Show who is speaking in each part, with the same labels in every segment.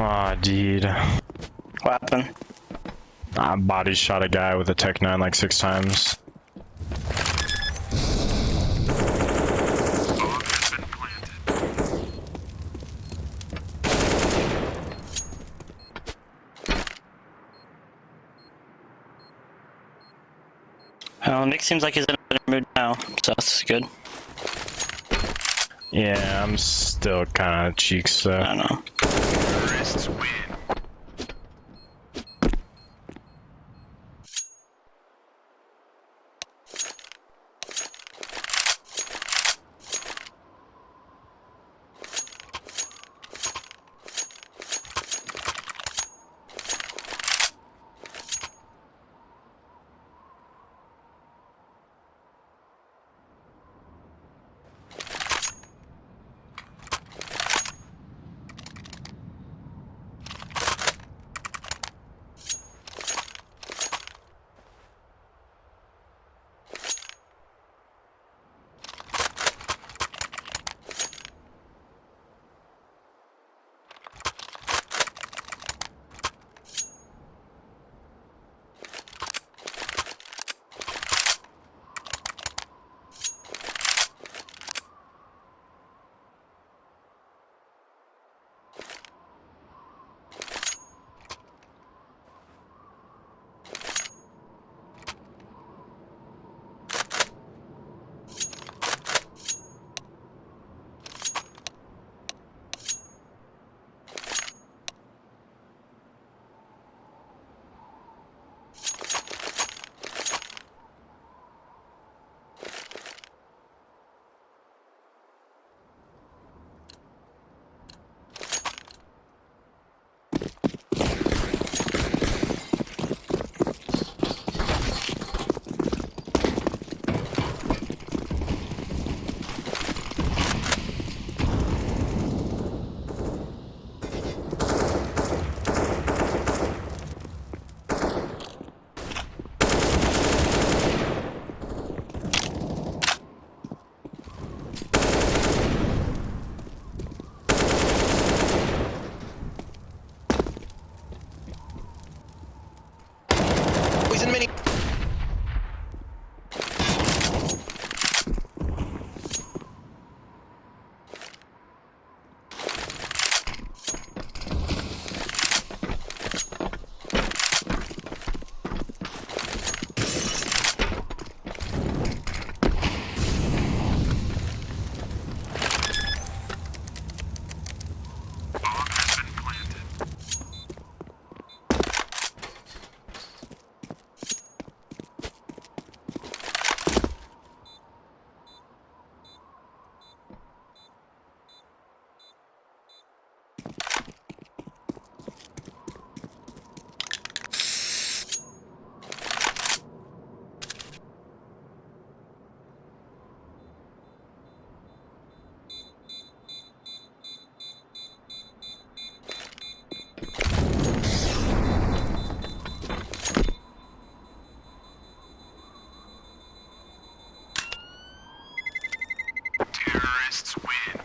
Speaker 1: Aw, dude.
Speaker 2: What happened?
Speaker 1: I body shot a guy with a Tech 9 like 6 times.
Speaker 2: Well, Nick seems like he's in a better mood now, so that's good.
Speaker 1: Yeah, I'm still kind of cheeks though.
Speaker 2: I don't know.
Speaker 3: Terrorists win.
Speaker 4: He's in mini.
Speaker 3: Terrorists win.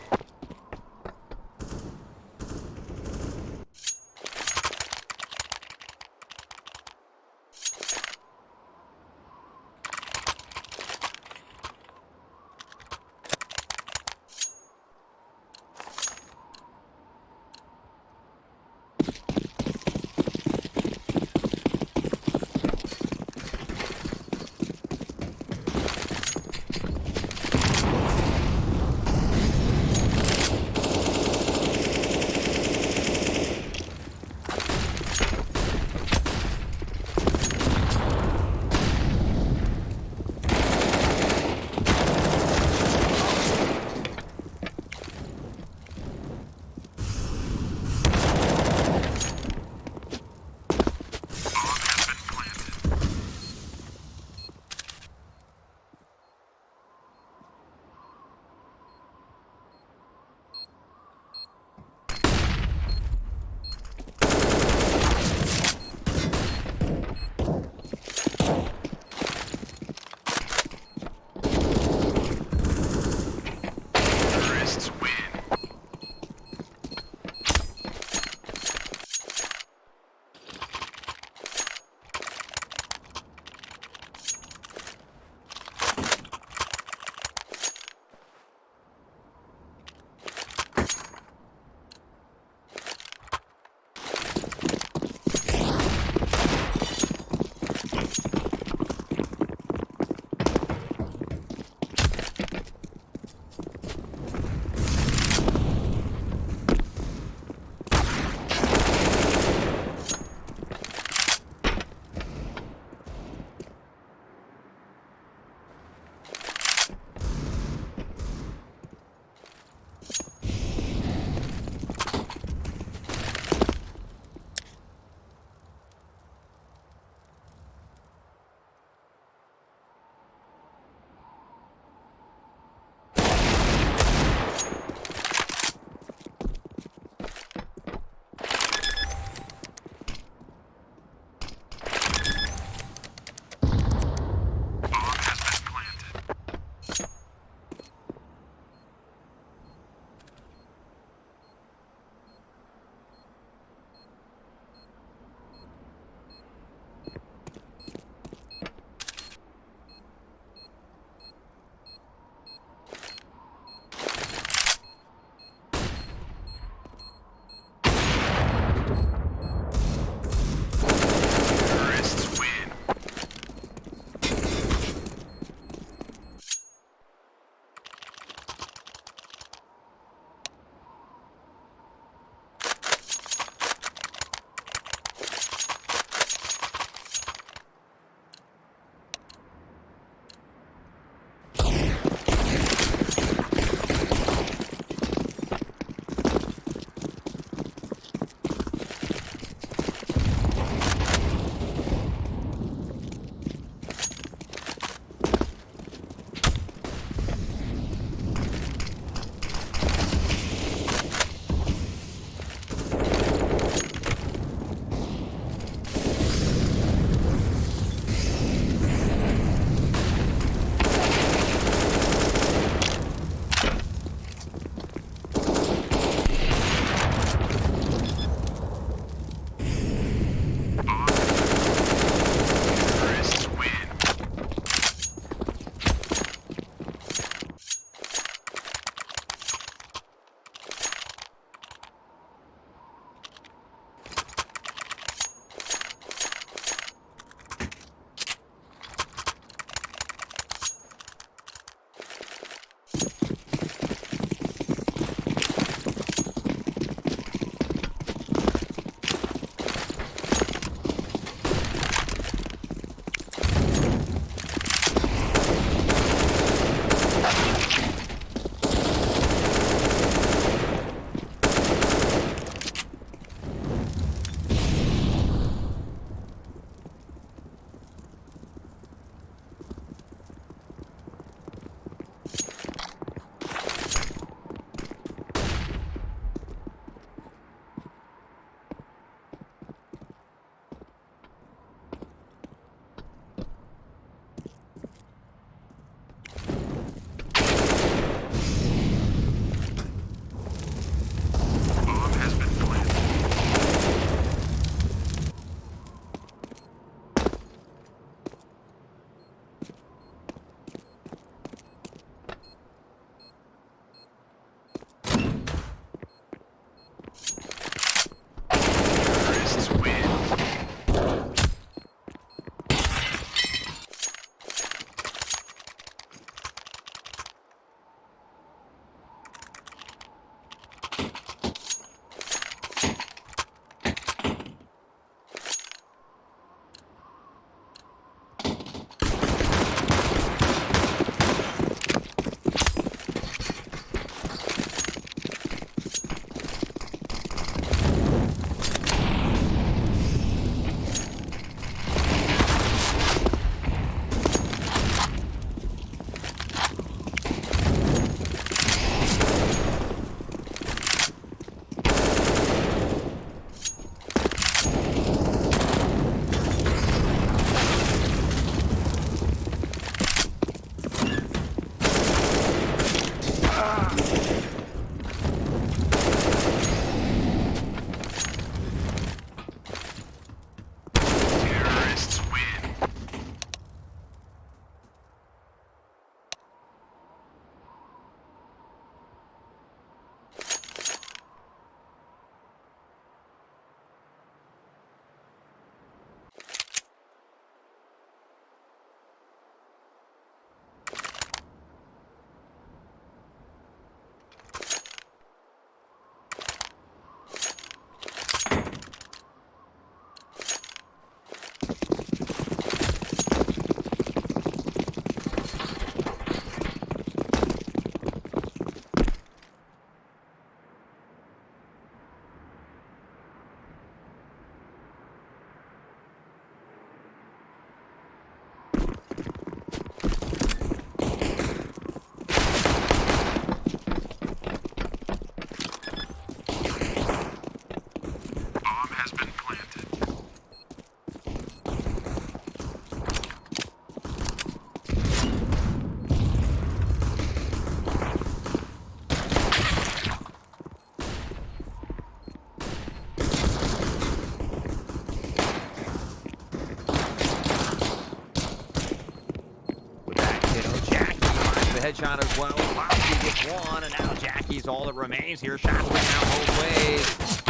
Speaker 3: headshot as well. Bobby gets one, and now Jackie's all that remains here. Battling out both ways.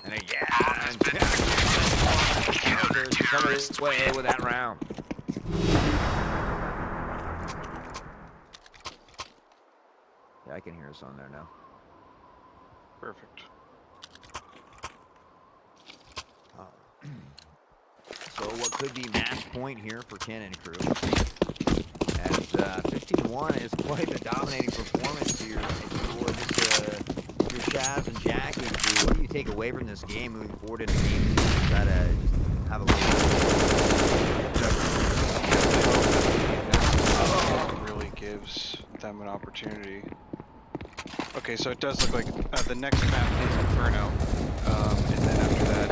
Speaker 3: And again, Jackie coming his way with that round. Yeah, I can hear us on there now.
Speaker 5: Perfect.
Speaker 3: So what could be match point here for Cannon Crew? As 15-1 is quite a dominating performance here for your Shaz and Jackie crew. What do you take away from this game moving forward into game 2? Try to just have a
Speaker 5: It really gives them an opportunity. Okay, so it does look like the next map is Inferno, and then after that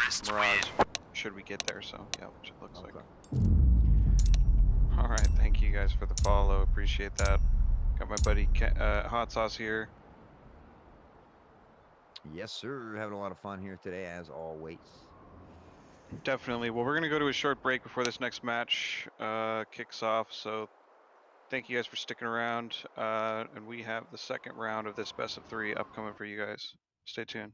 Speaker 5: is Mirage. Should we get there? So yeah, which it looks like. All right, thank you guys for the follow. Appreciate that. Got my buddy Hot Sauce here.
Speaker 3: Yes, sir. Having a lot of fun here today, as always.
Speaker 5: Definitely. Well, we're gonna go to a short break before this next match kicks off. So thank you guys for sticking around. And we have the second round of this best of 3 upcoming for you guys. Stay tuned.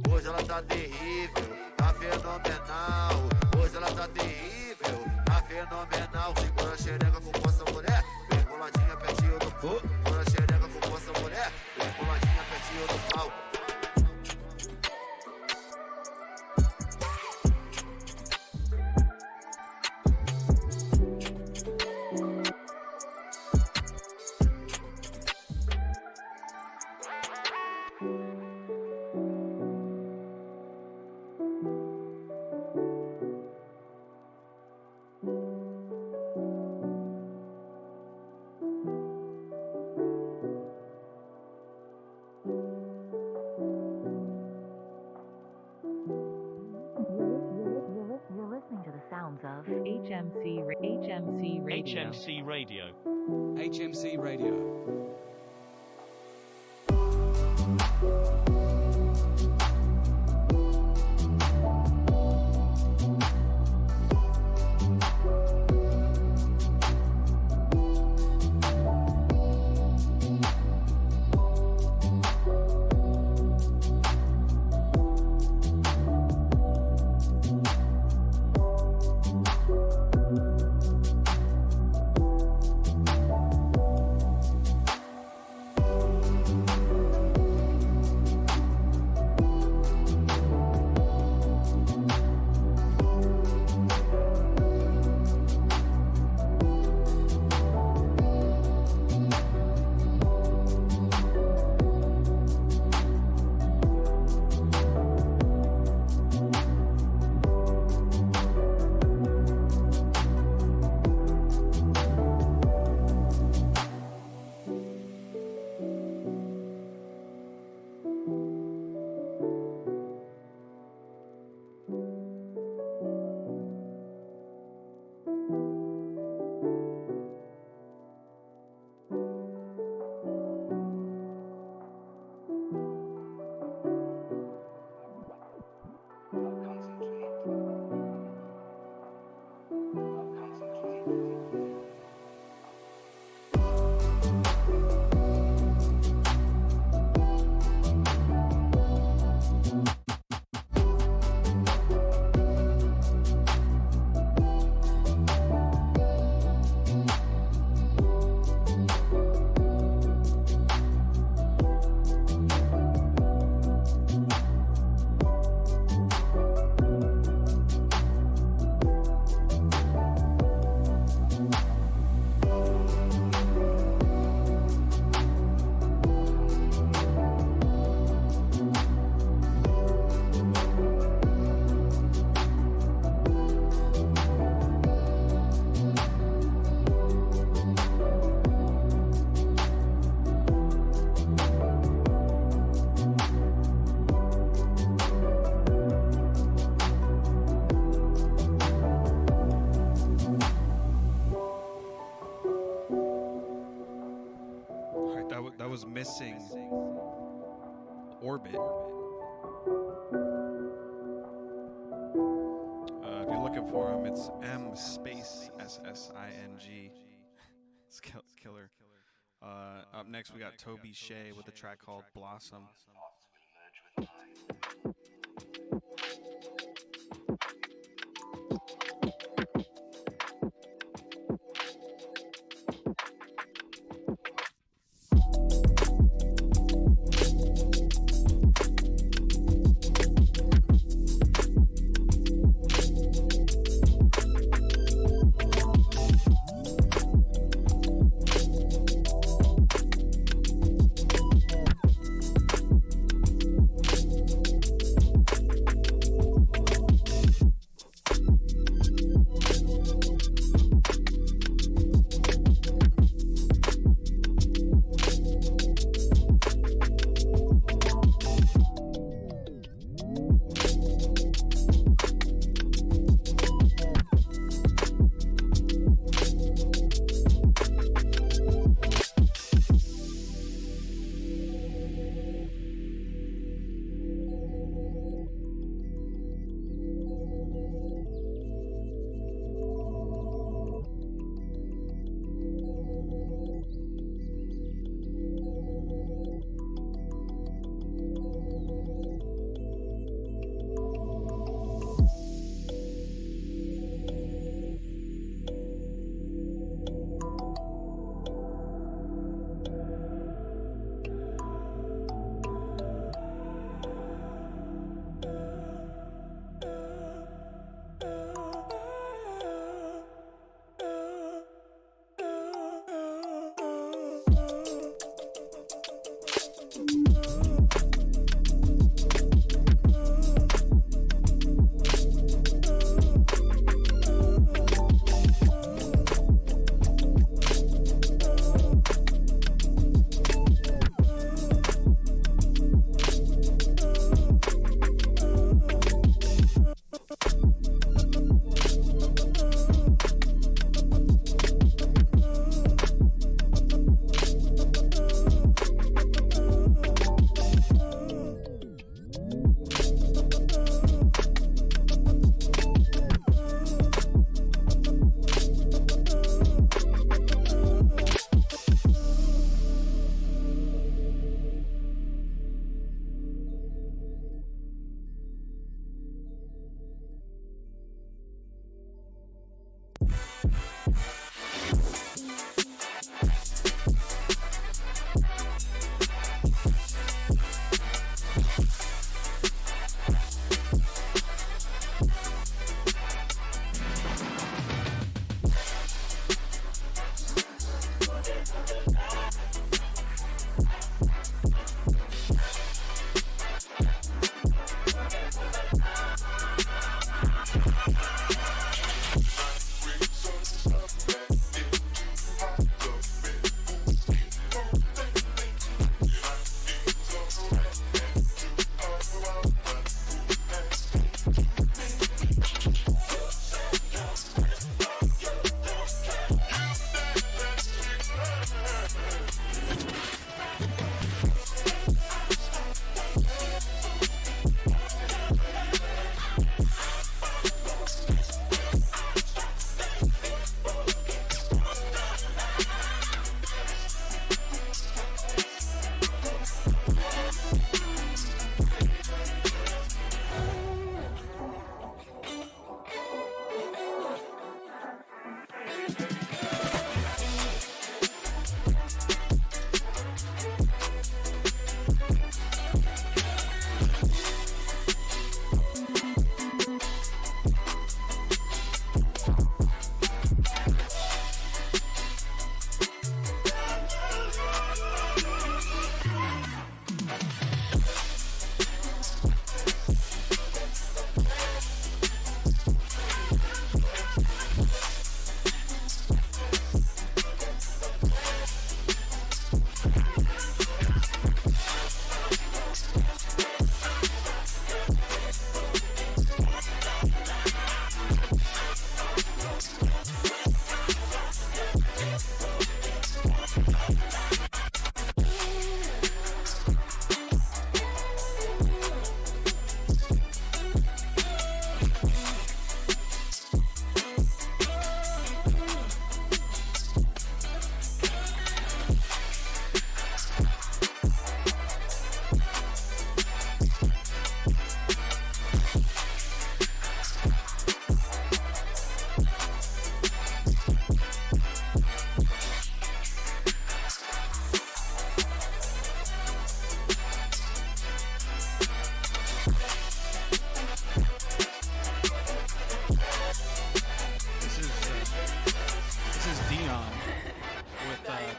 Speaker 6: Hoje ela tá terrível, tá fenomenal. Hoje ela tá terrível, tá fenomenal. Segura a xereca com força, mulher. Vem coladinha pertinho do pau. Segura a xereca com força, mulher. Vem coladinha pertinho do pau.
Speaker 7: You're listening to the sounds of HMC Radio.
Speaker 8: HMC Radio.
Speaker 9: HMC Radio.
Speaker 8: was missing orbit. If you're looking for him, it's M space SSING. It's killer. Up next, we got Toby Shea with a track called Blossom.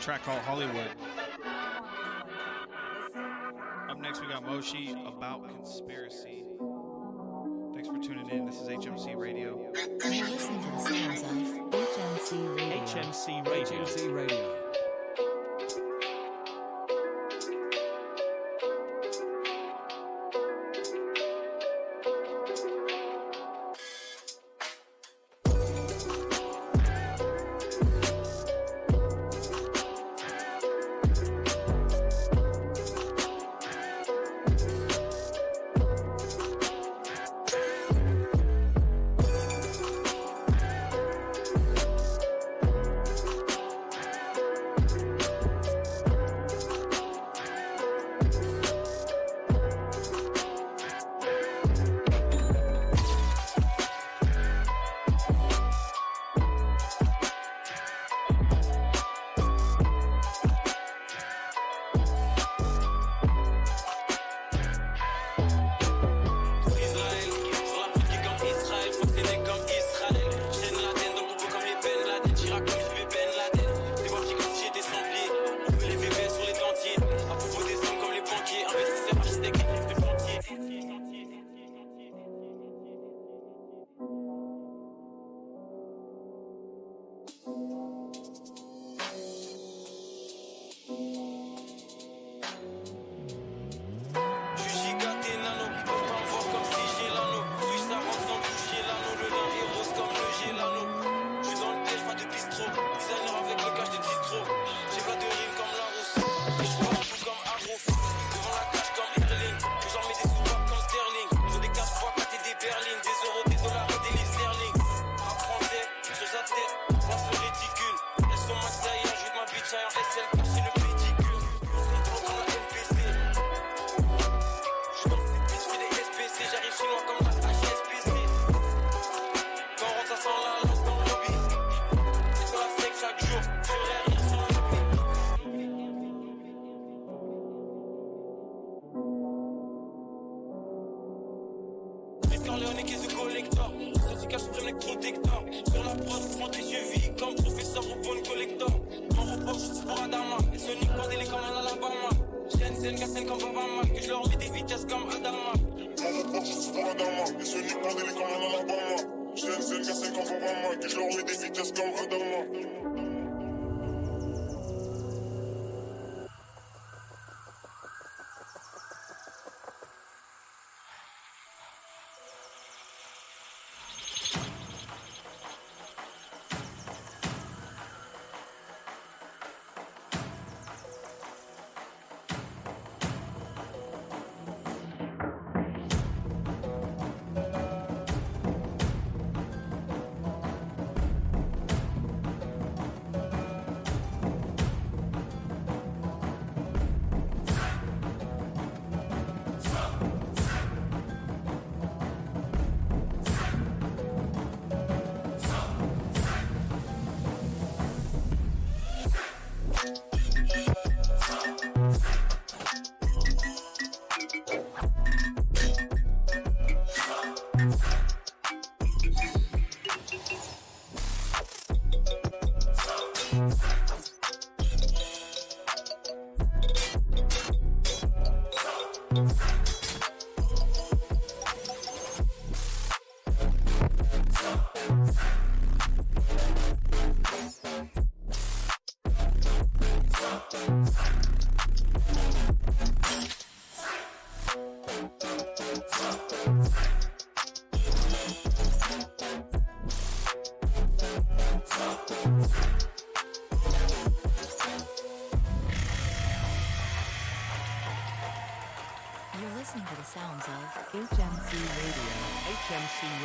Speaker 8: track called Hollywood. Up next, we got Moshi, About Conspiracy. Thanks for tuning in. This is HMC Radio.
Speaker 7: You're listening to the sounds of HMC Radio.
Speaker 9: HMC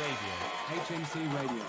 Speaker 9: Radio. HMC Radio. HMC Radio.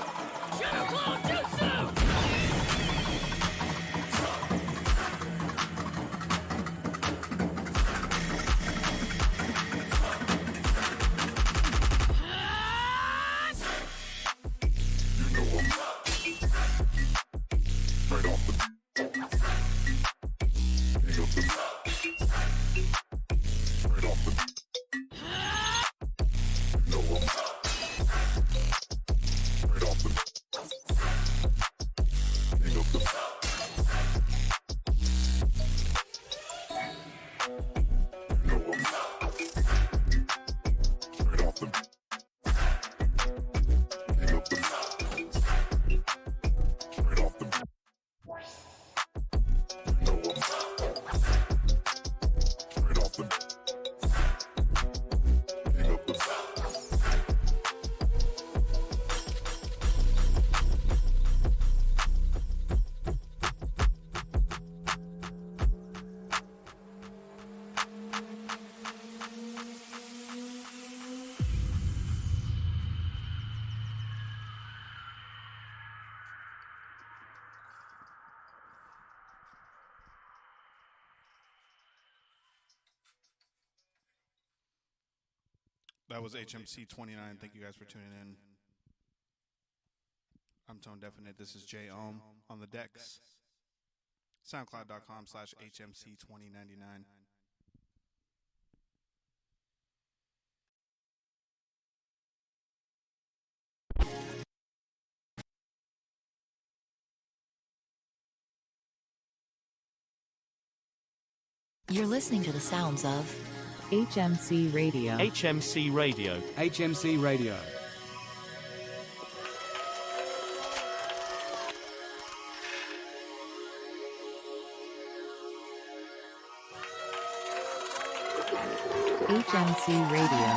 Speaker 8: That was HMC 29. Thank you guys for tuning in. I'm Tone Definite. This is J Ohm on the decks. SoundCloud.com/HMC2099.
Speaker 7: You're listening to the sounds of HMC Radio.
Speaker 9: HMC Radio.
Speaker 10: HMC Radio.
Speaker 7: HMC Radio.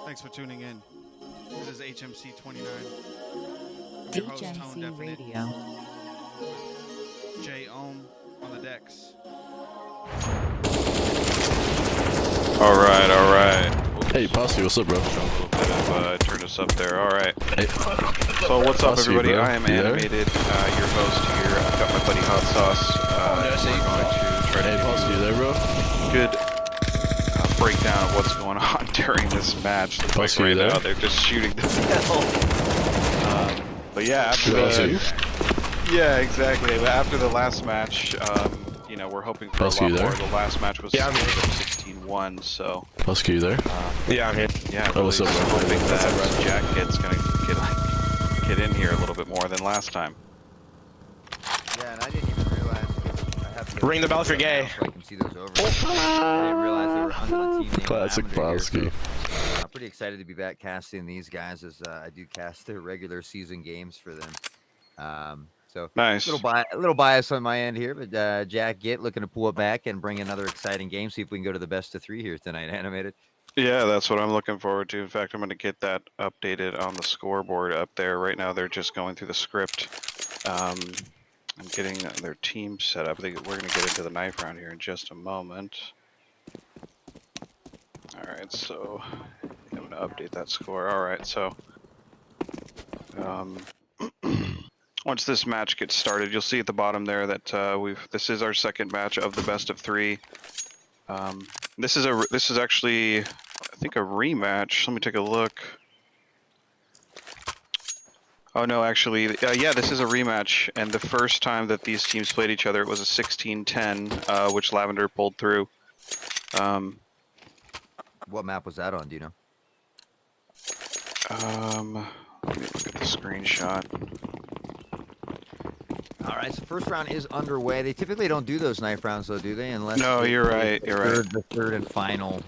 Speaker 8: Thanks for tuning in. This is HMC 29. I'm your host, Tone
Speaker 7: HMC
Speaker 8: Definite.
Speaker 7: Radio.
Speaker 8: J Ohm on the decks.
Speaker 5: All right.
Speaker 1: Hey, Posse, what's up, bro?
Speaker 5: Turn us up there. All right.
Speaker 1: Hey.
Speaker 5: So what's up,
Speaker 1: Posse,
Speaker 5: everybody?
Speaker 1: bro.
Speaker 5: I am
Speaker 1: You there?
Speaker 5: Animated, your host here. I've got my buddy Hot Sauce. We're going to try to
Speaker 1: Hey, Posse, you there, bro?
Speaker 5: good breakdown of what's going on during this match. Like
Speaker 1: Posse,
Speaker 5: right
Speaker 1: you there?
Speaker 5: now, they're just shooting the hell. But yeah, after yeah, exactly. But after the last match, you know, we're hoping for
Speaker 1: Posse,
Speaker 5: a lot
Speaker 1: you there?
Speaker 5: more. The last match was 16-1, so
Speaker 1: Posse, you there?
Speaker 5: yeah,
Speaker 1: Oh, what's up,
Speaker 5: just
Speaker 1: bro?
Speaker 5: hoping that Jack gets gonna get in here a little bit more than last time.
Speaker 3: Yeah, and I didn't even realize I have to
Speaker 4: Ring the bell if you're gay.
Speaker 3: so I can see those over. I didn't realize they were under the team name.
Speaker 1: Classic
Speaker 3: Lavender here,
Speaker 1: Posse.
Speaker 3: so, I'm pretty excited to be back casting these guys as I do cast their regular season games for them. So
Speaker 5: Nice.
Speaker 3: a little bias on my end here, but Jack Gitt looking to pull it back and bring another exciting game. See if we can go to the best of 3 here tonight. Animated.
Speaker 5: Yeah, that's what I'm looking forward to. In fact, I'm going to get that updated on the scoreboard up there. Right now, they're just going through the script. I'm getting their team set up. We're going to get into the knife round here in just a moment. All right, so I'm going to update that score. All right, so once this match gets started, you'll see at the bottom there that this is our second match of the best of 3. This is actually, I think, a rematch. Let me take a look. Oh no, actually, yeah, this is a rematch. And the first time that these teams played each other, it was a 16-10, which Lavender pulled through.
Speaker 3: What map was that on? Do you know?
Speaker 5: Let me look at the screenshot.
Speaker 3: All right, so first round is underway. They typically don't do those knife rounds, though, do they? Unless
Speaker 5: No, you're right. You're right.
Speaker 3: The third and final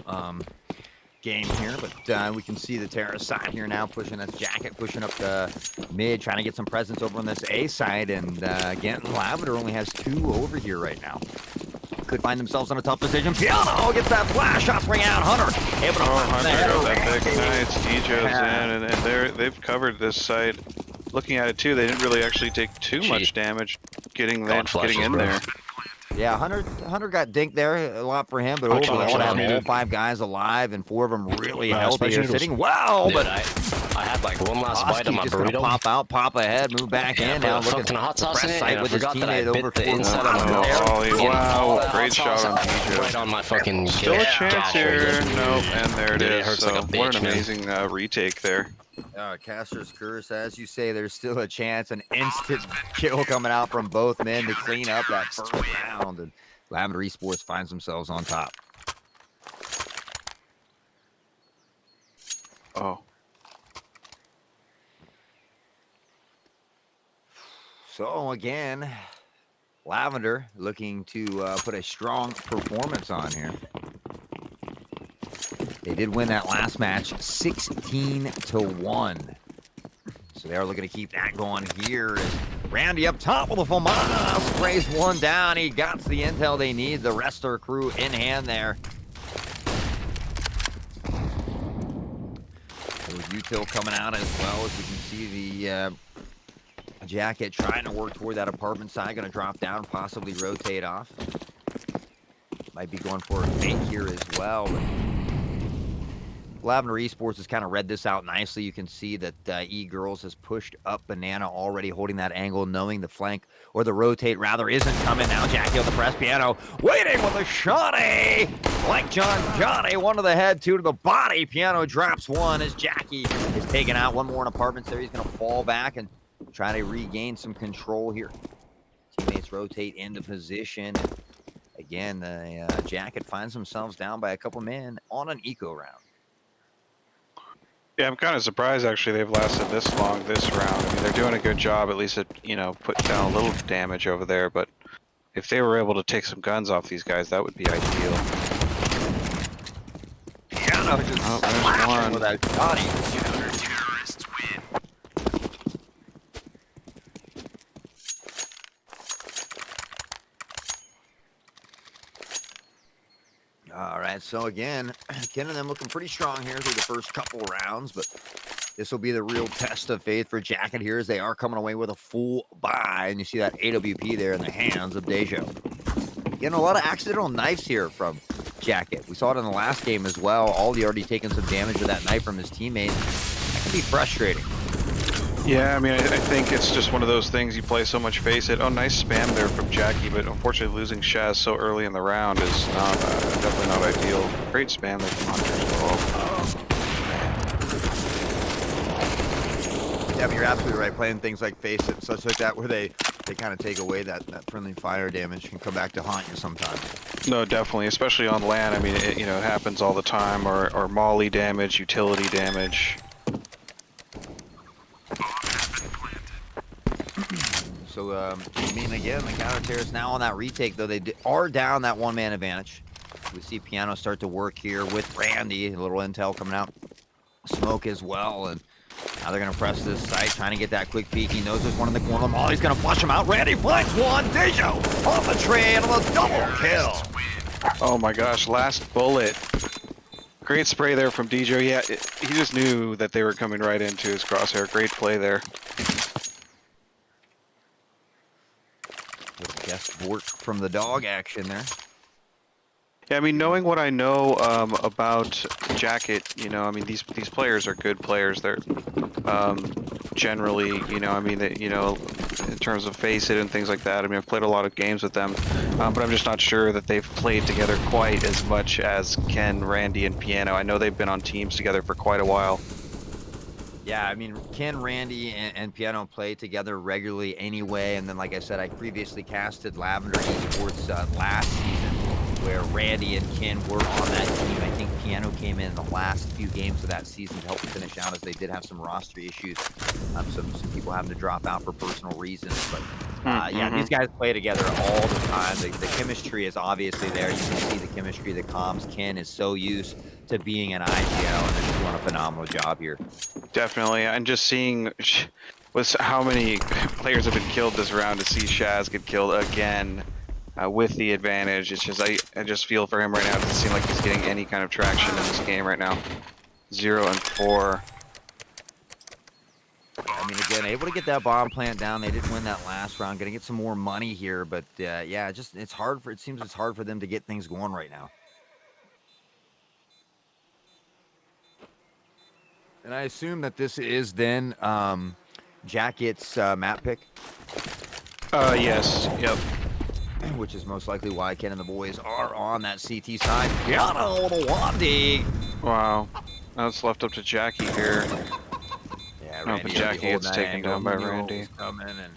Speaker 3: game here, but we can see the Terra side here now pushing. That's Jacket pushing up the mid, trying to get some presence over on this A side, and again, Lavender only has 2 over here right now. Could find themselves in a tough position. Piano gets that flash shot, spring out. Hunter able to
Speaker 5: Hunter
Speaker 3: the
Speaker 5: got that big nice. Dejo's in, and they've covered this side. Looking at it too, they didn't really actually take too much damage getting in there.
Speaker 3: Yeah, Hunter got dinked there, a lot for him, but overall, have all 5 guys alive, and 4 of them really healthy. They're sitting well, but
Speaker 4: I had like one last bite of my
Speaker 3: just gonna
Speaker 4: burrito.
Speaker 3: pop out, pop ahead, move back in. Now look at
Speaker 4: fucking hot sauce in it,
Speaker 3: site
Speaker 4: and I
Speaker 3: with his
Speaker 4: forgot that I
Speaker 3: teammate
Speaker 4: bit
Speaker 3: over
Speaker 4: the
Speaker 3: 4
Speaker 4: inside of my
Speaker 5: Oh, wow, great shot on
Speaker 4: Dejo. Right on my fucking
Speaker 5: Still a chance
Speaker 4: gash.
Speaker 5: here. Nope, and there it
Speaker 4: Dude, it
Speaker 5: is.
Speaker 4: hurts
Speaker 5: So
Speaker 4: like a
Speaker 5: what
Speaker 4: bitch,
Speaker 5: an
Speaker 4: man.
Speaker 5: amazing retake there.
Speaker 3: Caster's Curse, as you say, there's still a chance, an instant kill coming out from both men to clean up that first round, and Lavender Esports finds themselves on top.
Speaker 5: Oh.
Speaker 3: So again, Lavender looking to put a strong performance on here. They did win that last match 16-1. So they are looking to keep that going here. Randy up top with a full mana. Sprays one down. He got the intel they need. The rest of our crew in hand there. Util coming out as well. As we can see the Jacket trying to work toward that apartment side. Going to drop down, possibly rotate off. Might be going for a fake here as well. But Lavender Esports has kind of read this out nicely. You can see that E-Girls has pushed up Banana already, holding that angle, knowing the flank, or the rotate rather, isn't coming. Now Jackie on the press piano, waiting with a Shawnee. Like Johnny, one to the head, two to the body. Piano drops one as Jackie is taken out. One more in apartments there. He's going to fall back and try to regain some control here. Teammates rotate into position. Again, the Jacket finds themselves down by a couple men on an eco round.
Speaker 5: Yeah, I'm kind of surprised actually they've lasted this long this round. I mean, they're doing a good job at least at, you know, putting down a little damage over there, but if they were able to take some guns off these guys, that would be ideal.
Speaker 3: Piano just slashing with that body.
Speaker 6: Counter-terrorists win.
Speaker 3: All right, so again, Ken and them looking pretty strong here through the first couple rounds, but this will be the real test of faith for Jacket here as they are coming away with a full buy, and you see that AWP there in the hands of Dejo. Getting a lot of accidental knives here from Jacket. We saw it in the last game as well. Aldi already taken some damage with that knife from his teammate. That can be frustrating.
Speaker 5: Yeah, I mean, I think it's just one of those things you play so much Face It. Oh, nice spam there from Jackie, but unfortunately losing Shaz so early in the round is not definitely not ideal. Great spam there from Hunter as well.
Speaker 3: Yeah, but you're absolutely right. Playing things like Face It, such like that, where they kind of take away that friendly fire damage, can come back to haunt you sometimes.
Speaker 5: No, definitely, especially on land. I mean, it, you know, it happens all the time, or Molly damage, utility damage.
Speaker 3: So, I mean, again, the counter-terrorists now on that retake, though, they are down that one-man advantage. We see Piano start to work here with Randy. A little intel coming out. Smoke as well, and now they're going to press this site, trying to get that quick peek. He knows there's one in the corner. Molly's going to flush him out. Randy finds one. Dejo on the train on a double kill.
Speaker 5: Oh my gosh, last bullet. Great spray there from Dejo. Yeah, he just knew that they were coming right into his crosshair. Great play there.
Speaker 3: Guest work from the dog action there.
Speaker 5: Yeah, I mean, knowing what I know about Jacket, you know, I mean, these players are good players. They're generally, you know, I mean, you know, in terms of Face It and things like that. I mean, I've played a lot of games with them, but I'm just not sure that they've played together quite as much as Ken, Randy, and Piano. I know they've been on teams together for quite a while.
Speaker 3: Yeah, I mean, Ken, Randy, and Piano play together regularly anyway. And then, like I said, I previously casted Lavender Esports last season, where Randy and Ken were on that team. I think Piano came in the last few games of that season to help them finish out, as they did have some roster issues. Some people having to drop out for personal reasons. But yeah, these guys play together all the time. The chemistry is obviously there. You can see the chemistry, the comms. Ken is so used to being an IGL, and they're just doing a phenomenal job here.
Speaker 5: Definitely, and just seeing with how many players have been killed this round, to see Shaz get killed again with the advantage, it's just I just feel for him right now. It doesn't seem like he's getting any kind of traction in this game right now. 0 and 4.
Speaker 3: I mean, again, able to get that bomb plant down. They did win that last round. Gonna get some more money here, but yeah, just it's hard for. It seems it's hard for them to get things going right now. And I assume that this is then Jacket's map pick.
Speaker 5: Yes, yep.
Speaker 3: Which is most likely why Ken and the boys are on that CT side. Piano the Wandy.
Speaker 5: Wow. Now it's left up to Jackie here.
Speaker 3: Yeah,
Speaker 5: No,
Speaker 3: Randy
Speaker 5: but Jackie gets taken
Speaker 3: angle.
Speaker 5: down by
Speaker 3: Mule's
Speaker 5: Randy.
Speaker 3: coming, and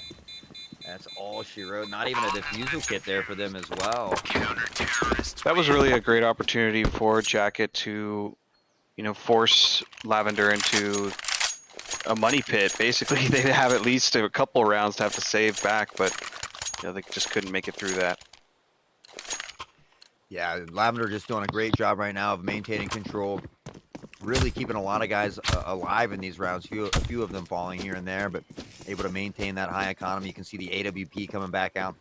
Speaker 3: that's all she wrote. Not even a defusal kit there for them as well.
Speaker 5: That was really a great opportunity for Jacket to, you know, force Lavender into a money pit. Basically, they'd have at least a couple rounds to have to save back, but you know, they just couldn't make it through that.
Speaker 3: Yeah, Lavender just doing a great job right now of maintaining control. really keeping a lot of guys alive in these rounds. A few of them falling here and there, but able to maintain that high economy. You can see the AWP coming back out.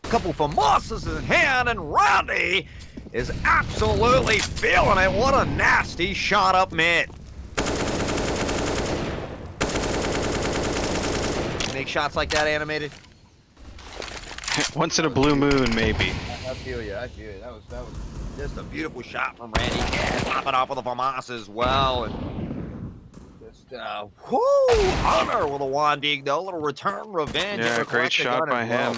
Speaker 3: A couple FAMASas in hand, and Randy is absolutely feeling it. What a nasty shot up mid. Make shots like that animated?
Speaker 5: Once in a blue moon, maybe.
Speaker 3: I feel you. I feel you. That was just a beautiful shot from Randy. Yeah, popping off with the FAMAS as well. And just, Hunter with a Wandig, though. A little return revenge.
Speaker 5: Yeah, great shot by him.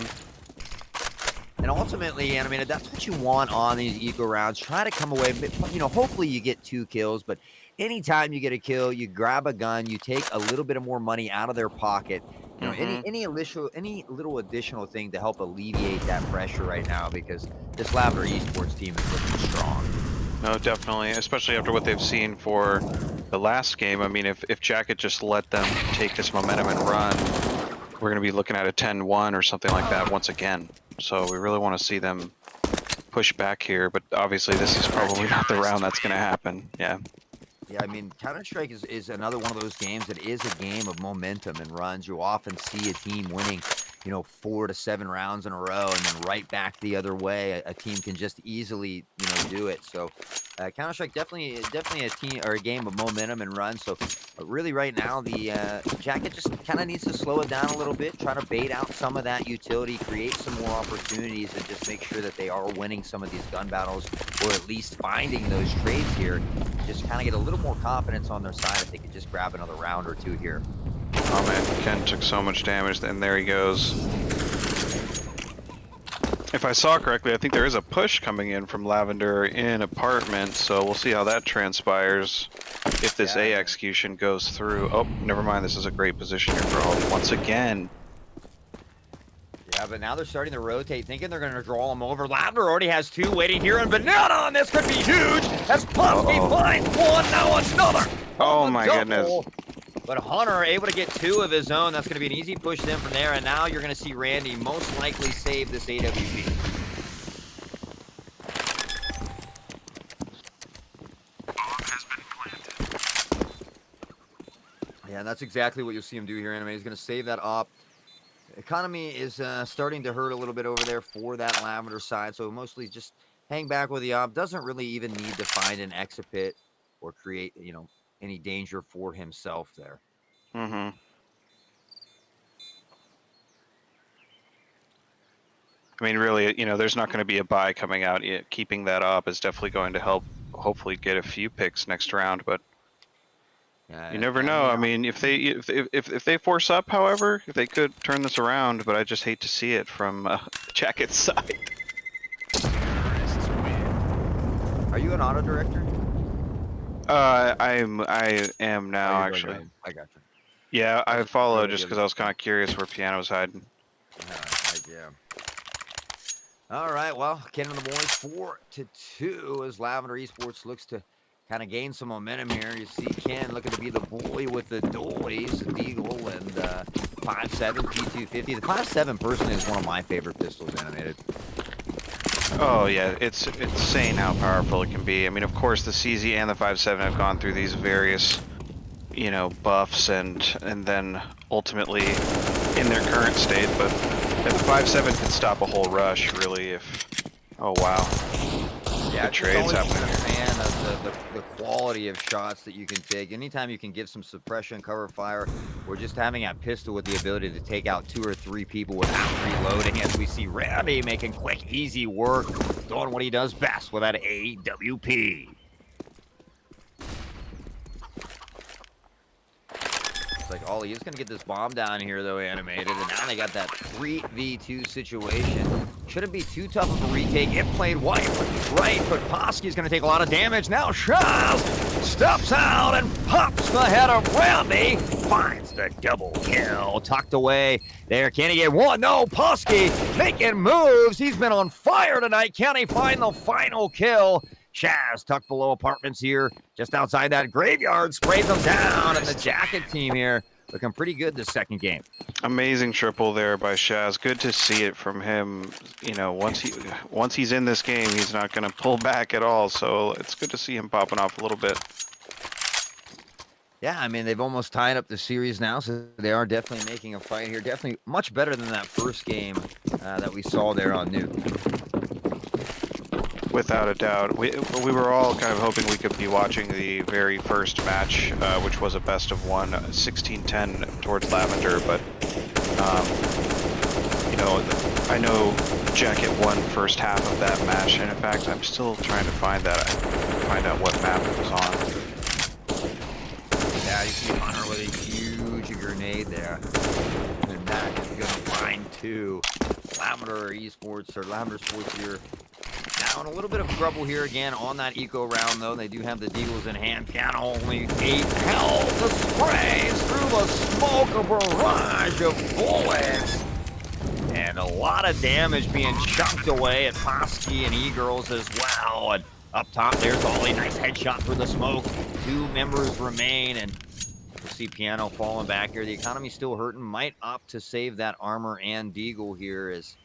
Speaker 3: And ultimately, animated, that's what you want on these eco rounds. Try to come away, you know, hopefully you get 2 kills, but anytime you get a kill, you grab a gun, you take a little bit of more money out of their pocket. You know, any little additional thing to help alleviate that pressure right now, because this Lavender Esports team is looking strong.
Speaker 5: No, definitely, especially after what they've seen for the last game. I mean, if Jacket just let them take this momentum and run, we're going to be looking at a 10-1 or something like that once again. So we really want to see them push back here, but obviously this is probably not the round that's going to happen. Yeah.
Speaker 3: Yeah, I mean, Counter-Strike is another one of those games that is a game of momentum and runs. You often see a team winning, you know, 4 to 7 rounds in a row, and then right back the other way. A team can just easily, you know, do it. So Counter-Strike definitely a team or a game of momentum and run. So really right now, the Jacket just kind of needs to slow it down a little bit, try to bait out some of that utility, create some more opportunities, and just make sure that they are winning some of these gun battles, or at least finding those trades here. Just kind of get a little more confidence on their side if they could just grab another round or 2 here.
Speaker 5: Oh man, Ken took so much damage, and there he goes. If I saw correctly, I think there is a push coming in from Lavender in apartment, so we'll see how that transpires if this A execution goes through. Oh, never mind, this is a great position here for Holly once again.
Speaker 3: Yeah, but now they're starting to rotate, thinking they're going to draw them over. Lavender already has 2 waiting here, and Banana on this could be huge as Ponsky finds one, now another.
Speaker 5: Oh my goodness.
Speaker 3: But Hunter able to get 2 of his own. That's going to be an easy push then from there, and now you're going to see Randy most likely save this AWP. Yeah, and that's exactly what you'll see him do here, Anime. He's going to save that op. Economy is starting to hurt a little bit over there for that Lavender side, so mostly just hang back with the op. Doesn't really even need to find an exit pit or create, you know, any danger for himself there.
Speaker 5: I mean, really, you know, there's not going to be a buy coming out. Keeping that up is definitely going to help, hopefully, get a few picks next round, but you never know. I mean, if they force up, however, they could turn this around, but I just hate to see it from Jacket's side.
Speaker 3: Are you an auto director?
Speaker 5: I am now, actually.
Speaker 3: I got you.
Speaker 5: Yeah, I followed just because I was kind of curious where Piano's hiding.
Speaker 3: Yeah. All right, well, Ken and the boys 4-2 as Lavender Esports looks to kind of gain some momentum here. You see Ken looking to be the boy with the doilies, Deagle, and 5.7 P250. The 5.7 personally is one of my favorite pistols animated.
Speaker 5: Oh yeah, it's insane how powerful it can be. I mean, of course, the CZ and the 5.7 have gone through these various, you know, buffs and then ultimately in their current state. But the 5.7 can stop a whole rush, really. Oh wow,
Speaker 3: yeah,
Speaker 5: good trades happening.
Speaker 3: I'm a fan of the quality of shots that you can take. Anytime you can give some suppression, cover fire, or just having that pistol with the ability to take out 2 or 3 people without reloading, as we see Randy making quick, easy work, doing what he does best with that AWP. It's like Ollie is going to get this bomb down here, though, animated, and now they got that 3v2 situation. Shouldn't be too tough of a retake if played right, but Posky's going to take a lot of damage. Now Shaz steps out and pops the head of Randy, finds the double kill, tucked away there. Can he get one? No, Posky making moves. He's been on fire tonight. Can he find the final kill? Shaz tucked below apartments here, just outside that graveyard, sprays them down, and the Jacket team here looking pretty good this second game.
Speaker 5: Amazing triple there by Shaz. Good to see it from him. You know, once he's in this game, he's not going to pull back at all. So it's good to see him popping off a little bit.
Speaker 3: Yeah, I mean, they've almost tied up the series now, so they are definitely making a fight here. Definitely much better than that first game that we saw there on Nuke.
Speaker 5: Without a doubt. We were all kind of hoping we could be watching the very first match, which was a best of one, 16-10 towards Lavender, but, you know, I know Jacket won first half of that match, and in fact, I'm still trying to find out what map it was on.
Speaker 3: Yeah, you see Hunter with a huge grenade there. And that is going to find two. Lavender Esports, or Lavender Sports here. Now in a little bit of trouble here again on that eco round, though. They do have the deagles in hand. Piano only 8 health. The sprays through the smoke, a barrage of bullets. And a lot of damage being chunked away at Posky and E-Girls as well. And up top, there's Ollie. Nice headshot through the smoke. 2 members remain, and we'll see Piano falling back here. The economy's still hurting. Might opt to save that armor and deagle here as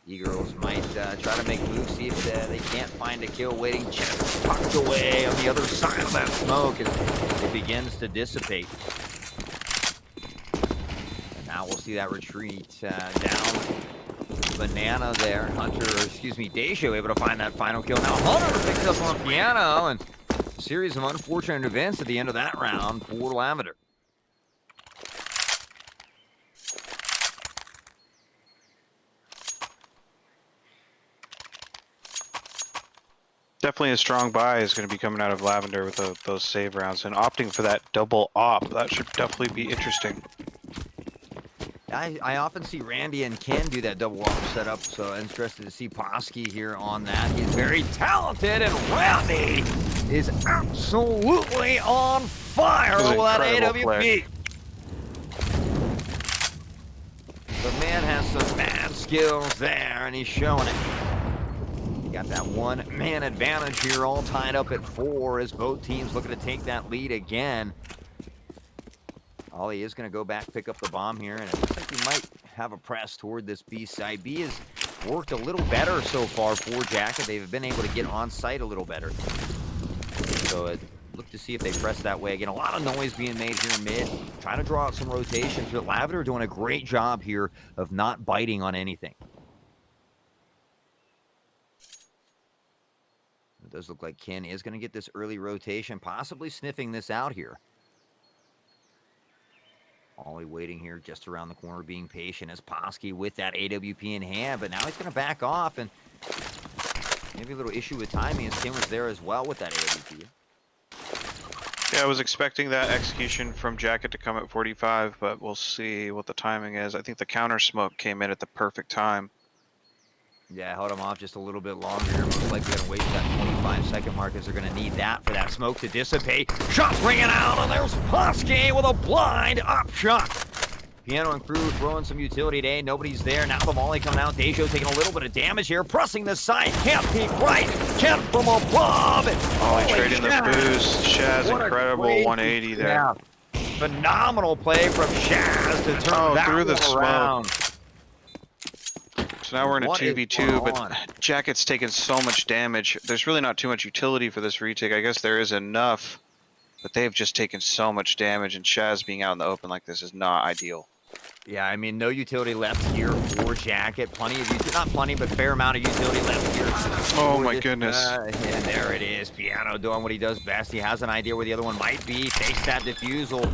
Speaker 3: E-Girls might try to make moves, see if they can't find a kill. Waiting, just tucked away on the other side of that smoke as it begins to dissipate. And now we'll see that retreat down. Banana there. Hunter, or excuse me, Dejo able to find that final kill. Now Hunter picks up on Piano, and a series of unfortunate events at the end of that round for Lavender.
Speaker 5: Definitely a strong buy is going to be coming out of Lavender with those save rounds, and opting for that double op. That should definitely be interesting.
Speaker 3: I often see Randy and Ken do that double op setup, so interested to see Posky here on that. He's very talented, and Randy is absolutely on fire with that AWP. The man has some mad skills there, and he's showing it. Got that one-man advantage here, all tied up at 4 as both teams looking to take that lead again. Ollie is going to go back, pick up the bomb here, and it looks like we might have a press toward this B side. B has worked a little better so far for Jacket. They've been able to get on site a little better. So look to see if they press that way. Again, a lot of noise being made here mid. Trying to draw out some rotations, but Lavender doing a great job here of not biting on anything. It does look like Ken is going to get this early rotation, possibly sniffing this out here. Ollie waiting here just around the corner, being patient as Posky with that AWP in hand, but now he's going to back off, and maybe a little issue with timing as Ken was there as well with that AWP.
Speaker 5: Yeah, I was expecting that execution from Jacket to come at 45, but we'll see what the timing is. I think the counter smoke came in at the perfect time.
Speaker 3: Yeah, held him off just a little bit longer here. Most likely going to wait for that 25-second mark as they're going to need that for that smoke to dissipate. Shots ringing out, and there's Posky with a blind up shot. Piano and crew throwing some utility today. Nobody's there. Now the volley coming out. Dejo taking a little bit of damage here. Pressing the side. Can't peek right. Can't from above.
Speaker 5: Ollie trading the boost. Shaz, incredible 180 there.
Speaker 3: Yeah. Phenomenal play from Shaz to turn that
Speaker 5: through the
Speaker 3: one around.
Speaker 5: So now we're in a 2v2, but Jacket's taken so much damage. There's really not too much utility for this retake. I guess there is enough, but they've just taken so much damage, and Shaz being out in the open like this is not ideal.
Speaker 3: Yeah, I mean, no utility left here for Jacket. Plenty of utility, not plenty, but fair amount of utility left here.
Speaker 5: Oh my goodness.
Speaker 3: And there it is. Piano doing what he does best. He has an idea where the other one might be. Takes that defusal.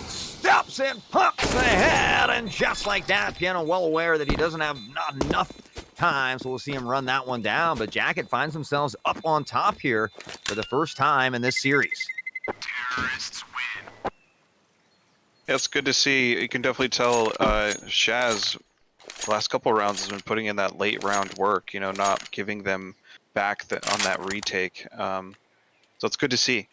Speaker 3: Steps in, pumps the head, and just like that, Piano well aware that he doesn't have not enough time, so we'll see him run that one down. But Jacket finds themselves up on top here for the first time in this series.
Speaker 5: Terrorists win. It's good to see. You can definitely tell Shaz the last couple rounds has been putting in that late round work, you know, not giving them back on that retake. So it's good to see.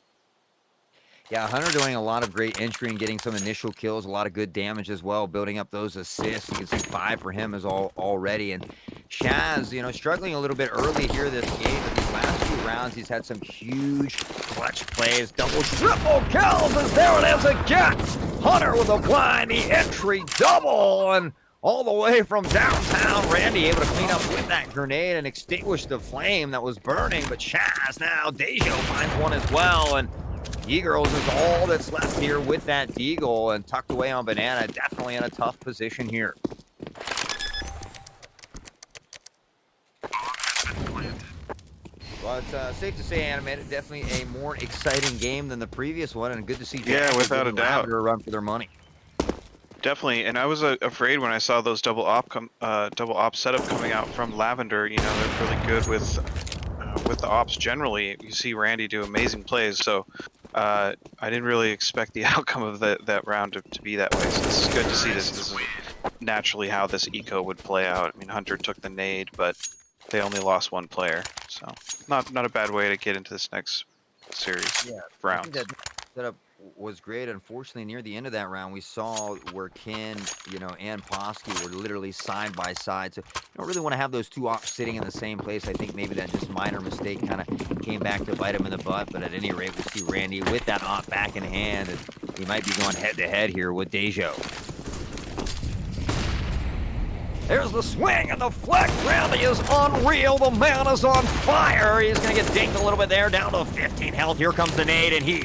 Speaker 3: Yeah, Hunter doing a lot of great entry and getting some initial kills, a lot of good damage as well, building up those assists. You can see 5 for him is already. And Shaz, you know, struggling a little bit early here this game, but these last few rounds, he's had some huge clutch plays, double, triple kills, as there it is again. Hunter with a blindy entry double, and all the way from downtown, Randy able to clean up with that grenade and extinguish the flame that was burning, but Shaz now, Dejo finds one as well, and E-Girls is all that's left here with that Deagle, and tucked away on Banana. Definitely in a tough position here. Well, it's safe to say, Animated, definitely a more exciting game than the previous one, and good to see
Speaker 5: Yeah, without a
Speaker 3: giving
Speaker 5: doubt.
Speaker 3: Lavender a run for their money.
Speaker 5: Definitely, and I was afraid when I saw those double op setup coming out from Lavender. You know, they're really good with the ops generally. You see Randy do amazing plays, so I didn't really expect the outcome of that round to be that way. So this is good to see. This is naturally how this eco would play out. I mean, Hunter took the nade, but they only lost one player, so not a bad way to get into this next series rounds.
Speaker 3: I think that setup was great. Unfortunately, near the end of that round, we saw where Ken, and Posky were literally side by side. So you don't really want to have those two ops sitting in the same place. I think maybe that just minor mistake kind of came back to bite him in the butt. But at any rate, we see Randy with that op back in hand, and he might be going head to head here with Dejo. There's the swing and the flick. Randy is unreal. The man is on fire. He's going to get dinged a little bit there, down to 15 health. Here comes the nade, and he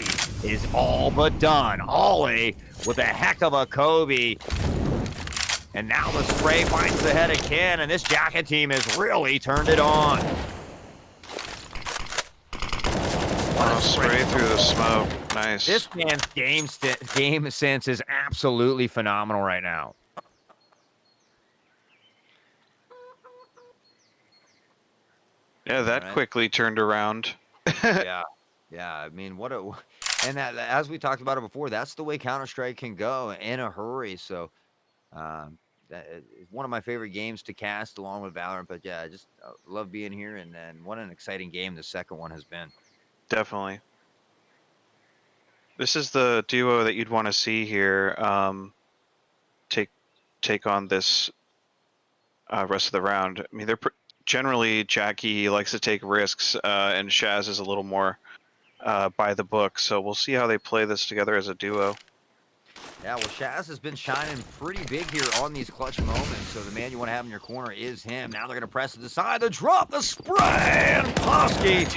Speaker 3: is all but done. Ollie with a heck of a Kobe. And now the spray finds the head of Ken, and this Jacket team has really turned it on.
Speaker 5: Spray through the smoke. Nice.
Speaker 3: This man's game sense is absolutely phenomenal right now.
Speaker 5: Yeah, that quickly turned around.
Speaker 3: Yeah. I mean, and that, as we talked about it before, that's the way Counter-Strike can go in a hurry. So, that is one of my favorite games to cast along with Valorant. But yeah, I just love being here, and what an exciting game the second one has been.
Speaker 5: Definitely. This is the duo that you'd want to see here. Take on this rest of the round. I mean, they're generally Jackie likes to take risks, and Shaz is a little more by the book. So we'll see how they play this together as a duo.
Speaker 3: Yeah, well, Shaz has been shining pretty big here on these clutch moments. So the man you want to have in your corner is him. Now they're going to press to the side, the drop, the spray, and Posky.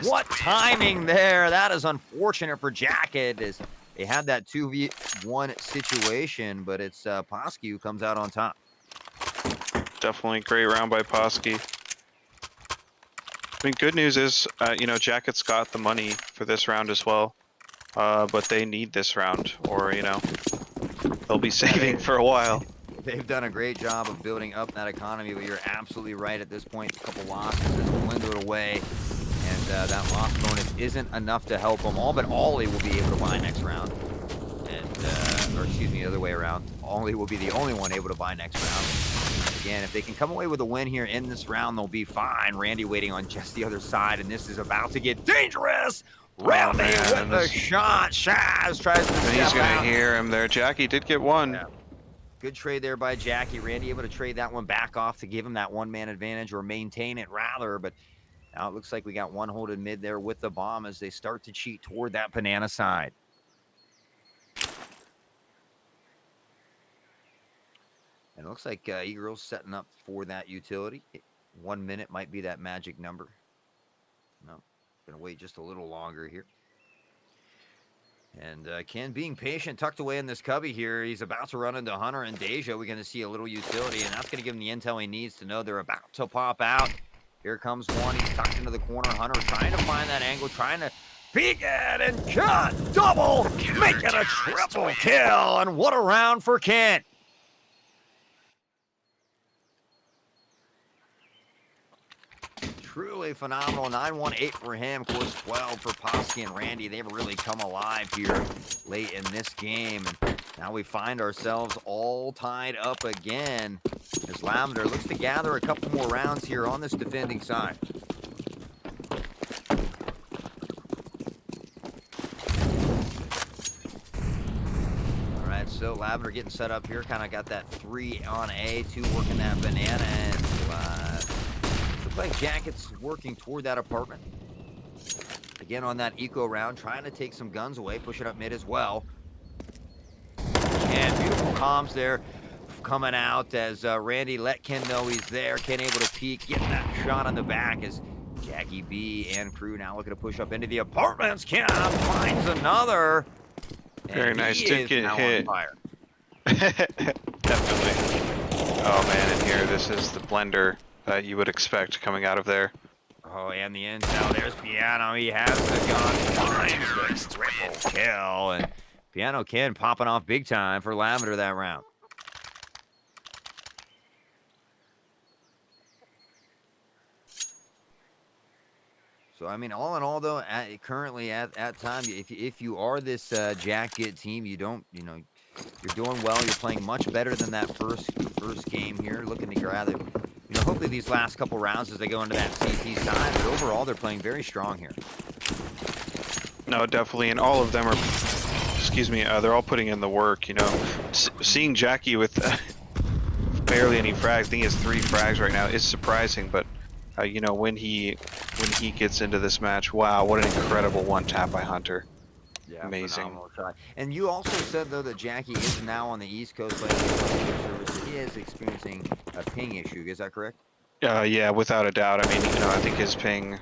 Speaker 3: What timing there. That is unfortunate for Jacket, as they had that 2v1 situation, but it's Posky who comes out on top.
Speaker 5: Definitely great round by Posky. I mean, good news is, Jacket's got the money for this round as well, but they need this round, or, they'll be saving for a while.
Speaker 3: They've done a great job of building up that economy, but you're absolutely right at this point. A couple losses has dwindled away, and that loss bonus isn't enough to help them all, but Ollie will be able to buy next round. Or excuse me, the other way around. Ollie will be the only one able to buy next round. Again, if they can come away with a win here in this round, they'll be fine. Randy waiting on just the other side, and this is about to get dangerous. Randy with the shot. Shaz tries to step
Speaker 5: He's going
Speaker 3: out.
Speaker 5: to hear him there. Jackie did get one.
Speaker 3: Yeah. Good trade there by Jackie. Randy able to trade that one back off to give him that one-man advantage, or maintain it rather. But now it looks like we got one holding mid there with the bomb as they start to cheat toward that banana side. And it looks like E-Girl's setting up for that utility. 1 minute might be that magic number. No, gonna wait just a little longer here. And Ken being patient, tucked away in this cubby here. He's about to run into Hunter and Deja. We're gonna see a little utility, and that's gonna give him the intel he needs to know they're about to pop out. Here comes one. He's tucked into the corner. Hunter trying to find that angle, trying to peek it, and cut double, make it a triple kill. And what a round for Ken. Truly phenomenal. 9-1-8 for him. Of course, 12 for Posky and Randy. They've really come alive here late in this game. And now we find ourselves all tied up again as Lavender looks to gather a couple more rounds here on this defending side. All right, so Lavender getting set up here. Kind of got that 3 on A, 2 working that banana, and like Jacket's working toward that apartment. Again on that eco round, trying to take some guns away, pushing up mid as well. And beautiful comms there coming out as Randy let Ken know he's there. Ken able to peek, get that shot on the back as Jackie B and crew now looking to push up into the apartments. Ken finds another. And
Speaker 5: Very nice.
Speaker 3: he
Speaker 5: Did
Speaker 3: is
Speaker 5: get
Speaker 3: now
Speaker 5: hit.
Speaker 3: on fire.
Speaker 5: Definitely. Oh man, in here, this is the blender that you would expect coming out of there.
Speaker 3: Oh, and the intel. There's Piano. He has the gun. Finds the triple kill. And Piano Ken popping off big time for Lavender that round. So, I mean, all in all, though, currently at time, if you are this Jacket team, you don't, you're doing well. You're playing much better than that first game here. Looking to grab it. Hopefully these last couple rounds as they go into that CT side. But overall, they're playing very strong here.
Speaker 5: No, definitely, and all of them are, excuse me, they're all putting in the work, Seeing Jackie with barely any frags, I think he has 3 frags right now, is surprising, but, when he gets into this match, wow, what an incredible one-tap by Hunter.
Speaker 3: Yeah,
Speaker 5: amazing.
Speaker 3: Phenomenal shot. And you also said, though, that Jackie is now on the East Coast, like he is experiencing a ping issue. Is that correct?
Speaker 5: Yeah, without a doubt. I mean, I think his ping...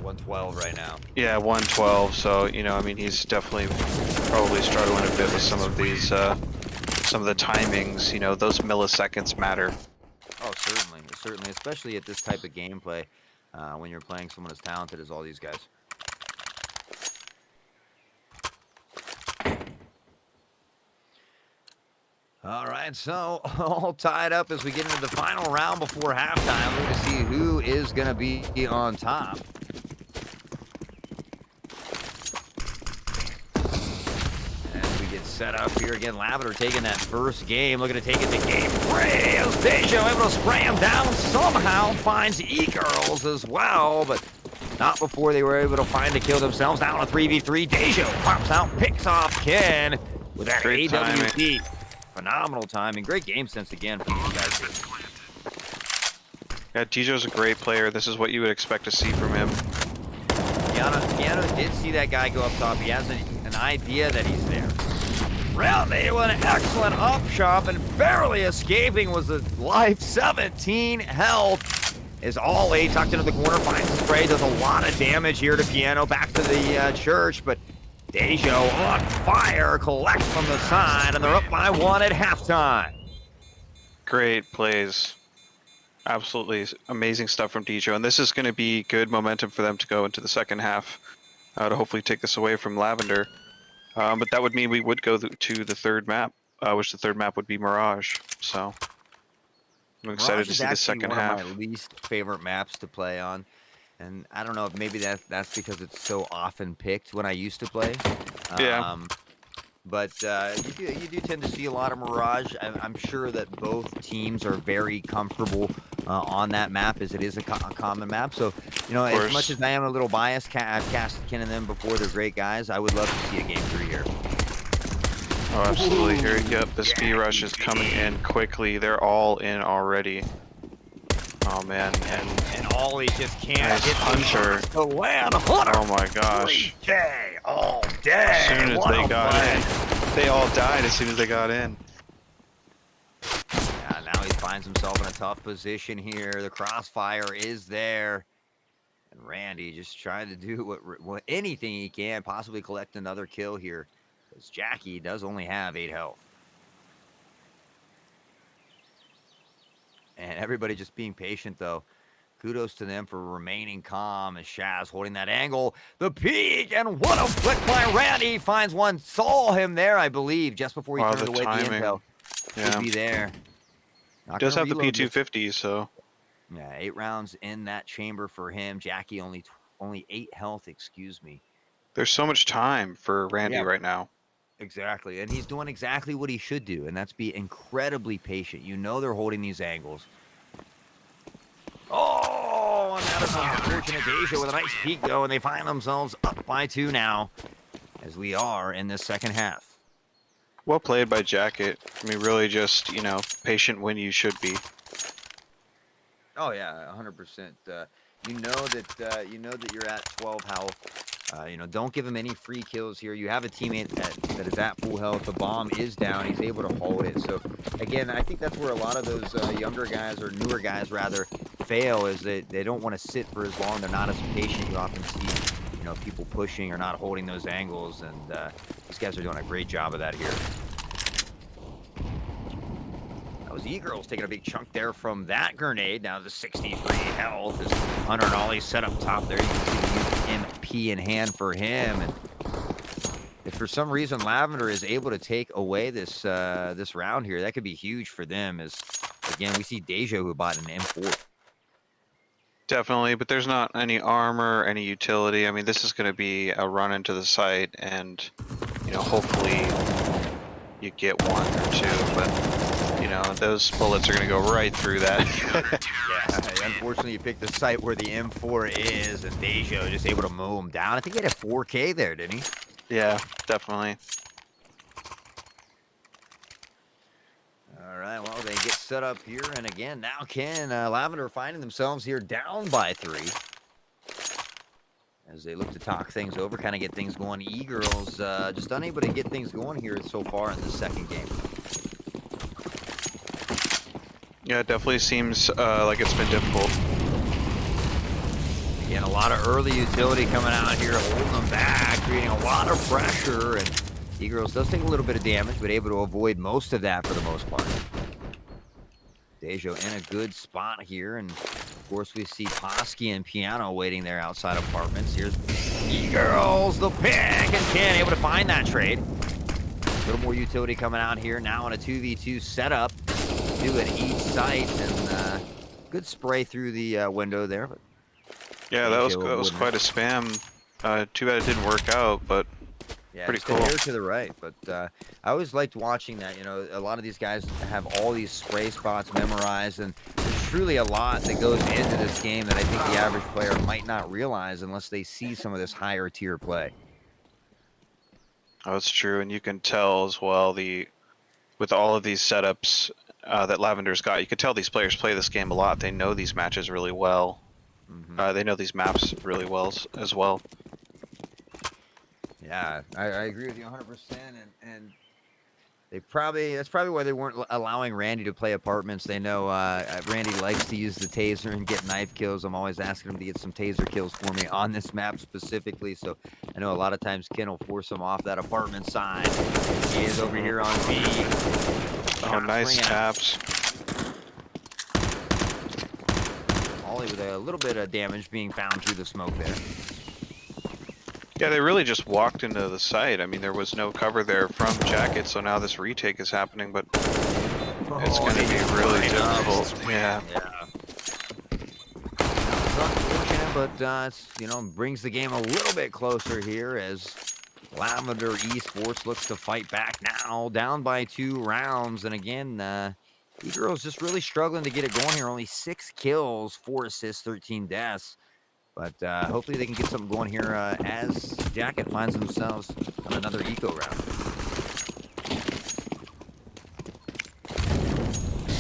Speaker 3: 112 right now.
Speaker 5: Yeah, 112, so, I mean, he's definitely probably struggling a bit with some of these, some of the timings, those milliseconds matter.
Speaker 3: Oh, certainly, especially at this type of gameplay, when you're playing someone as talented as all these guys. All right, so all tied up as we get into the final round before halftime. We're going to see who is going to be on top. As we get set up here again, Lavender taking that first game, looking to take it to game 3. As Dejo able to spray him down, somehow finds E-Girls as well, but not before they were able to find a kill themselves. Down a 3v3, Dejo pops out, picks off Ken with that
Speaker 5: Great
Speaker 3: AWP. Phenomenal timing. Great game sense again from these guys.
Speaker 5: Yeah, Dejo's a great player. This is what you would expect to see from him.
Speaker 3: Piano did see that guy go up top. He has an idea that he's there. Roundy with an excellent up shot and barely escaping was the life. 17 health is all A tucked into the corner. Finds the spray. Does a lot of damage here to Piano. Back to the church, but Dejo on fire, collects from the side, and they're up by 1 at halftime.
Speaker 5: Great plays. Absolutely amazing stuff from Dejo, and this is going to be good momentum for them to go into the second half to hopefully take this away from Lavender. But that would mean we would go to the third map, which the third map would be Mirage. So I'm excited to see the second half.
Speaker 3: One of my least favorite maps to play on. And I don't know if maybe that's because it's so often picked when I used to play.
Speaker 5: Yeah.
Speaker 3: But you do tend to see a lot of Mirage. I'm sure that both teams are very comfortable on that map, as it is a common map. So, as much as I am a little biased, I've cast Ken and them before. They're great guys. I would love to see a game 3 here.
Speaker 5: Oh, absolutely. Here, yep, the speed rush is coming in quickly. They're all in already. Oh man,
Speaker 3: and Ollie just can't get
Speaker 5: Hunter
Speaker 3: to land. Hunter.
Speaker 5: Oh my gosh.
Speaker 3: 3K all day.
Speaker 5: As soon as they got in, they all died as soon as they got in.
Speaker 3: Yeah, now he finds himself in a tough position here. The crossfire is there. And Randy just trying to do what anything he can, possibly collect another kill here. Because Jackie does only have 8 health. And everybody just being patient, though. Kudos to them for remaining calm as Shaz holding that angle. The peak, and what a flick by Randy. Finds one, saw him there, I believe, just before he turned away the intel. Should be there.
Speaker 5: He does have the P250, so.
Speaker 3: Yeah, 8 rounds in that chamber for him. Jackie only 8 health, excuse me.
Speaker 5: There's so much time for Randy right now.
Speaker 3: Exactly, and he's doing exactly what he should do, and that's be incredibly patient. They're holding these angles. Oh, and that is unfortunate. Deja with a nice peek, though, and they find themselves up by 2 now, as we are in this second half.
Speaker 5: Well played by Jacket. I mean, really just, patient when you should be.
Speaker 3: Oh, yeah, 100%. You know that you're at 12 health. Don't give him any free kills here. You have a teammate that is at full health. The bomb is down. He's able to hold it. So, again, I think that's where a lot of those younger guys, or newer guys, rather, fail is that they don't want to sit for as long. They're not as patient. You often see, people pushing or not holding those angles, and these guys are doing a great job of that here. That was E-Girls taking a big chunk there from that grenade. Now the 63 health is Hunter and Ollie set up top there. You can see the MP in hand for him. And if for some reason Lavender is able to take away this this round here, that could be huge for them. As again, we see Deja who bought an M4.
Speaker 5: Definitely, but there's not any armor, any utility. I mean, this is going to be a run into the site, and hopefully you get one or two, but those bullets are going to go right through that.
Speaker 3: Yeah, unfortunately, you picked the site where the M4 is, and Deja just able to mow him down. I think he had a 4K there, didn't he?
Speaker 5: Yeah, definitely.
Speaker 3: All right, well, they get set up here, and again, now Lavender finding themselves here down by 3. As they look to talk things over, kind of get things going. E-Girls just unable to get things going here so far in the second game.
Speaker 5: Yeah, it definitely seems like it's been difficult.
Speaker 3: Again, a lot of early utility coming out here, holding them back, creating a lot of pressure, and E-Girls does take a little bit of damage, but able to avoid most of that for the most part. Dejo in a good spot here, and of course we see Posky and Piano waiting there outside apartments. Here's E-Girls, the pick, and Ken able to find that trade. A little more utility coming out here now in a 2v2 setup. 2 at each site, and good spray through the window there. But
Speaker 5: yeah, that was quite a spam. Too bad it didn't work out, but
Speaker 3: yeah,
Speaker 5: pretty
Speaker 3: just
Speaker 5: cool.
Speaker 3: a hair to the right. But I always liked watching that. A lot of these guys have all these spray spots memorized, and there's truly a lot that goes into this game that I think the average player might not realize unless they see some of this higher tier play.
Speaker 5: Oh, it's true, and you can tell as well with all of these setups that Lavender's got, you could tell these players play this game a lot. They know these matches really well. They know these maps really well as well.
Speaker 3: Yeah, I agree with you 100%, and that's probably why they weren't allowing Randy to play apartments. They know Randy likes to use the taser and get knife kills. I'm always asking him to get some taser kills for me on this map specifically, so I know a lot of times Ken will force him off that apartment side. He is over here on B.
Speaker 5: Oh, nice taps.
Speaker 3: Ollie with a little bit of damage being found through the smoke there.
Speaker 5: Yeah, they really just walked into the site. I mean, there was no cover there from Jacket, so now this retake is happening, but it's going to be really difficult. Yeah.
Speaker 3: It's unfortunate, but it's, brings the game a little bit closer here as Lavender Esports looks to fight back now, down by 2 rounds. And again, E-Girls just really struggling to get it going here. Only 6 kills, 4 assists, 13 deaths. But hopefully they can get something going here as Jacket finds themselves on another eco round.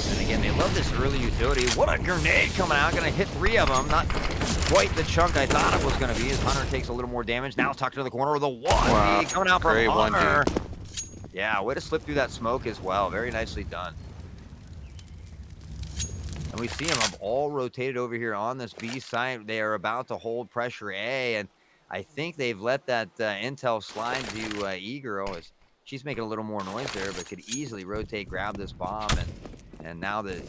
Speaker 3: And again, they love this early utility. What a grenade coming out. Going to hit 3 of them. Not quite the chunk I thought it was going to be as Hunter takes a little more damage. Now tucked into the corner with a 1D coming out from Hunter. Yeah, way to slip through that smoke as well. Very nicely done. And we see them have all rotated over here on this B site. They are about to hold pressure A, and I think they've let that intel slide to E-Girl as she's making a little more noise there, but could easily rotate, grab this bomb, and now you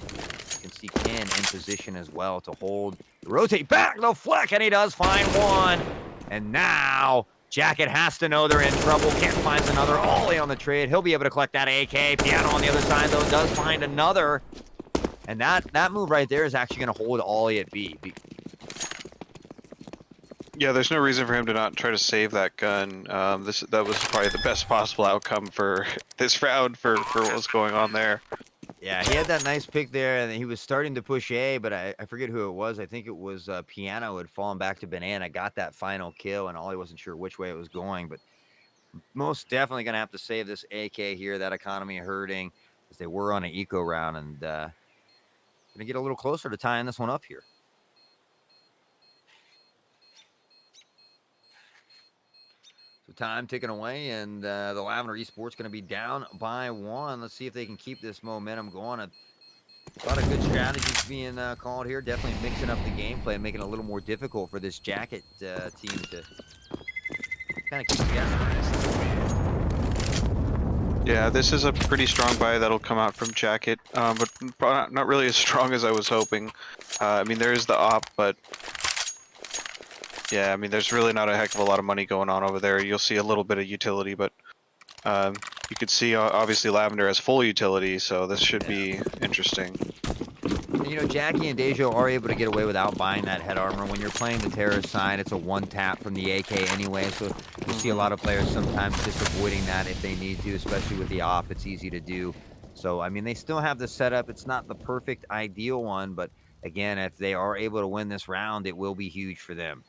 Speaker 3: can see Ken in position as well to hold. Rotate back, the flick, and he does find one. And now Jacket has to know they're in trouble. Ken finds another Ollie on the trade. He'll be able to collect that AK. Piano on the other side, though, does find another. And that move right there is actually going to hold Ollie at B.
Speaker 5: Yeah, there's no reason for him to not try to save that gun. That was probably the best possible outcome for this round for what was going on there.
Speaker 3: Yeah, he had that nice pick there, and he was starting to push A, but I forget who it was. I think it was Piano who had fallen back to Banana, got that final kill, and Ollie wasn't sure which way it was going, but most definitely going to have to save this AK here. That economy hurting as they were on an eco round, and going to get a little closer to tying this one up here. So time ticking away, and the Lavender Esports going to be down by 1. Let's see if they can keep this momentum going. A lot of good strategies being called here. Definitely mixing up the gameplay and making it a little more difficult for this Jacket team to kind of keep guessing.
Speaker 5: Yeah, this is a pretty strong buy that'll come out from Jacket, but not really as strong as I was hoping. I mean, there is the op, but yeah, I mean, there's really not a heck of a lot of money going on over there. You'll see a little bit of utility, but you could see obviously Lavender has full utility, so this should be interesting.
Speaker 3: You know, Jackie and Dejo are able to get away without buying that head armor. When you're playing the terrorist side, it's a one tap from the AK anyway, so you see a lot of players sometimes just avoiding that if they need to, especially with the op. It's easy to do. So, I mean, they still have the setup. It's not the perfect ideal one, but again, if they are able to win this round, it will be huge for them.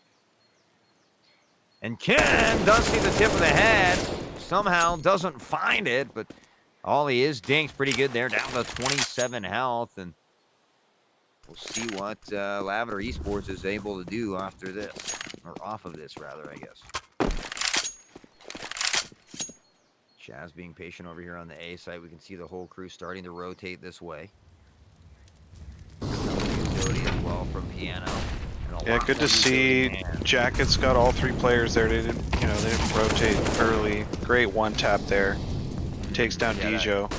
Speaker 3: And Ken does see the tip of the head. Somehow doesn't find it, but all he is dinks pretty good there, down to 27 health, and we'll see what Lavender Esports is able to do after this, or off of this, rather, I guess. Chaz being patient over here on the A side. We can see the whole crew starting to rotate this way. Utility as well from Piano.
Speaker 5: Yeah, good to see Jacket's got all three players there. They didn't, you know, they didn't rotate early. Great one tap there. Takes down Dejo.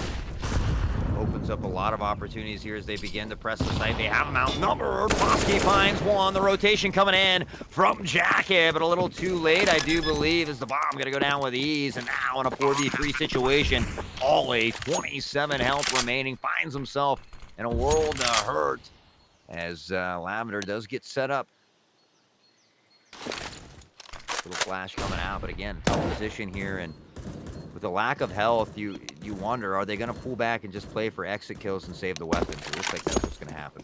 Speaker 3: Opens up a lot of opportunities here as they begin to press the site. They have him outnumbered. Bosky finds one. The rotation coming in from Jacket, but a little too late, I do believe, as the bomb going to go down with ease. And now in a 4v3 situation, Ollie, 27 health remaining, finds himself in a world of hurt as Lavender does get set up. Little flash coming out, but again, tough position here, and with the lack of health, you wonder, are they going to pull back and just play for exit kills and save the weapons? It looks like that's what's going to happen.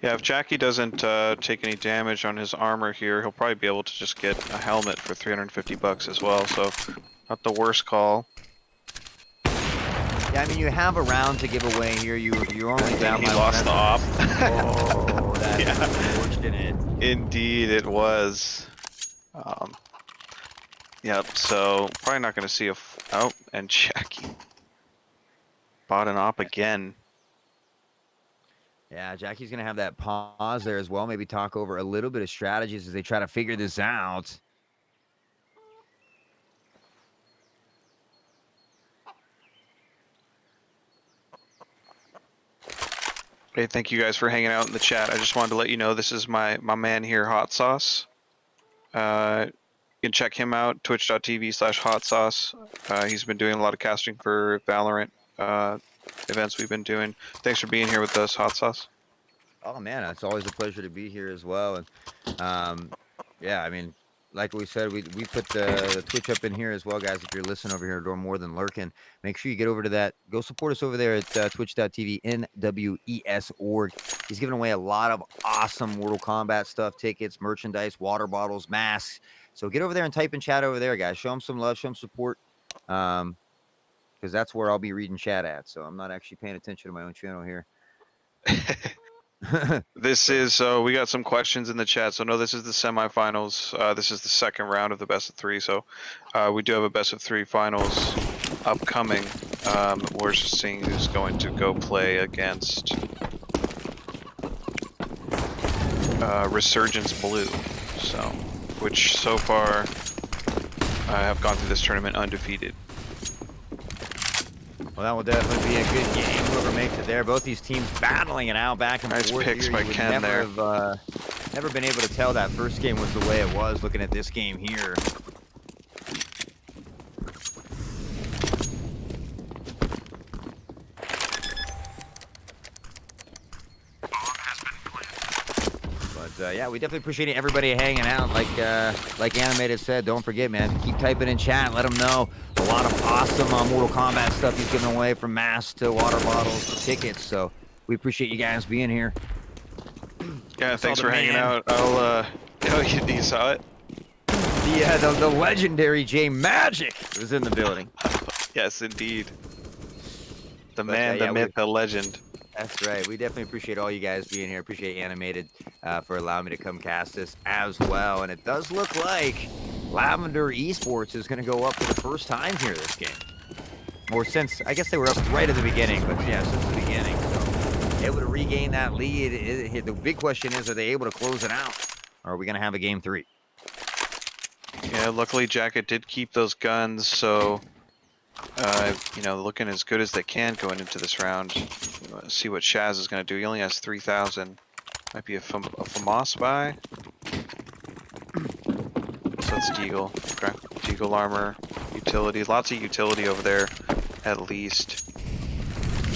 Speaker 5: Yeah, if Jackie doesn't take any damage on his armor here, he'll probably be able to just get a helmet for 350 bucks as well, so not the worst call.
Speaker 3: Yeah, I mean, you have a round to give away here. You're only down
Speaker 5: He
Speaker 3: by
Speaker 5: lost the op.
Speaker 3: Oh, that's
Speaker 5: Yeah.
Speaker 3: unfortunate.
Speaker 5: Indeed, it was. Yep, so probably not going to see a... Oh, and Jackie bought an op again.
Speaker 3: Yeah, Jackie's going to have that pause there as well. Maybe talk over a little bit of strategies as they try to figure this out.
Speaker 5: Hey, thank you guys for hanging out in the chat. I just wanted to let you know this is my man here, Hot Sauce. You can check him out, twitch.tv/Hot Sauce. He's been doing a lot of casting for Valorant events we've been doing. Thanks for being here with us, Hot Sauce.
Speaker 3: Oh, man, it's always a pleasure to be here as well. And yeah, I mean, like we said, we put the Twitch up in here as well, guys. If you're listening over here, or more than lurking, make sure you get over to that. Go support us over there at twitch.tv NWES.org. He's giving away a lot of awesome Mortal Kombat stuff, tickets, merchandise, water bottles, masks. So get over there and type in chat over there, guys. Show him some love, show him support, because that's where I'll be reading chat at. So I'm not actually paying attention to my own channel here.
Speaker 5: This is, we got some questions in the chat. So no, this is the semifinals. This is the second round of the best of three. So we do have a best of three finals upcoming. We're just seeing who's going to go play against Resurgence Blue. So, which so far have gone through this tournament undefeated.
Speaker 3: Well, that will definitely be a good game. Whoever makes it there. Both these teams battling it out back and
Speaker 5: Nice
Speaker 3: forth.
Speaker 5: picks
Speaker 3: here.
Speaker 5: by
Speaker 3: You would
Speaker 5: Ken
Speaker 3: never
Speaker 5: there.
Speaker 3: have never been able to tell that first game was the way it was. Looking at this game here. But yeah, we definitely appreciate everybody hanging out. Like Animated said, don't forget, man, keep typing in chat. Let them know a lot of awesome Mortal Kombat stuff he's giving away, from masks to water bottles to tickets. So we appreciate you guys being here.
Speaker 5: Yeah, thanks for hanging out. I'll you saw it?
Speaker 3: The legendary J Magic was in the building.
Speaker 5: Yes, indeed. The man, the myth, the legend.
Speaker 3: That's right. We definitely appreciate all you guys being here. Appreciate Animated for allowing me to come cast this as well. And it does look like Lavender Esports is going to go up for the first time here this game. or since, I guess they were up right at the beginning, but yeah, since the beginning. So able to regain that lead. The big question is, are they able to close it out? Or are we going to have a game 3?
Speaker 5: Yeah, luckily Jacket did keep those guns, so you know, looking as good as they can going into this round. See what Shaz is going to do. He only has 3,000. Might be a FAMAS buy. So it's Deagle. Okay. Deagle armor, utility. Lots of utility over there, at least.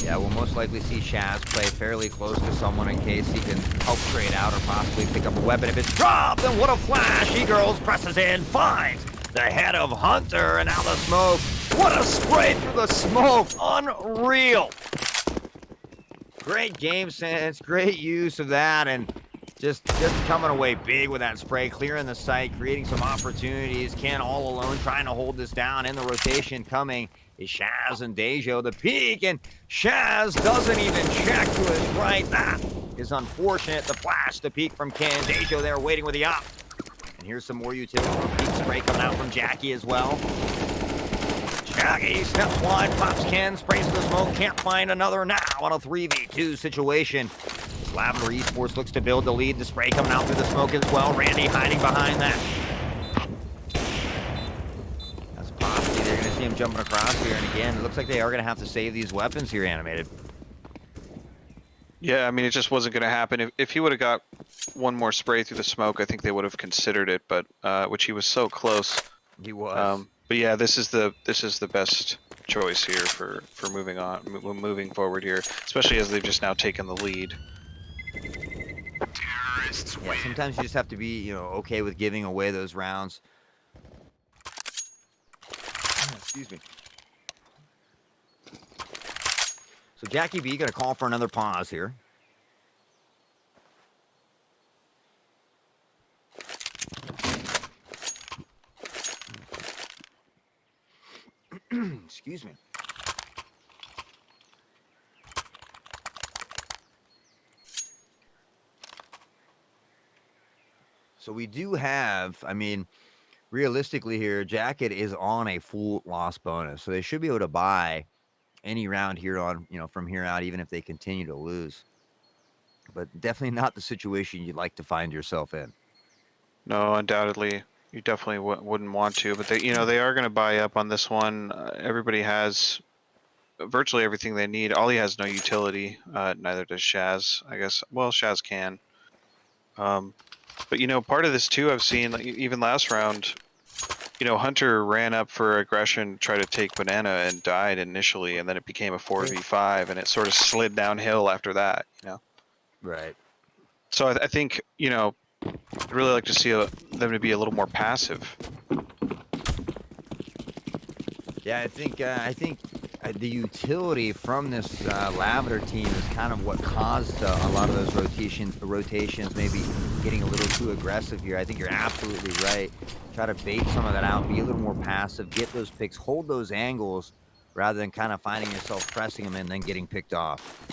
Speaker 3: Yeah, we'll most likely see Shaz play fairly close to someone in case he can help trade out or possibly pick up a weapon. If it's dropped, then what a flash! E-Girls presses in, finds the head of Hunter, and now the smoke. What a spray through the smoke! Unreal! Great game sense, great use of that, and just coming away big with that spray, clearing the site, creating some opportunities. Ken all alone trying to hold this down. In the rotation coming is Shaz and Dejo. The peek, and Shaz doesn't even check to his right. That is unfortunate. The flash, the peek from Ken. Dejo there waiting with the op. And here's some more utility. Peek spray coming out from Jackie as well. Jackie steps wide, pops Ken, sprays the smoke, can't find another now on a 3v2 situation. Lavender Esports looks to build the lead. The spray coming out through the smoke as well. Randy hiding behind that. That's Poppy. They're going to see him jumping across here. And again, it looks like they are going to have to save these weapons here, Animated.
Speaker 5: Yeah, I mean, it just wasn't going to happen. If he would have got one more spray through the smoke, I think they would have considered it, but which he was so close.
Speaker 3: He was.
Speaker 5: But yeah, this is the best choice here for moving on, moving forward here, especially as they've just now taken the lead.
Speaker 3: Yeah, sometimes you just have to be, you know, okay with giving away those rounds. Excuse me. So Jackie B going to call for another pause here. Excuse me. So we do have, I mean, realistically here, Jacket is on a full loss bonus. So they should be able to buy any round here on, you know, from here out, even if they continue to lose. But definitely not the situation you'd like to find yourself in.
Speaker 5: No, undoubtedly, you definitely wouldn't want to, but they, you know, they are going to buy up on this one. Everybody has virtually everything they need. Ollie has no utility. Neither does Shaz, I guess. Well, Shaz can. But you know, part of this too, I've seen, like, even last round, you know, Hunter ran up for aggression, tried to take Banana and died initially, and then it became a 4v5, and it sort of slid downhill after that, you know?
Speaker 3: Right.
Speaker 5: So I think, you know, I'd really like to see them to be a little more passive.
Speaker 3: Yeah, I think the utility from this Lavender team is kind of what caused a lot of those rotations maybe getting a little too aggressive here. I think you're absolutely right. Try to bait some of that out, be a little more passive, get those picks, hold those angles, rather than kind of finding yourself pressing them and then getting picked off.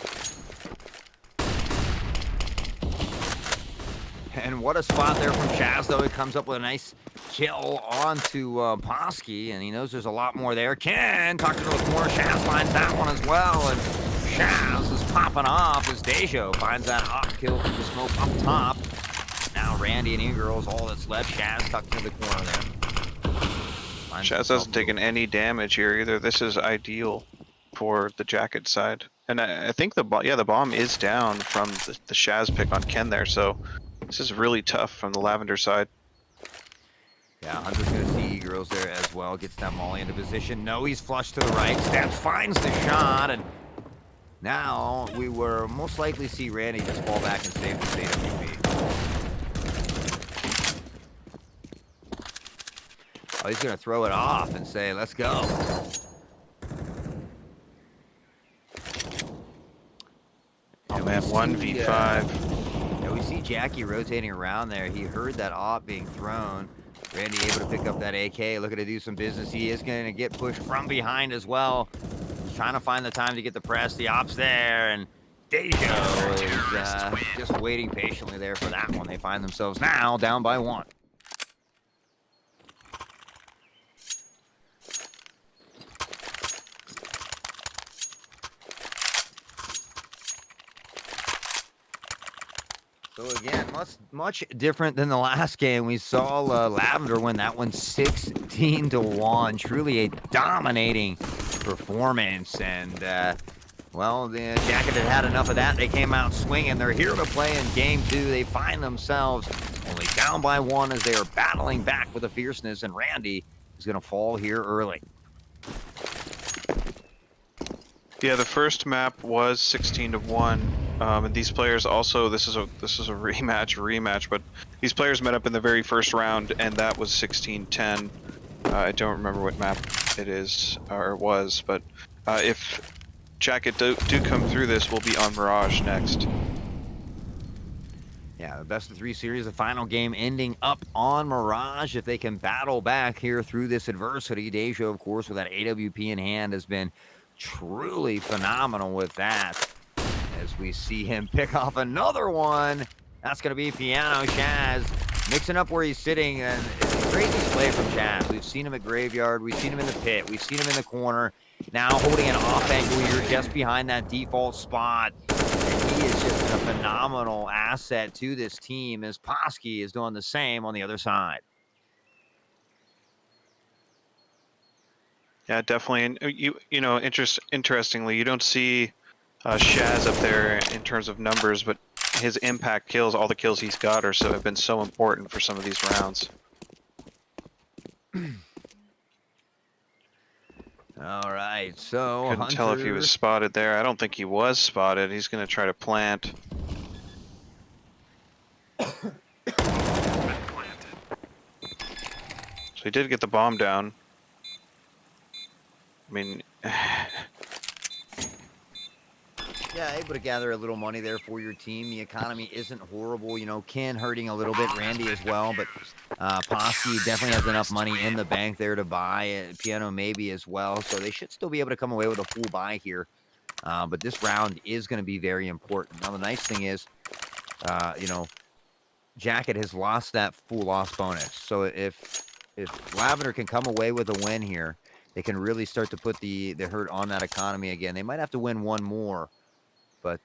Speaker 3: And what a spot there from Chaz, though. He comes up with a nice kill onto Posky, and he knows there's a lot more there. Ken tucked into the corner. Shaz finds that one as well, and Shaz is popping off as Dejo finds that up kill from the smoke up top. Now Randy and E-Girls, all that's left. Shaz tucked into the corner there.
Speaker 5: Shaz hasn't taken any damage here either. This is ideal for the Jacket side. And I think the bomb is down from the Shaz pick on Ken there, so this is really tough from the Lavender side.
Speaker 3: Yeah, Hunter's going to see E-Girls there as well. Gets that Molly into position. No, he's flushed to the right. Steps, finds the shot, and now we will most likely see Randy just fall back and save the state MVP. Oh, he's going to throw it off and say, let's go.
Speaker 5: Oh man, 1v5.
Speaker 3: We see Jackie rotating around there. He heard that op being thrown. Randy able to pick up that AK, looking to do some business. He is going to get pushed from behind as well. He's trying to find the time to get the press. The op's there, and Dejo is just waiting patiently there for that one. They find themselves now down by 1. So again, much different than the last game. We saw Lavender win that one 16-1. Truly a dominating performance. And well, the Jacket had enough of that. They came out swinging. They're here to play in game 2. They find themselves only down by 1 as they are battling back with a fierceness. And Randy is going to fall here early.
Speaker 5: Yeah, the first map was 16-1, and these players also. This is a rematch, but these players met up in the very first round, and that was 16-10. I don't remember what map it is or it was, but if Jacket do come through this, we'll be on Mirage next.
Speaker 3: Yeah, the best of 3 series, the final game ending up on Mirage. If they can battle back here through this adversity, Deja, of course, with that AWP in hand, has been truly phenomenal with that. As we see him pick off another one, that's going to be Piano Shaz mixing up where he's sitting, and it's a great display from Shaz. We've seen him at Graveyard, we've seen him in the pit, we've seen him in the corner, now holding an off angle here just behind that default spot. And he is just a phenomenal asset to this team as Posky is doing the same on the other side.
Speaker 5: Yeah, definitely. And you know, interestingly, you don't see Shaz up there in terms of numbers, but his impact kills, all the kills he's got, have been so important for some of these rounds.
Speaker 3: All right, so
Speaker 5: Couldn't tell if he was spotted there. I don't think he was spotted. He's going to try to plant. So he did get the bomb down. I mean,
Speaker 3: yeah, able to gather a little money there for your team. The economy isn't horrible. You know, Ken hurting a little bit, Randy as well, but Posky definitely has enough money in the bank there to buy it. Piano maybe as well, so they should still be able to come away with a full buy here. But this round is going to be very important. Now, the nice thing is, you know, Jacket has lost that full loss bonus. So if Lavender can come away with a win here, they can really start to put the hurt on that economy again. They might have to win one more, but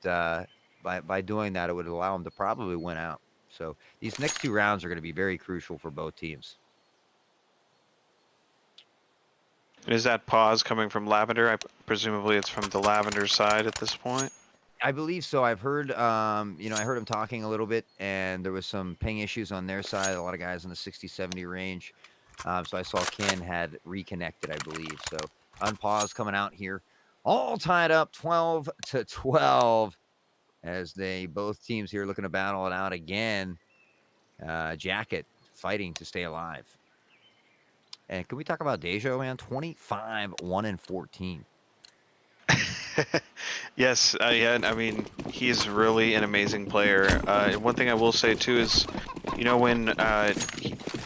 Speaker 3: by doing that, it would allow them to probably win out. So these next 2 rounds are going to be very crucial for both teams.
Speaker 5: is that pause coming from Lavender? Presumably it's from the Lavender side at this point.
Speaker 3: I believe so. I've heard, you know, I heard him talking a little bit, and there was some ping issues on their side. A lot of guys in the 60-70 range. So I saw Ken had reconnected, I believe. So unpause coming out here. All tied up 12-12 as both teams here looking to battle it out again. Jacket fighting to stay alive. And can we talk about Deja, man? 25-1-14.
Speaker 5: Yes, yeah, I mean, he's really an amazing player. One thing I will say too is, you know, when,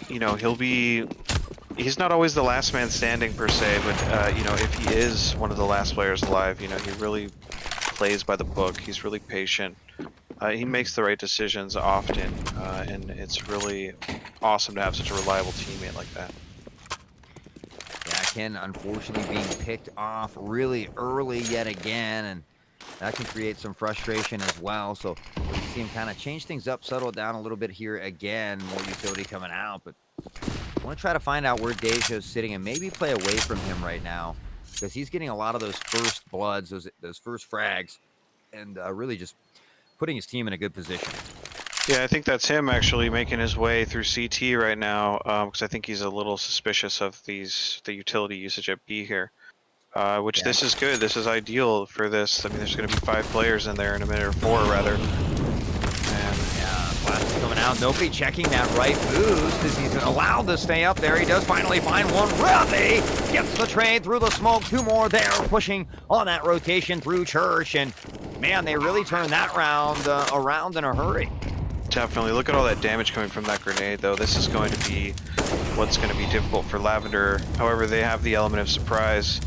Speaker 5: you know, he's not always the last man standing per se, but, you know, if he is one of the last players alive, you know, he really plays by the book. He's really patient. He makes the right decisions often, and it's really awesome to have such a reliable teammate like that.
Speaker 3: Yeah, Ken unfortunately being picked off really early yet again, and that can create some frustration as well. So we see him kind of change things up, settle it down a little bit here again. More utility coming out, but I want to try to find out where Deja's sitting and maybe play away from him right now, because he's getting a lot of those first bloods, those first frags, and really just putting his team in a good position.
Speaker 5: Yeah, I think that's him actually making his way through CT right now, because I think he's a little suspicious of the utility usage at B here. Which
Speaker 3: Yeah.
Speaker 5: This is good. This is ideal for this. I mean, there's going to be 5 players in there in a minute, or 4 rather. And
Speaker 3: yeah, Plastic coming out. Nobody checking that right boost as he's allowed to stay up there. He does finally find one. Really gets the trade through the smoke. 2 more there, pushing on that rotation through Church. And man, they really turned that round around in a hurry.
Speaker 5: definitely, look at all that damage coming from that grenade, though. This is going to be what's going to be difficult for Lavender. However, they have the element of surprise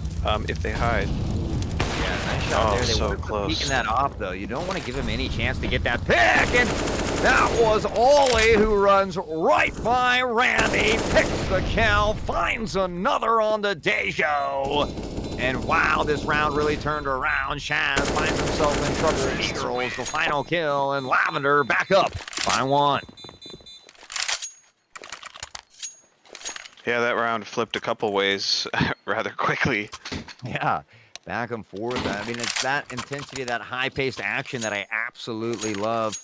Speaker 5: if they hide.
Speaker 3: Yeah, nice shot there. They
Speaker 5: so
Speaker 3: were
Speaker 5: close.
Speaker 3: peeking that off, though. You don't want to give him any chance to get that pick. And that was Ollie, who runs right by Randy, picks the kill, finds another on the Dejo. And wow, this round really turned around. Shaz finds himself in trouble. Eagles the final kill, and Lavender back up by 1.
Speaker 5: Yeah, that round flipped a couple ways rather quickly.
Speaker 3: Yeah, back and forth. I mean, it's that intensity, that high-paced action that I absolutely love.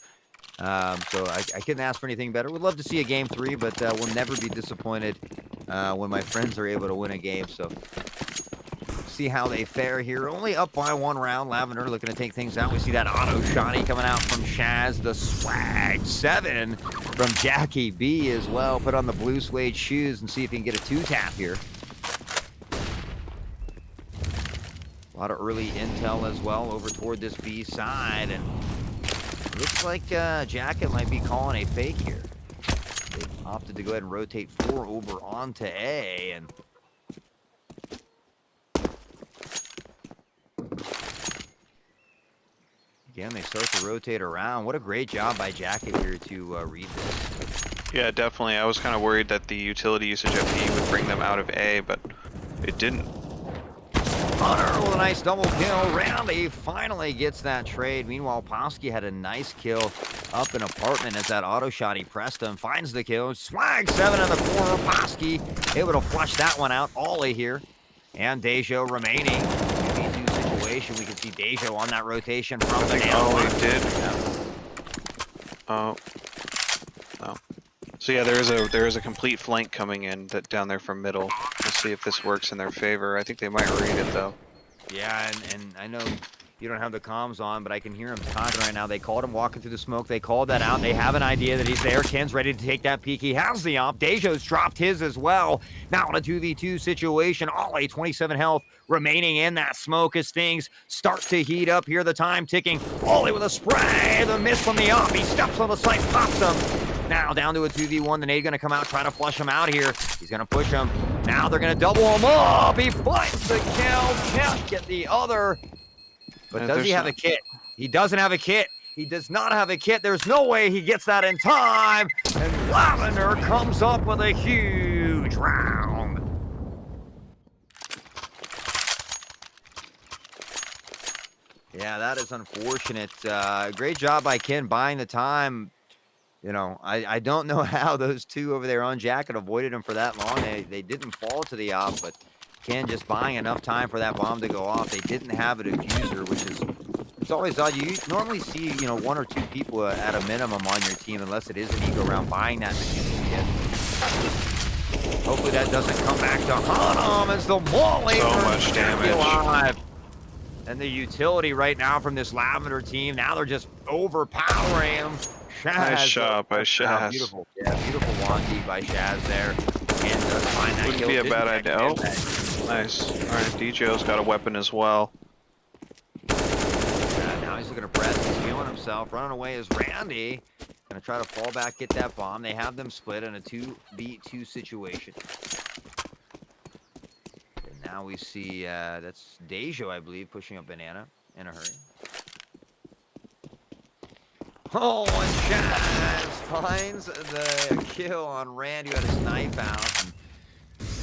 Speaker 3: So I couldn't ask for anything better. Would love to see a game 3, but we'll never be disappointed when my friends are able to win a game. So see how they fare here. Only up by 1 round. Lavender looking to take things out. We see that auto shotty coming out from Shaz. The swag 7 from Jackie B as well. Put on the blue suede shoes and see if he can get a 2-tap here. A lot of early intel as well over toward this B side, and looks like Jacket might be calling a fake here. They opted to go ahead and rotate 4 over onto A, and again, they start to rotate around. What a great job by Jacket here to read this.
Speaker 5: Yeah, definitely. I was kind of worried that the utility usage of B would bring them out of A, but it didn't.
Speaker 3: Hunter with a nice double kill. Randy finally gets that trade. Meanwhile, Posky had a nice kill up in apartment as that auto shot he pressed him. Finds the kill. Swag 7 in the corner. Posky able to flush that one out. Ollie here. And Dejo remaining. 2v2 situation. We can see Dejo on that rotation from the
Speaker 5: Ollie did. Oh. No. So yeah, there is a complete flank coming in down there from middle. We'll see if this works in their favor. I think they might read it though.
Speaker 3: Yeah, and I know you don't have the comms on, but I can hear him talking right now. They called him walking through the smoke. They called that out. They have an idea that he's there. Ken's ready to take that peek. He has the op. Dejo's dropped his as well. Now in a 2v2 situation. Ollie, 27 health remaining in that smoke as things start to heat up here. The time ticking. Ollie with a spray. The miss from the op. He steps on the site, pops him. Now down to a 2v1. The nade going to come out, try to flush him out here. He's going to push him. Now they're going to double him up. He finds the kill. Can't get the other. But does he have a kit? He doesn't have a kit. He does not have a kit. There's no way he gets that in time. And Lavender comes up with a huge round. Yeah, that is unfortunate. Great job by Ken buying the time. You know, I don't know how those two over there on Jacket avoided him for that long. They didn't fall to the op, but Ken just buying enough time for that bomb to go off. They didn't have a diffuser, which is, it's always odd. You normally see, you know, 1 or 2 people at a minimum on your team, unless it is an eco round, buying that diffuser kit. Hopefully that doesn't come back to haunt him as the Molly.
Speaker 5: So much damage.
Speaker 3: Alive. And the utility right now from this Lavender team, now they're just overpowering him. Shaz.
Speaker 5: Nice shot by Shaz.
Speaker 3: Beautiful. Yeah, beautiful wonky by Shaz there. And does find that
Speaker 5: Wouldn't
Speaker 3: kill.
Speaker 5: be a
Speaker 3: Didn't
Speaker 5: bad idea. Oh,
Speaker 3: that.
Speaker 5: nice. Alright, DJ's got a weapon as well.
Speaker 3: Now he's looking to press. He's feeling himself. Running away is Randy. Gonna try to fall back, get that bomb. They have them split in a 2v2 situation. And now we see that's Dejo, I believe, pushing up Banana in a hurry. Oh, and Shaz finds the kill on Randy who had his knife out.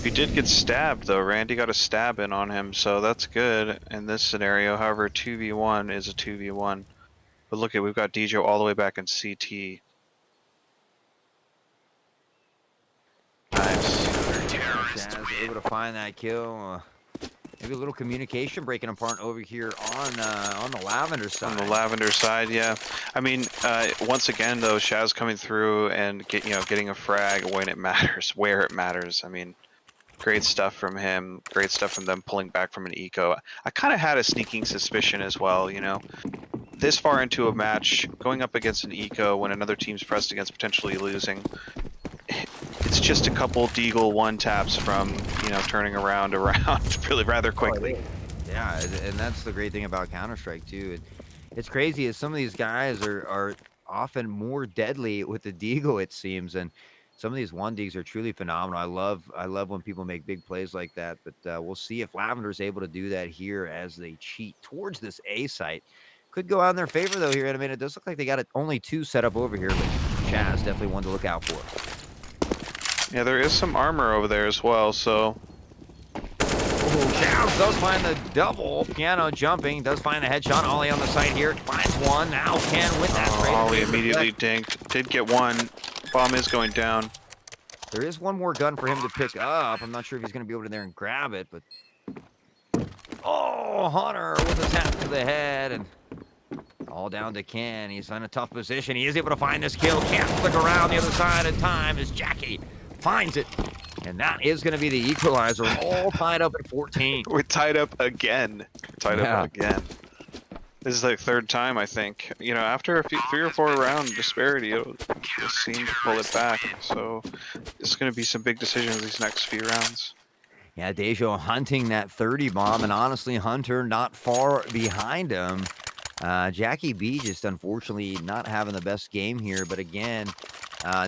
Speaker 5: He did get stabbed though. Randy got a stab in on him, so that's good in this scenario. However, 2v1 is a 2v1. But look at, we've got DJ all the way back in CT. Nice.
Speaker 3: Shaz able to find that kill. Maybe a little communication breaking apart over here on the Lavender side.
Speaker 5: On the Lavender side, yeah. I mean, once again though, Shaz coming through and getting a frag when it matters, where it matters. I mean, great stuff from him. Great stuff from them pulling back from an eco. I kind of had a sneaking suspicion as well, you know. This far into a match, going up against an eco when another team's pressed against potentially losing, it's just a couple Deagle one-taps from, you know, turning around really rather quickly.
Speaker 3: Yeah, and that's the great thing about Counter-Strike too. It's crazy as some of these guys are often more deadly with the Deagle, it seems, and some of these 1Ds are truly phenomenal. I love when people make big plays like that, but we'll see if Lavender's able to do that here as they cheat towards this A site. Could go out in their favor though here in a minute. It does look like they got only 2 set up over here, but Chaz definitely one to look out for.
Speaker 5: Yeah, there is some armor over there as well, so...
Speaker 3: Oh, Shaz does find the double. Piano jumping, does find the headshot. Ollie on the side here, finds one. Now Ken with that trade.
Speaker 5: Ollie immediately dinked. Did get one. Bomb is going down.
Speaker 3: There is one more gun for him to pick up. I'm not sure if he's going to be over there and grab it, but... Oh, Hunter with a tap to the head, and all down to Ken. He's in a tough position. He is able to find this kill. Can't flick around the other side in time as Jackie finds it. And that is going to be the equalizer. All tied up at 14.
Speaker 5: We're tied up again. Tied up again. This is like third time, I think. You know, after a few, 3 or 4 round disparity, it'll seem to pull it back. So it's going to be some big decisions these next few rounds.
Speaker 3: Yeah, Dejo hunting that 30 bomb, and honestly, Hunter not far behind him. Jackie B just unfortunately not having the best game here, but again,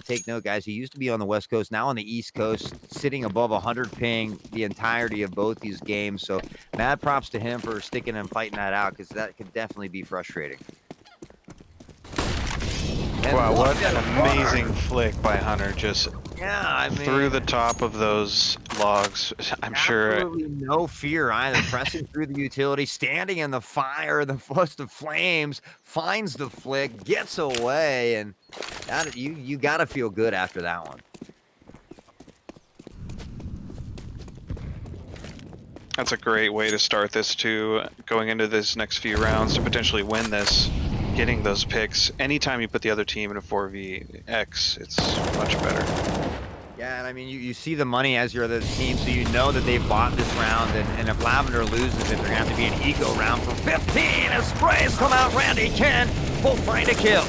Speaker 3: take note, guys, he used to be on the West Coast, now on the East Coast, sitting above 100 ping the entirety of both these games. So mad props to him for sticking and fighting that out, because that could definitely be frustrating. And
Speaker 5: wow, what an amazing flick by Hunter, just
Speaker 3: I mean,
Speaker 5: through the top of those logs. I'm sure.
Speaker 3: Absolutely no fear either. Pressing through the utility, standing in the fire, the flush of flames, finds the flick, gets away, and that, you got to feel good after that one.
Speaker 5: That's a great way to start this too, going into this next few rounds to potentially win this. Getting those picks. Anytime you put the other team in a 4vx, it's much better.
Speaker 3: Yeah, and I mean, you see the money as your other team, so you know that they've bought this round, and if Lavender loses it, they're going to have to be an eco round for 15 as sprays come out. Randy Ken will find a kill.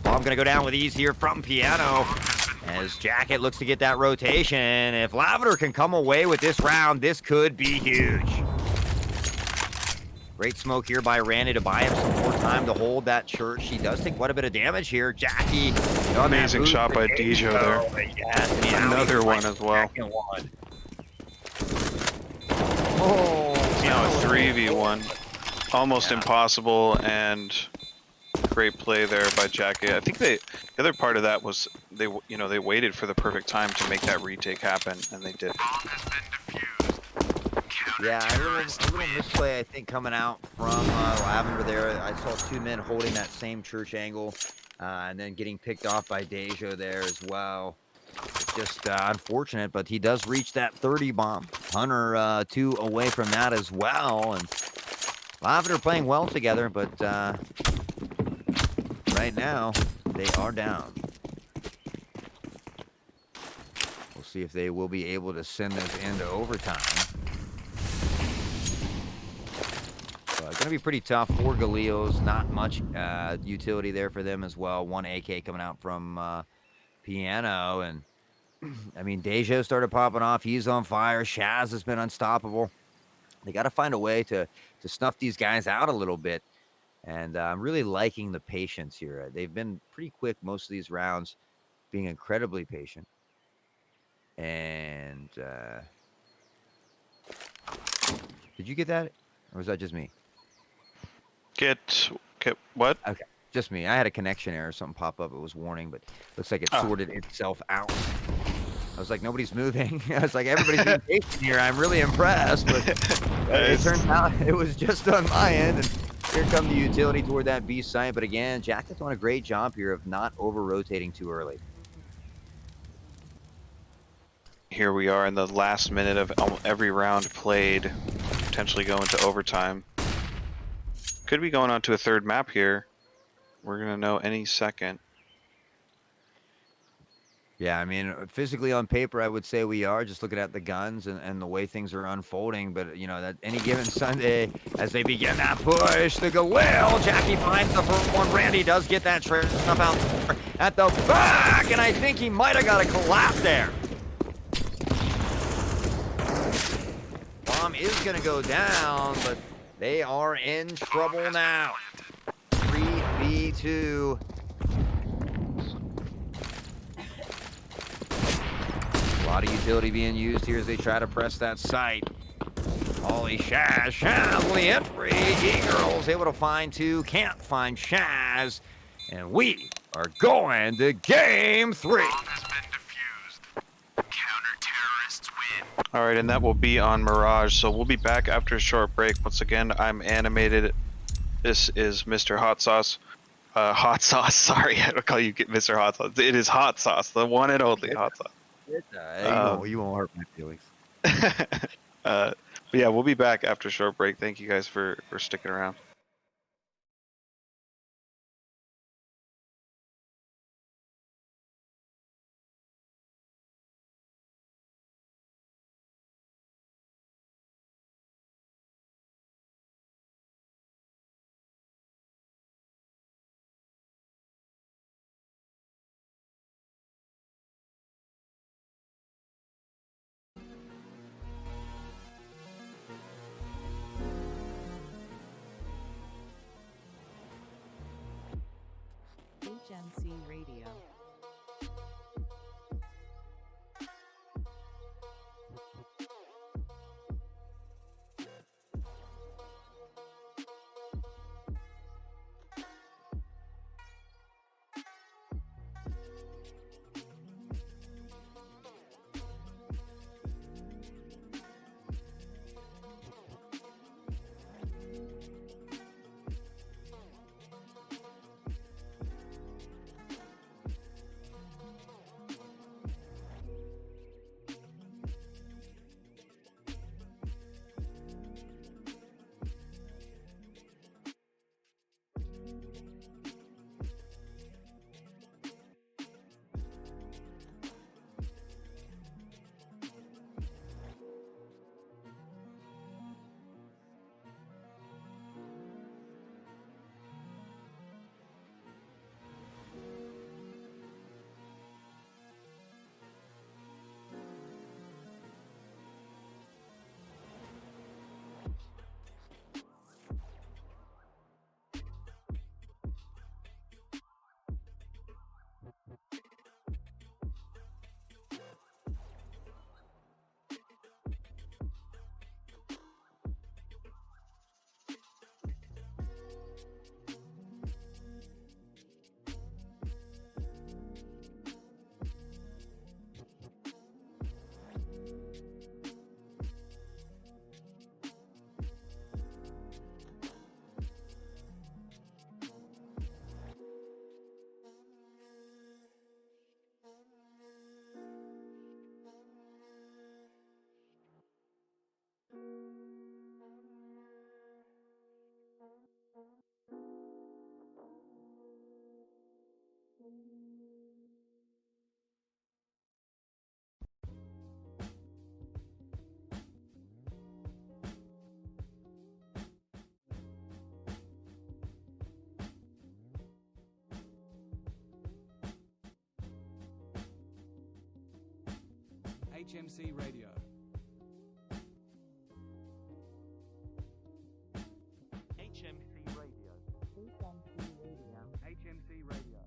Speaker 3: Bomb going to go down with ease here from Piano as Jacket looks to get that rotation. If Lavender can come away with this round, this could be huge. Great smoke here by Randy to buy him some more time to hold that church. He does take quite a bit of damage here. Jackie.
Speaker 5: Amazing shot by Dejo there.
Speaker 3: Yes,
Speaker 5: another one as well.
Speaker 3: Oh,
Speaker 5: now a 3v1. Almost impossible, and great play there by Jackie. I think the other part of that was they waited for the perfect time to make that retake happen, and they did.
Speaker 3: Yeah, a little misplay, I think, coming out from Lavender there. I saw 2 men holding that same church angle and then getting picked off by Dejo there as well. It's just unfortunate, but he does reach that 30 bomb. Hunter 2 away from that as well. And Lavender playing well together, but right now they are down. We'll see if they will be able to send this into overtime. It's going to be pretty tough for Galillos. Not much utility there for them as well. 1 AK coming out from Piano. And, I mean, Dejo started popping off. He's on fire. Shaz has been unstoppable. They got to find a way to snuff these guys out a little bit. And I'm really liking the patience here. They've been pretty quick most of these rounds, being incredibly patient. And did you get that? Or was that just me?
Speaker 5: Get what?
Speaker 3: Okay, just me. I had a connection error, something pop up. It was warning, but looks like it sorted itself out. I was like, nobody's moving. I was like, everybody's being patient here. I'm really impressed, but it turns out it was just on my end. And here come the utility toward that B site. But again, Jack has done a great job here of not over-rotating too early.
Speaker 5: Here we are in the last minute of every round played, potentially going to overtime. Could be going on to a third map here. We're going to know any second.
Speaker 3: Yeah, I mean, physically on paper, I would say we are, just looking at the guns and the way things are unfolding. But, you know, that any given Sunday, as they begin that push, the Galil, Jackie finds the first one. Randy does get that stuff out at the back, and I think he might have got a collapse there. Bomb is going to go down, but they are in trouble now. 3v2. A lot of utility being used here as they try to press that site. Holy Shaz with the entry. E-Girls able to find 2. Can't find Shaz. And we are going to game 3.
Speaker 6: Bomb has been defused. Counter-terrorists
Speaker 5: All right, and that will be on Mirage. So we'll be back after a short break. Once again, I'm animated. This is Mr. Hot Sauce. Hot Sauce. Sorry, I don't call you Mr. Hot Sauce. It is Hot Sauce, the one and only Hot Sauce.
Speaker 3: You won't hurt my feelings.
Speaker 5: But yeah, we'll be back after a short break. Thank you guys for sticking around.
Speaker 7: HMC Radio.
Speaker 9: HMC Radio.
Speaker 7: HMC Radio.
Speaker 9: HMC Radio.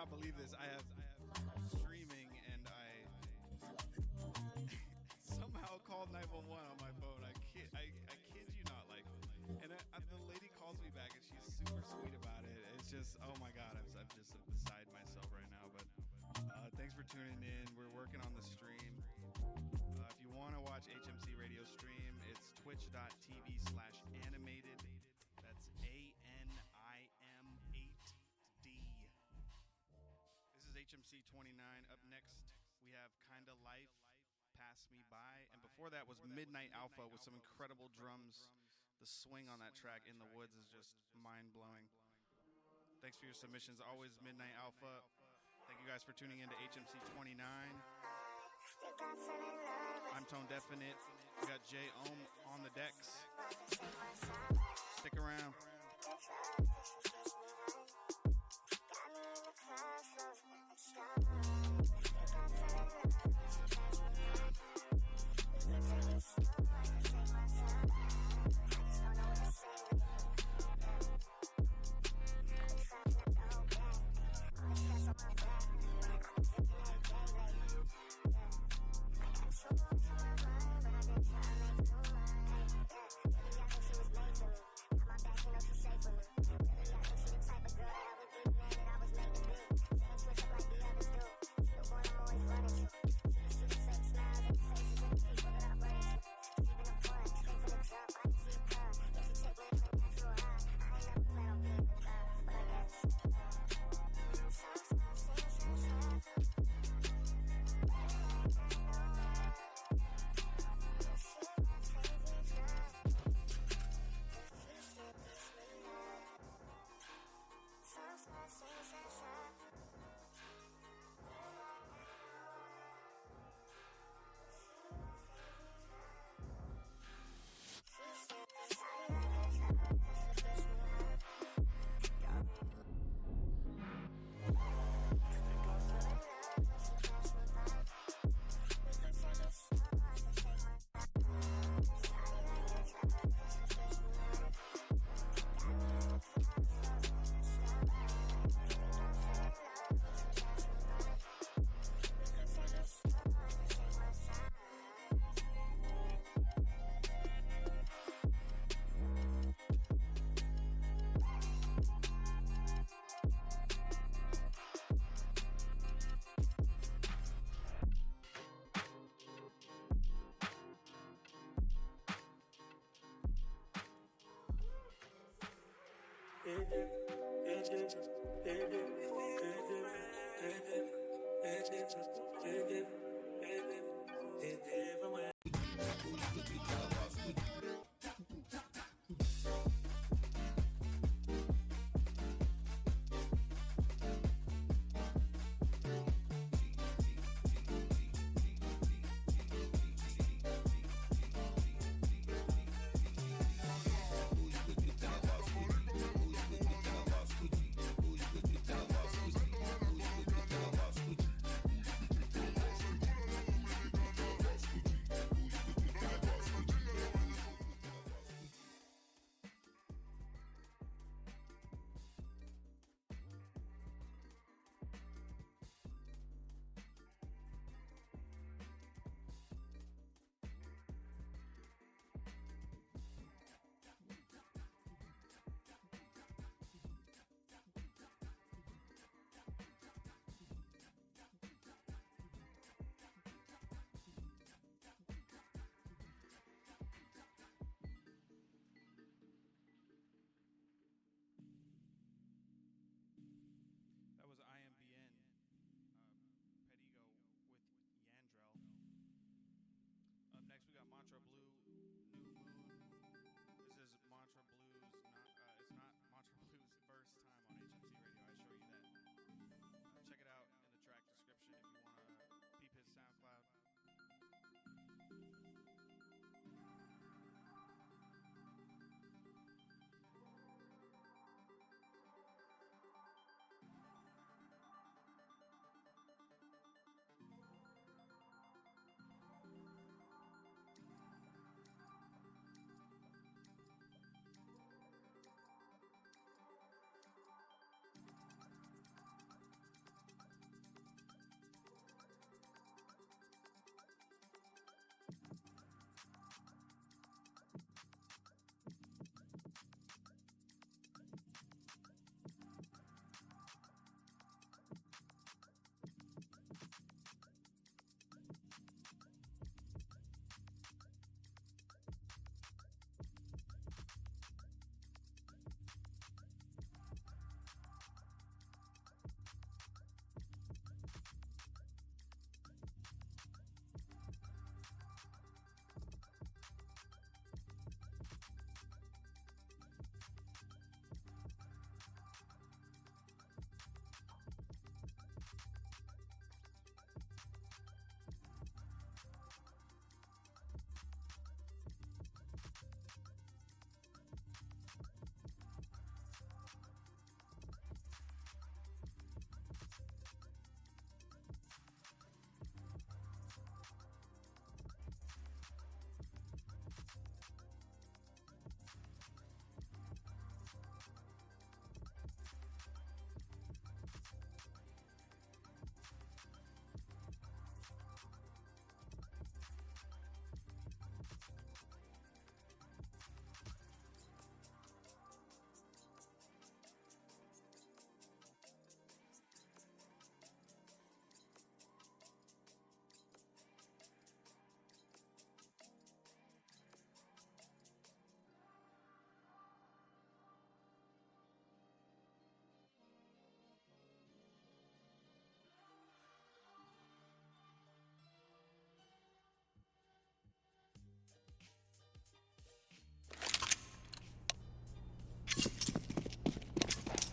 Speaker 8: cannot believe this. I have streaming and I somehow called 911 on my phone. I kid you not. Like, and the lady calls me back and she's super sweet about it. It's just, oh my God, I'm just beside myself right now. But thanks for tuning in. We're working on the stream. If you want to watch HMC Radio stream, it's twitch.tv/animated. That's ANIM8D. This is HMC 29. Up next, we have Kinda Life, Pass Me By. And before that was Midnight Alpha with some incredible drums. The swing on that track, In the Woods, is just mind-blowing. Thanks for your submissions. Always Midnight Alpha. Thank you guys for tuning in to HMC 29. I'm Tone Definite. We got Jay Ohm on the decks. Stick around.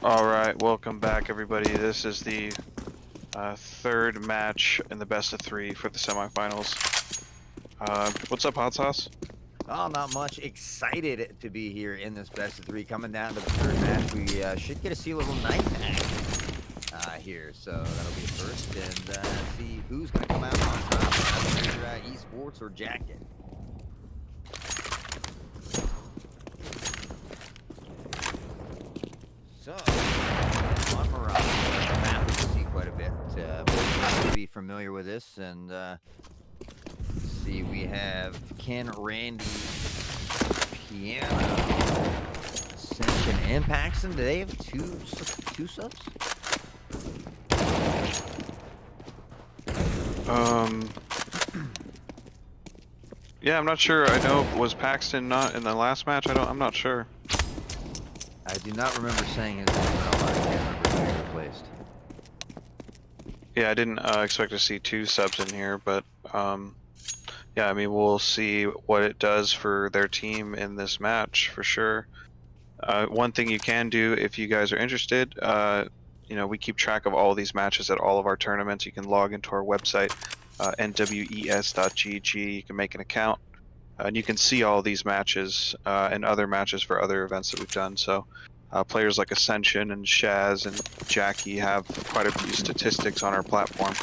Speaker 5: All right, welcome back, everybody. This is the third match in the best of 3 for the semifinals. What's up, Hot Sauce?
Speaker 3: Oh, not much. Excited to be here in this best of 3. Coming down to the third match, we should get to see a little knife action here. So that'll be first, and see who's going to come out on top. Either esports or Jacket. So, on Mirage, the map we can see quite a bit. We'll be familiar with this, and see, we have Ken, Randy, Piano, Ascension, and Paxton. Do they have two subs?
Speaker 5: Yeah, I'm not sure. I know, was Paxton not in the last match? I'm not sure.
Speaker 3: I do not remember saying his name at all. I can't remember who he replaced.
Speaker 5: Yeah, I didn't expect to see 2 subs in here, but yeah, I mean, we'll see what it does for their team in this match for sure. One thing you can do if you guys are interested, you know, we keep track of all these matches at all of our tournaments. You can log into our website, nwes.gg. You can make an account, and you can see all these matches and other matches for other events that we've done. So players like Ascension and Shaz and Jackie have quite a few statistics on our platform.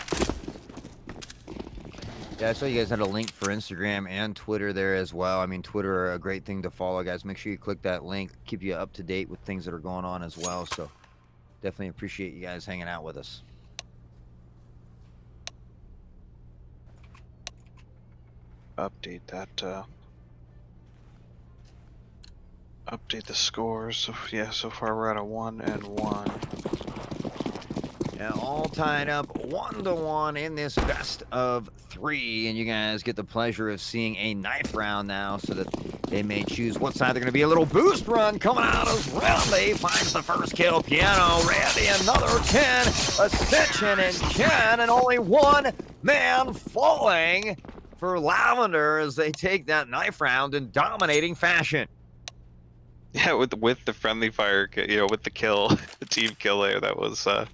Speaker 3: Yeah, I saw you guys had a link for Instagram and Twitter there as well. I mean, Twitter are a great thing to follow, guys. Make sure you click that link. Keep you up to date with things that are going on as well. So definitely appreciate you guys hanging out with us.
Speaker 5: Update that. Update the scores. So, yeah, so far we're at a 1-1.
Speaker 3: Yeah, all tied up 1-1 in this best of 3, and you guys get the pleasure of seeing a knife round now, so that they may choose what side they're going to be. A little boost run coming out as Randy finds the first kill. Piano, Randy, another 10, Ascension, and Ken, and only one man falling for Lavender as they take that knife round in dominating fashion.
Speaker 5: Yeah, with the friendly fire, you know, with the kill, the team kill there, that was
Speaker 3: Oh,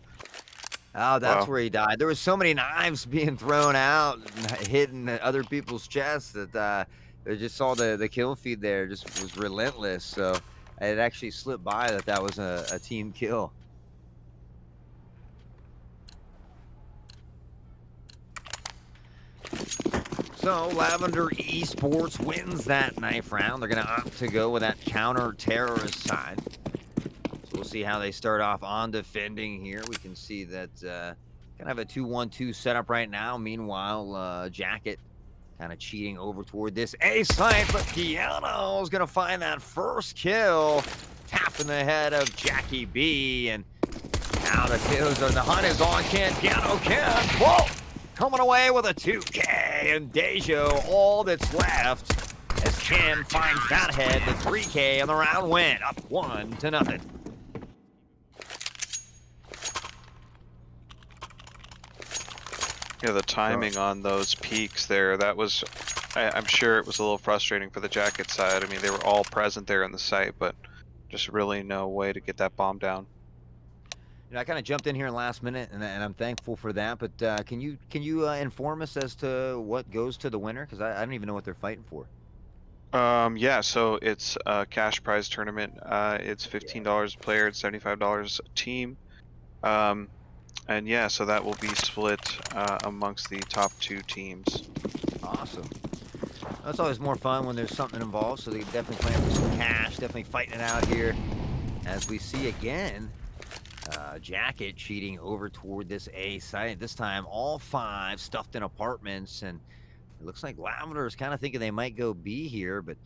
Speaker 3: that's
Speaker 5: wow.
Speaker 3: where he died. There were so many knives being thrown out and hitting other people's chests that I just saw the kill feed there just was relentless. So it actually slipped by that was a team kill. So Lavender Esports wins that knife round. They're going to opt to go with that counter-terrorist side. We'll see how they start off on defending here. We can see that kind of a 2-1-2 setup right now. Meanwhile, Jacket kind of cheating over toward this A site, but Piano is going to find that first kill. Tapping the head of Jackie B. And now the kills are the hunt is on. Piano can. Whoa! Coming away with a 2K. And Dejo, all that's left as Ken finds that head, the 3K, and the round win. Up 1-0.
Speaker 5: Yeah, the timing on those peaks there, that was, I'm sure it was a little frustrating for the Jacket side. I mean, they were all present there in the site, but just really no way to get that bomb down.
Speaker 3: You know, I kind of jumped in here last minute, and I'm thankful for that. But can you inform us as to what goes to the winner? Because I don't even know what they're fighting for.
Speaker 5: Yeah, so it's a cash prize tournament. It's $15 a player, it's $75 a team. And yeah, so that will be split amongst the top 2 teams.
Speaker 3: Awesome. That's always more fun when there's something involved, so they definitely playing for some cash, definitely fighting it out here. As we see again, Jacket cheating over toward this A site. This time, all 5 stuffed in apartments, and it looks like Lavender is kind of thinking they might go B here, but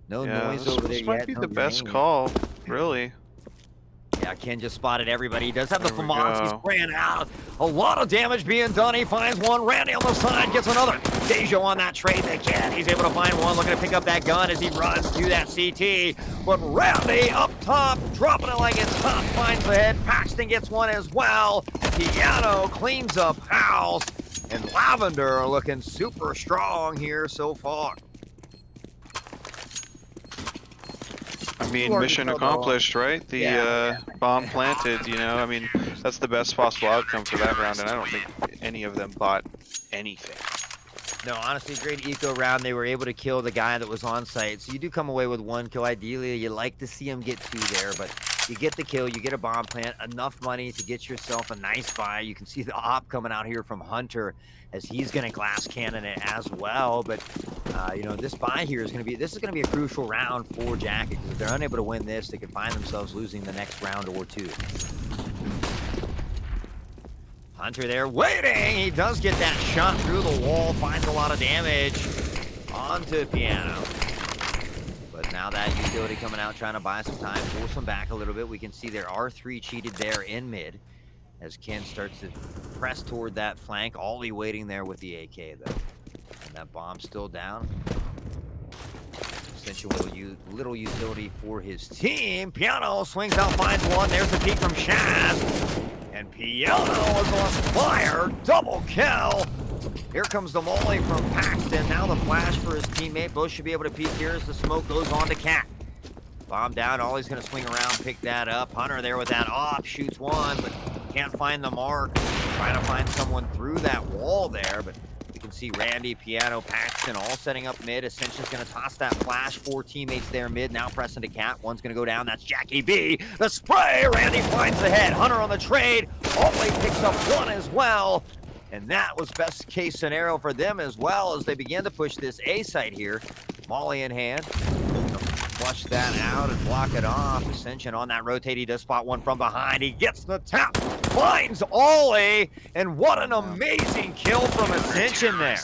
Speaker 3: no noise over there yet.
Speaker 5: This might be
Speaker 3: no
Speaker 5: the best
Speaker 3: name.
Speaker 5: call, really.
Speaker 3: Yeah, Ken just spotted everybody. He does have the
Speaker 5: There we
Speaker 3: FAMAS. He's
Speaker 5: go.
Speaker 3: spraying out. A lot of damage being done. He finds one. Randy on the side gets another. Dejo on that trade again. He's able to find one. Looking to pick up that gun as he runs to that CT. But Randy up top, dropping it like it's hot. Finds the head. Paxton gets one as well. Piano cleans up house. And Lavender looking super strong here so far.
Speaker 5: I mean,
Speaker 3: Too hard to
Speaker 5: mission
Speaker 3: tell, though.
Speaker 5: accomplished, right? The bomb planted, you know, I mean, that's the best possible outcome for that round, and I don't think any of them bought anything.
Speaker 3: No, honestly, great eco round. They were able to kill the guy that was on site. So you do come away with 1 kill. Ideally, you like to see him get 2 there, but you get the kill, you get a bomb plant, enough money to get yourself a nice buy. You can see the op coming out here from Hunter as he's going to glass cannon it as well. But, you know, this buy here is going to be a crucial round for Jacket, because if they're unable to win this, they could find themselves losing the next round or 2. Hunter there waiting. He does get that shot through the wall, finds a lot of damage onto Piano. But now that utility coming out, trying to buy some time, force them back a little bit. We can see there are 3 cheated there in mid as Ken starts to press toward that flank. Ollie waiting there with the AK though. And that bomb's still down. Essentially little utility for his team. Piano swings out, finds one. There's the peek from Shaz. And Piano is on fire. Double kill. Here comes the molly from Paxton. Now the flash for his teammate. Both should be able to peek here as the smoke goes on to Cat. Bomb down. Ollie's going to swing around, pick that up. Hunter there with that op. Shoots one, but can't find the mark. Trying to find someone through that wall there, but we can see Randy, Piano, Paxton all setting up mid. Ascension's going to toss that flash. 4 teammates there mid. Now pressing to Cat. One's going to go down. That's Jackie B. The spray. Randy finds the head. Hunter on the trade. Ollie picks up 1 as well. And that was best case scenario for them as well as they began to push this A site here. Molly in hand. Flush that out and block it off. Ascension on that rotate. He does spot one from behind. He gets the tap. Finds Ollie. And what an amazing kill from Ascension there.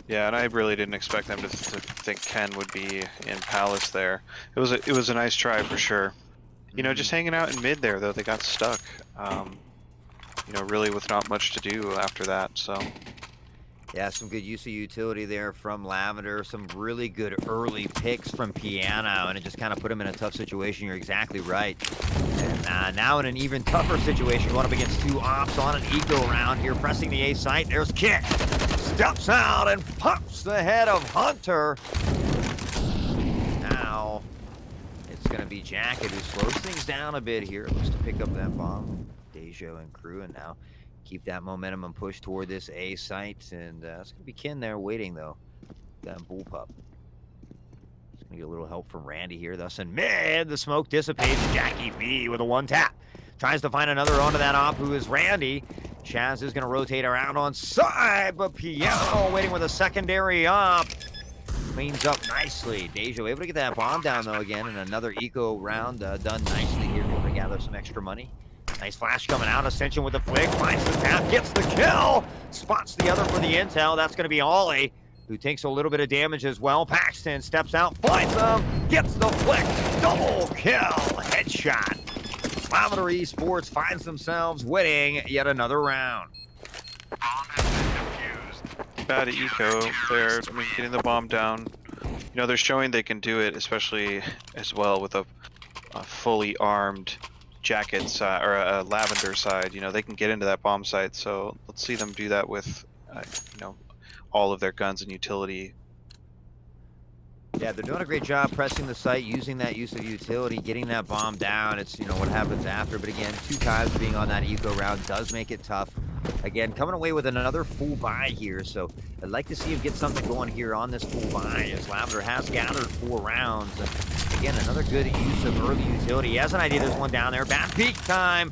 Speaker 5: Yeah, and I really didn't expect them to think Ken would be in Palace there. It was a nice try for sure. You know, just hanging out in mid there though, they got stuck. You know, really with not much to do after that, so.
Speaker 3: Yeah, some good use of utility there from Lavender. Some really good early picks from Piano, and it just kind of put him in a tough situation. You're exactly right. And now in an even tougher situation, going up against 2 ops on an eco round here, pressing the A site. There's Kit. Steps out and pops the head of Hunter. Now it's going to be Jacket who slows things down a bit here. Looks to pick up that bomb. Dejo and crew, and now keep that momentum and push toward this A site. And it's going to be Ken there waiting, though. That bullpup. It's going to get a little help from Randy here. Thus in mid, the smoke dissipates. Jackie B with a 1 tap. Tries to find another onto that op who is Randy. Shaz is going to rotate around on side, but Piano waiting with a secondary op. Cleans up nicely. Dejo able to get that bomb down, though, again, and another eco round done nicely here. Able to gather some extra money. Nice flash coming out. Ascension with the flick. Finds the tap. Gets the kill. Spots the other for the intel. That's going to be Ollie, who takes a little bit of damage as well. Paxton steps out. Finds him. Gets the flick. Double kill. Headshot. Lavender Esports finds themselves winning yet another round.
Speaker 5: Bad eco there. I mean, getting the bomb down. You know, they're showing they can do it, especially as well with a fully armed Jacket side or a Lavender side. You know, they can get into that bomb site. So let's see them do that with, you know, all of their guns and utility.
Speaker 3: Yeah, they're doing a great job pressing the site, using that use of utility, getting that bomb down. It's, you know, what happens after. But again, 2 times being on that eco round does make it tough. Again, coming away with another full buy here. So I'd like to see him get something going here on this full buy, as Lavender has gathered 4 rounds. And again, another good use of early utility. He has an idea. There's one down there. Bat peak time.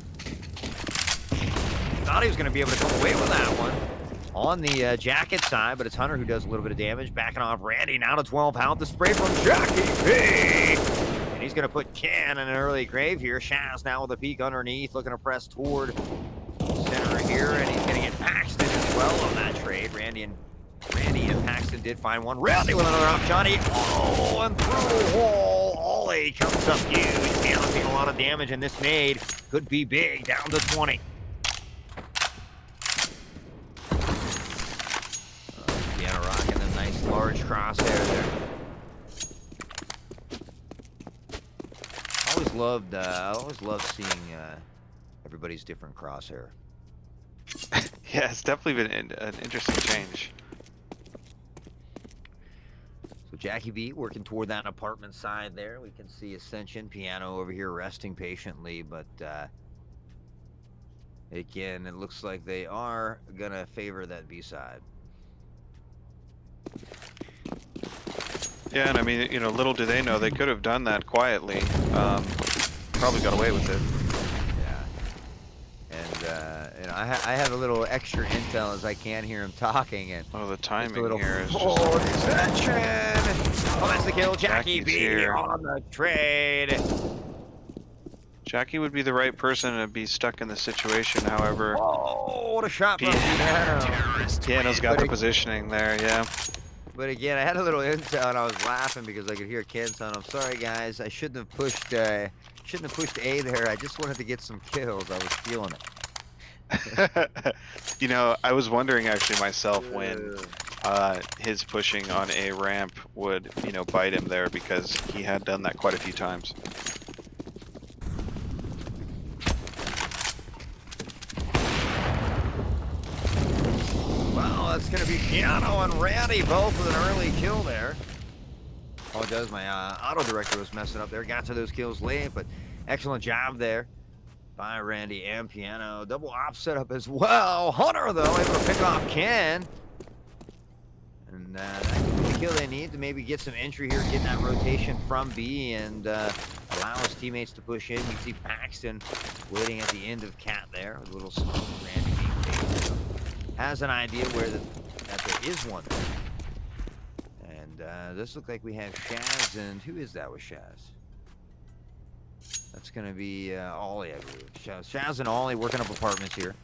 Speaker 3: Thought he was going to be able to come away with that one on the Jacket side, but it's Hunter who does a little bit of damage. Backing off Randy, now to 12 health. The spray from Jackie B. And he's going to put Ken in an early grave here. Shaz now with a peek underneath, looking to press toward center here, and he's going to get Paxton as well on that trade. Randy and Paxton did find one. Randy with another op shot. Oh, and through the wall. Ollie comes up huge. Piano's taking a lot of damage, and this nade could be big, down to 20. Piano rocking a nice large crosshair there. I always loved seeing everybody's different crosshair.
Speaker 5: Yeah, it's definitely been an interesting change.
Speaker 3: So So Jackie B working toward that apartment side there. We can see Ascension, Piano over here resting patiently, but again, it looks like they are gonna favor that B side.
Speaker 5: Yeah, and I mean, you know, little do they know they could have done that quietly. Probably got away with it.
Speaker 3: Yeah. And I have a little extra intel as I can hear him talking, and
Speaker 5: Oh, the timing
Speaker 3: little
Speaker 5: here is just.
Speaker 3: oh, Ascension! Oh, that's the kill. Jackie
Speaker 5: Jackie's
Speaker 3: B
Speaker 5: here.
Speaker 3: on the trade.
Speaker 5: Jackie would be the right person to be stuck in the situation, however.
Speaker 3: Oh, what a shot from
Speaker 5: Piano.
Speaker 3: Piano.
Speaker 5: Piano's got the positioning there, yeah.
Speaker 3: But again, I had a little intel and I was laughing because I could hear Ken saying, "I'm sorry, guys. I shouldn't have pushed A there. I just wanted to get some kills. I was feeling it."
Speaker 5: You know, I was wondering actually myself when his pushing on a ramp would, you know, bite him there, because he had done that quite a few times.
Speaker 3: Well, that's going to be Piano and Randy, both with an early kill there. Apologize, my auto director was messing up there. Got to those kills late, but excellent job there by Randy and Piano. Double op setup as well. Hunter, though, able to pick off Ken. And that could be the kill they need to maybe get some entry here, get that rotation from B, and allow his teammates to push in. You see Paxton waiting at the end of Cat there with a little smoke. Randy being patient. Has an idea where that there is one. And this looks like we have Shaz, and who is that with Shaz? That's going to be Ollie, I believe. Shaz and Ollie working up apartments here.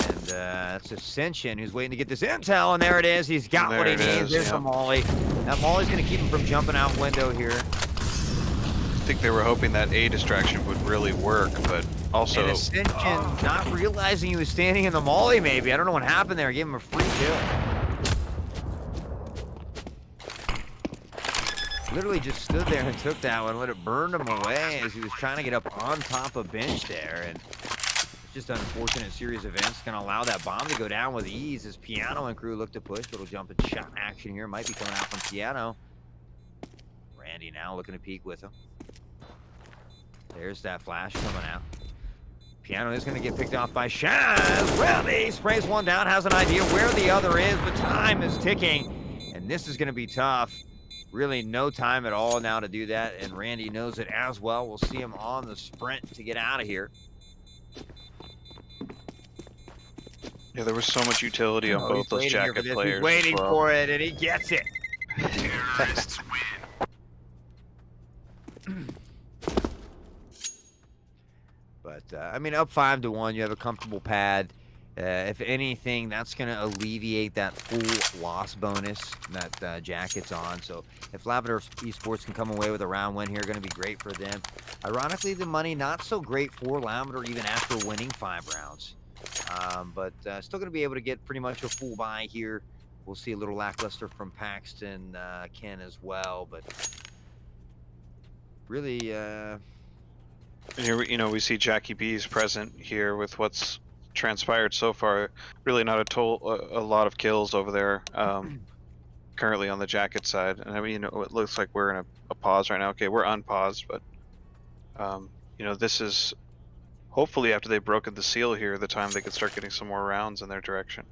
Speaker 3: And that's Ascension who's waiting to get this intel, and there it is. He's got what he needs. There's a Molly. That Molly's going to keep him from jumping out window here.
Speaker 5: I think they were hoping that A distraction would really work, but also...
Speaker 3: And Ascension not realizing he was standing in the Molly, maybe. I don't know what happened there. Gave him a free kill. Literally just stood there and took that one, let it burn him away as he was trying to get up on top of bench there. And it's just an unfortunate series of events. Going to allow that bomb to go down with ease as Piano and crew look to push. Little jump and shot action here. Might be coming out from Piano. Randy now looking to peek with him. There's that flash coming out. Piano is going to get picked off by Shaz. Randy sprays one down, has an idea where the other is, but time is ticking. And this is going to be tough. Really no time at all now to do that, and Randy knows it as well. We'll see him on the sprint to get out of here.
Speaker 5: Yeah, there was so much utility on both those jacket players.
Speaker 3: He's waiting for it, and he gets it.
Speaker 6: Terrorists win.
Speaker 3: But, I mean, up 5-1, you have a comfortable pad. If anything, that's going to alleviate that full loss bonus that Jacket's on. So if Lavender Esports can come away with a round win here, going to be great for them. Ironically, the money not so great for Lavender even after winning 5 rounds. But still going to be able to get pretty much a full buy here. We'll see a little lackluster from Paxton, Ken as well. But really...
Speaker 5: Here, you know, we see Jackie B's present here with what's transpired so far. Really not a lot of kills over there currently on the Jacket side. And I mean, you know, it looks like we're in a pause right now. Okay, we're unpaused, but you know, this is hopefully after they've broken the seal here, the time they could start getting some more rounds in their direction.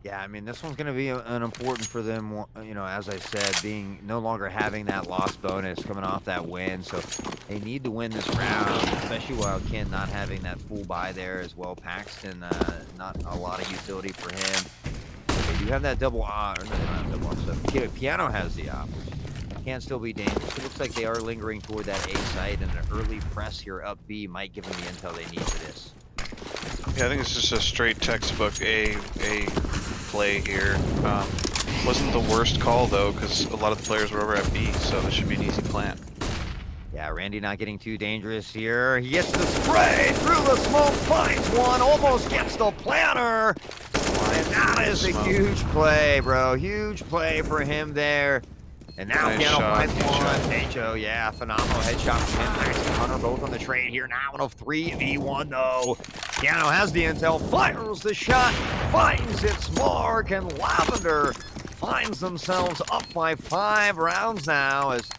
Speaker 3: Yeah, I mean, this one's going to be an important for them, you know, as I said, being no longer having that loss bonus coming off that win. So they need to win this round, especially while Ken not having that full buy there as well. Paxton, not a lot of utility for him. They do have that double op, or not double op, so Piano has the op. Can still be dangerous. It looks like they are lingering toward that A site, and an early press here up B might give them the intel they need for this.
Speaker 5: Yeah, I think it's just a straight textbook A play here. Wasn't the worst call though, because a lot of the players were over at B, so this should be an easy plant.
Speaker 3: Yeah, Randy not getting too dangerous here. He gets the spray through the smoke, finds one, almost gets the planter. And that is a huge play, bro. Huge play for him there. And now Piano finds one. Nacho, yeah, phenomenal headshot from him. Max and Hunter both on the trade here now in a 3v1 though. Piano has the intel, fires the shot, finds its mark, and Lavender finds themselves up by 5 rounds now. As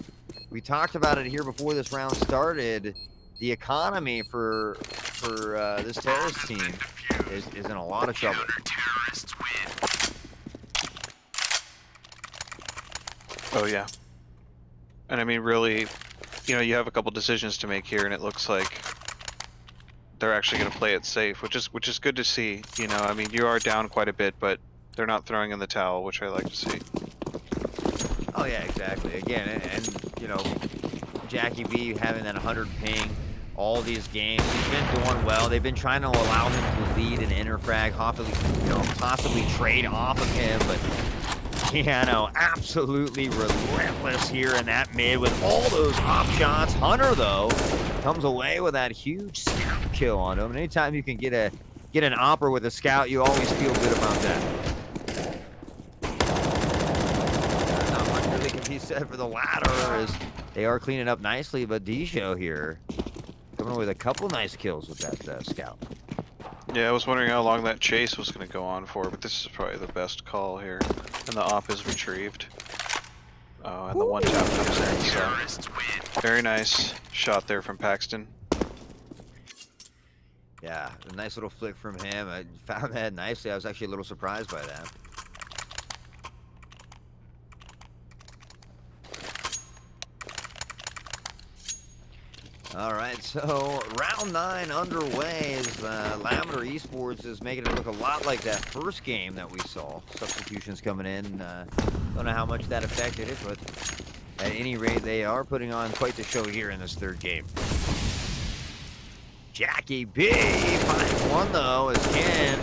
Speaker 3: we talked about it here before this round started, the economy for this terrorist team is in a lot of trouble.
Speaker 5: Oh yeah. And I mean, really, you know, you have a couple decisions to make here, and it looks like they're actually going to play it safe, which is good to see. You know, I mean, you are down quite a bit, but they're not throwing in the towel, which I like to see.
Speaker 3: Oh yeah, exactly. Again, and you know, Jackie B having that 100 ping all these games, he's been doing well. They've been trying to allow him to lead an interfrag, possibly trade off of him, but Piano absolutely relentless here in that mid with all those op shots. Hunter though comes away with that huge scout kill on him. And anytime you can get an opper with a scout, you always feel good about that. Not much really can be said for the latter, as they are cleaning up nicely. But Dijo here coming away with a couple nice kills with that scout.
Speaker 5: Yeah, I was wondering how long that chase was going to go on for, but this is probably the best call here. And the op is retrieved. Oh, and the one tap comes in, so very nice shot there from Paxton.
Speaker 3: Yeah, a nice little flick from him. I found that nicely. I was actually a little surprised by that. All right, so round 9 underway as Lavender Esports is making it look a lot like that first game that we saw. Substitutions coming in. Don't know how much that affected it, but at any rate, they are putting on quite the show here in this third game. Jackie B finds one, though, as Ken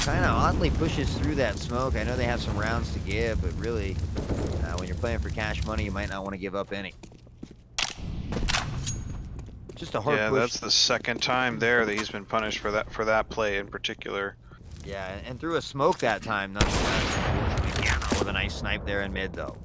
Speaker 3: kind of oddly pushes through that smoke. I know they have some rounds to give, but really, when you're playing for cash money, you might not want to give up any. Just a hard push.
Speaker 5: Yeah, that's the second time there that he's been punished for that play in particular.
Speaker 3: Yeah, and threw a smoke that time, nonetheless. Piano with a nice snipe there in mid, though.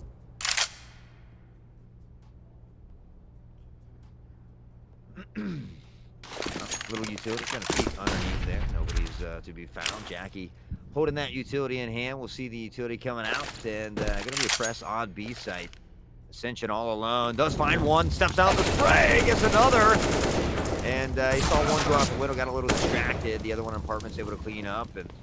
Speaker 3: Little utility trying to peek underneath there. Nobody's to be found. Jackie holding that utility in hand. We'll see the utility coming out, and going to be a press on B site. Ascension all alone. Does find one. Steps out the spray. Gets another. And he saw one go out the window. Got a little distracted. The other one in apartment's able to clean up. And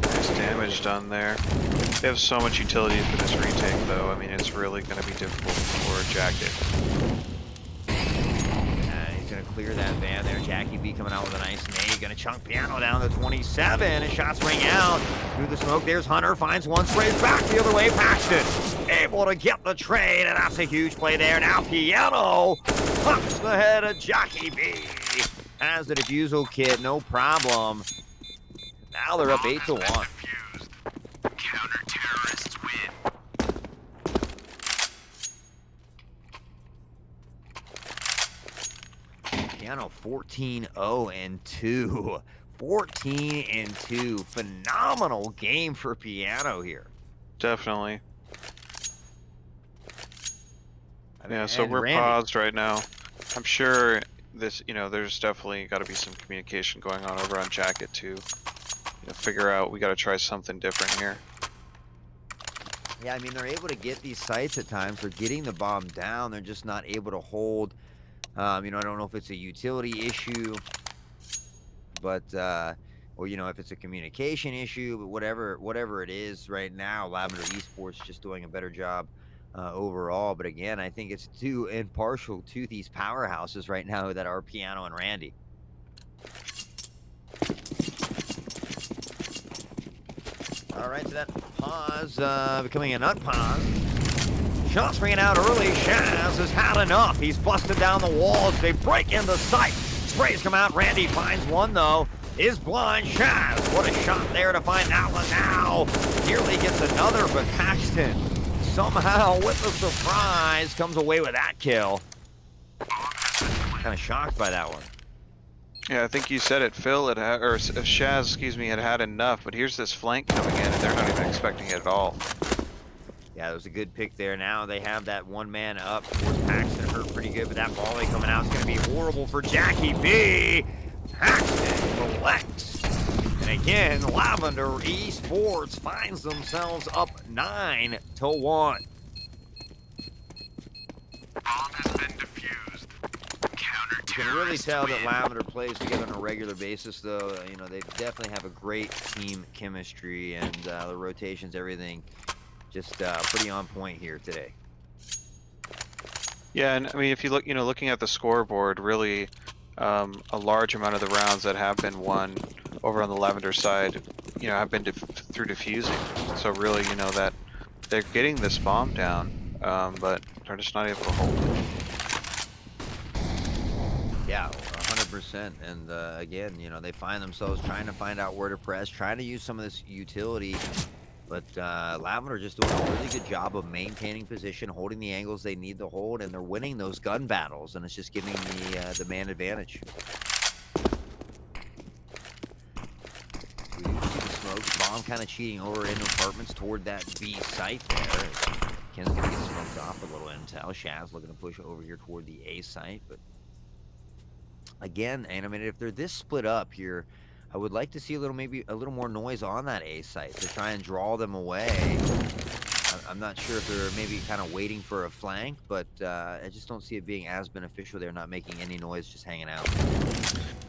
Speaker 5: Nice damage done there. They have so much utility for this retake, though. I mean, it's really going to be difficult for Jacket.
Speaker 3: He's going to clear that van there. Jackie B coming out with a nice nade. Going to chunk Piano down to 27. And shots ring out through the smoke. There's Hunter. Finds one. Sprays back the other way. Paxton able to get the trade. And that's a huge play there. Now Piano pucks the head of Jackie B. Has the defusal kit. No problem. Now they're up 8-1.
Speaker 6: Counter-terrorists win.
Speaker 3: Piano 14-0-2. 14-2. Phenomenal game for Piano here.
Speaker 5: Definitely.
Speaker 3: I mean,
Speaker 5: Yeah, so we're
Speaker 3: Randy.
Speaker 5: paused right now. I'm sure this, you know, there's definitely got to be some communication going on over on Jacket too. You know, figure out we got to try something different here.
Speaker 3: Yeah, I mean, they're able to get these sites at times. They're getting the bomb down. They're just not able to hold. You know, I don't know if it's a utility issue, but or you know, if it's a communication issue, but whatever it is right now, Lavender Esports just doing a better job overall. But again, I think it's too impartial to these powerhouses right now that are Piano and Randy. All right, so that pause becoming an unpause. Shots ringing out early. Shaz has had enough. He's busted down the walls. They break into sight. Sprays come out. Randy finds one, though. Is blind. Shaz, what a shot there to find that one now. Nearly gets another, but Paxton somehow, with a surprise, comes away with that kill. Kind of shocked by that one.
Speaker 5: Yeah, I think you said it, Phil, or Shaz, excuse me, had enough, but here's this flank coming in, and they're not even expecting it at all.
Speaker 3: Yeah, it was a good pick there. Now they have that one man up. Of course, Paxton hurt pretty good, but that volley coming out is going to be horrible for Jackie B. Paxton collects. And again, Lavender Esports finds themselves up 9-1. You can really tell that Lavender plays together on a regular basis, though. You know, they definitely have a great team chemistry, and the rotations, everything, just pretty on point here today.
Speaker 5: Yeah, and I mean, if you look, looking at the scoreboard, really, a large amount of the rounds that have been won over on the Lavender side, have been through defusing. So really, that they're getting this bomb down, but they're just not able to hold it.
Speaker 3: Yeah, 100%. And again, they find themselves trying to find out where to press, trying to use some of this utility. But Lavender just doing a really good job of maintaining position, holding the angles they need to hold, and they're winning those gun battles, and it's just giving the man advantage. We do see the smokes. Bomb kind of cheating over into apartments toward that B site there. Ken's going to get smoked off a little intel. Shaz looking to push over here toward the A site, but again, Animated, if they're this split up here, I would like to see maybe a little more noise on that A site to try and draw them away. I'm not sure if they're maybe kind of waiting for a flank, but I just don't see it being as beneficial. They're not making any noise, just hanging out.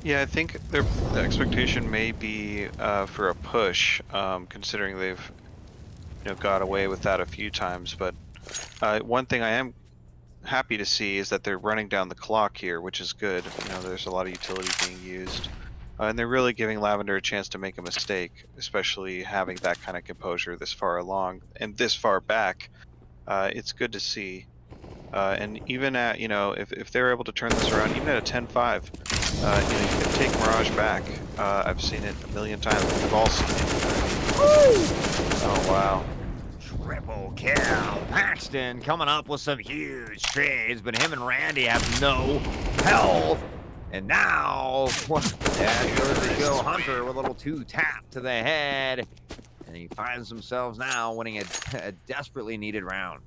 Speaker 5: Yeah, I think the expectation may be for a push, considering they've got away with that a few times. But one thing I am happy to see is that they're running down the clock here, which is good. There's a lot of utility being used. And they're really giving Lavender a chance to make a mistake, especially having that kind of composure this far along and this far back. It's good to see. And even at, if they're able to turn this around, even at a 10-5, you can take Mirage back. I've seen it a million times. We've all seen it. Oh, wow.
Speaker 3: Triple kill. Paxton coming up with some huge trades, but him and Randy have no health. And now, there goes the Joe Hunter with a little 2-tap to the head. And he finds himself now winning a desperately needed round.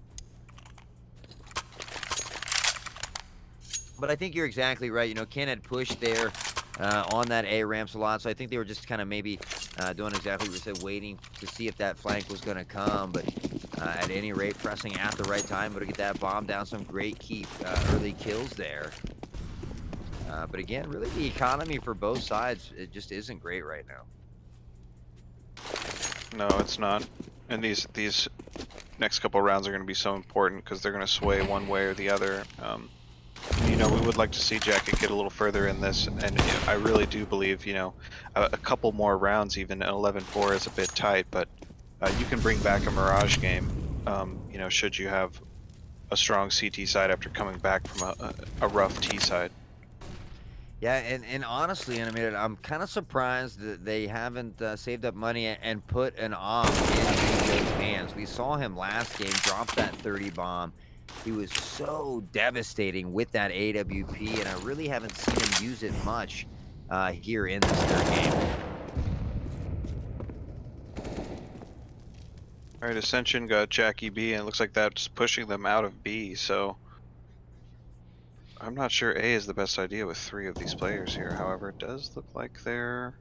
Speaker 3: But I think you're exactly right. Ken had pushed there on that A ramps a lot. So I think they were just kind of maybe doing exactly what we said, waiting to see if that flank was going to come. But at any rate, pressing at the right time, but to get that bomb down, some great early kills there. But again, really the economy for both sides, it just isn't great right now.
Speaker 5: No, it's not. And these next couple rounds are going to be so important because they're going to sway one way or the other. We would like to see Jacket get a little further in this, and I really do believe, a couple more rounds, even 11-4 is a bit tight, but you can bring back a Mirage game, should you have a strong CT side after coming back from a rough T side.
Speaker 3: Yeah, and honestly, Animated, I'm kind of surprised that they haven't saved up money and put an AWP in Joe's hands. We saw him last game drop that 30 bomb. He was so devastating with that AWP, and I really haven't seen him use it much here in this third game.
Speaker 5: All right, Ascension got Jackie B, and it looks like that's pushing them out of B, so I'm not sure A is the best idea with 3 of these players here. However, it does look like they're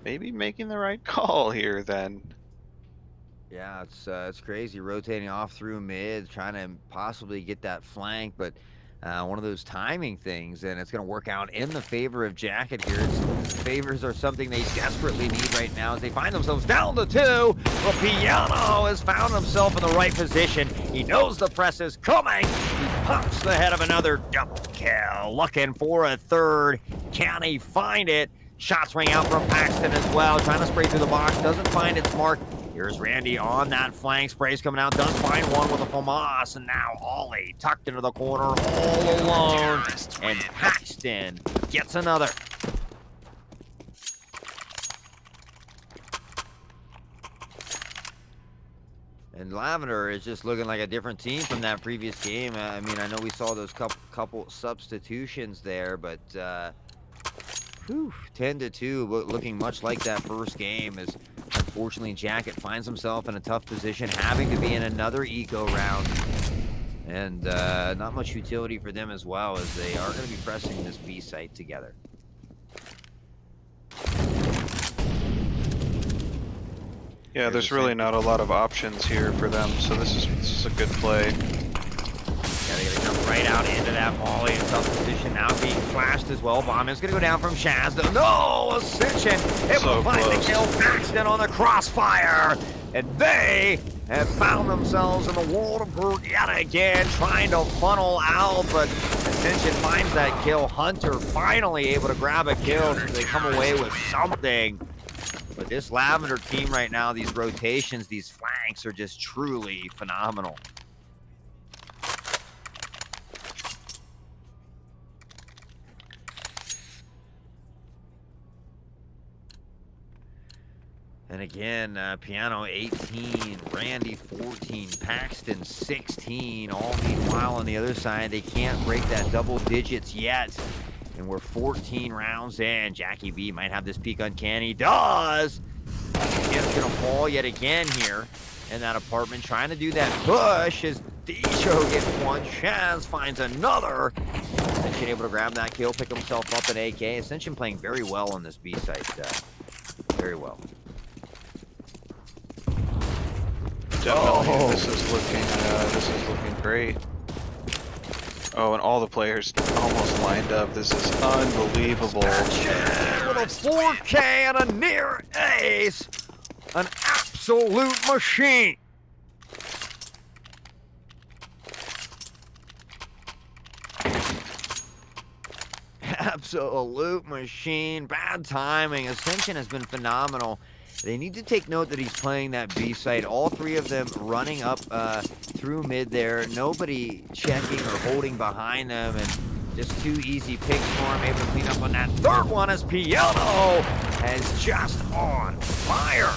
Speaker 5: maybe making the right call here then.
Speaker 3: Yeah, it's crazy, rotating off through mid, trying to possibly get that flank, but one of those timing things, and it's going to work out in the favor of Jacket here. Favors are something they desperately need right now as they find themselves down to 2. But Piano has found himself in the right position. He knows the press is coming. He pops the head of another double kill, looking for a third. Can he find it? Shots ring out from Paxton as well, trying to spray through the box, doesn't find its mark. Here's Randy on that flank. Sprays coming out. Does find one with a FAMAS. And now Ollie tucked into the corner all alone. And Paxton gets another. And Lavender is just looking like a different team from that previous game. I mean, I know we saw those couple substitutions there, but 10-2, looking much like that first game as unfortunately Jacket finds himself in a tough position, having to be in another eco round. And not much utility for them as well, as they are going to be pressing this B site together.
Speaker 5: Yeah, there's really not a lot of options here for them, so this is a good play.
Speaker 3: Yeah, they gotta jump right out into that volley in tough position. Now being flashed as well. Bomb is gonna go down from Shaz. No, Ascension able
Speaker 5: So
Speaker 3: to find
Speaker 5: close.
Speaker 3: the kill. Paxton on the crossfire, and they have found themselves in the world of hurt yet again, trying to funnel out, but Ascension finds that kill. Hunter finally able to grab a kill, so they come away with something. But this Lavender team right now, these rotations, these flanks are just truly phenomenal. And again, Piano 18, Randy 14, Paxton 16. All meanwhile on the other side, they can't break that double digits yet. And we're 14 rounds in. Jackie B might have this peak uncanny. Does! Again's gonna fall yet again here in that apartment, trying to do that push as Dijo gets one. Shaz finds another. Ascension able to grab that kill, pick himself up an AK. Ascension playing very well on this B site. Very well.
Speaker 5: Definitely, this is looking great. Oh, and all the players almost lined up. This is unbelievable.
Speaker 3: With a 4K and a near ace. An absolute machine. Absolute machine. Bad timing. Ascension has been phenomenal. They need to take note that he's playing that B site. All three of them running up through mid there. Nobody checking or holding behind them, and just two easy picks for him. Able to clean up on that third one as Piano has just on fire.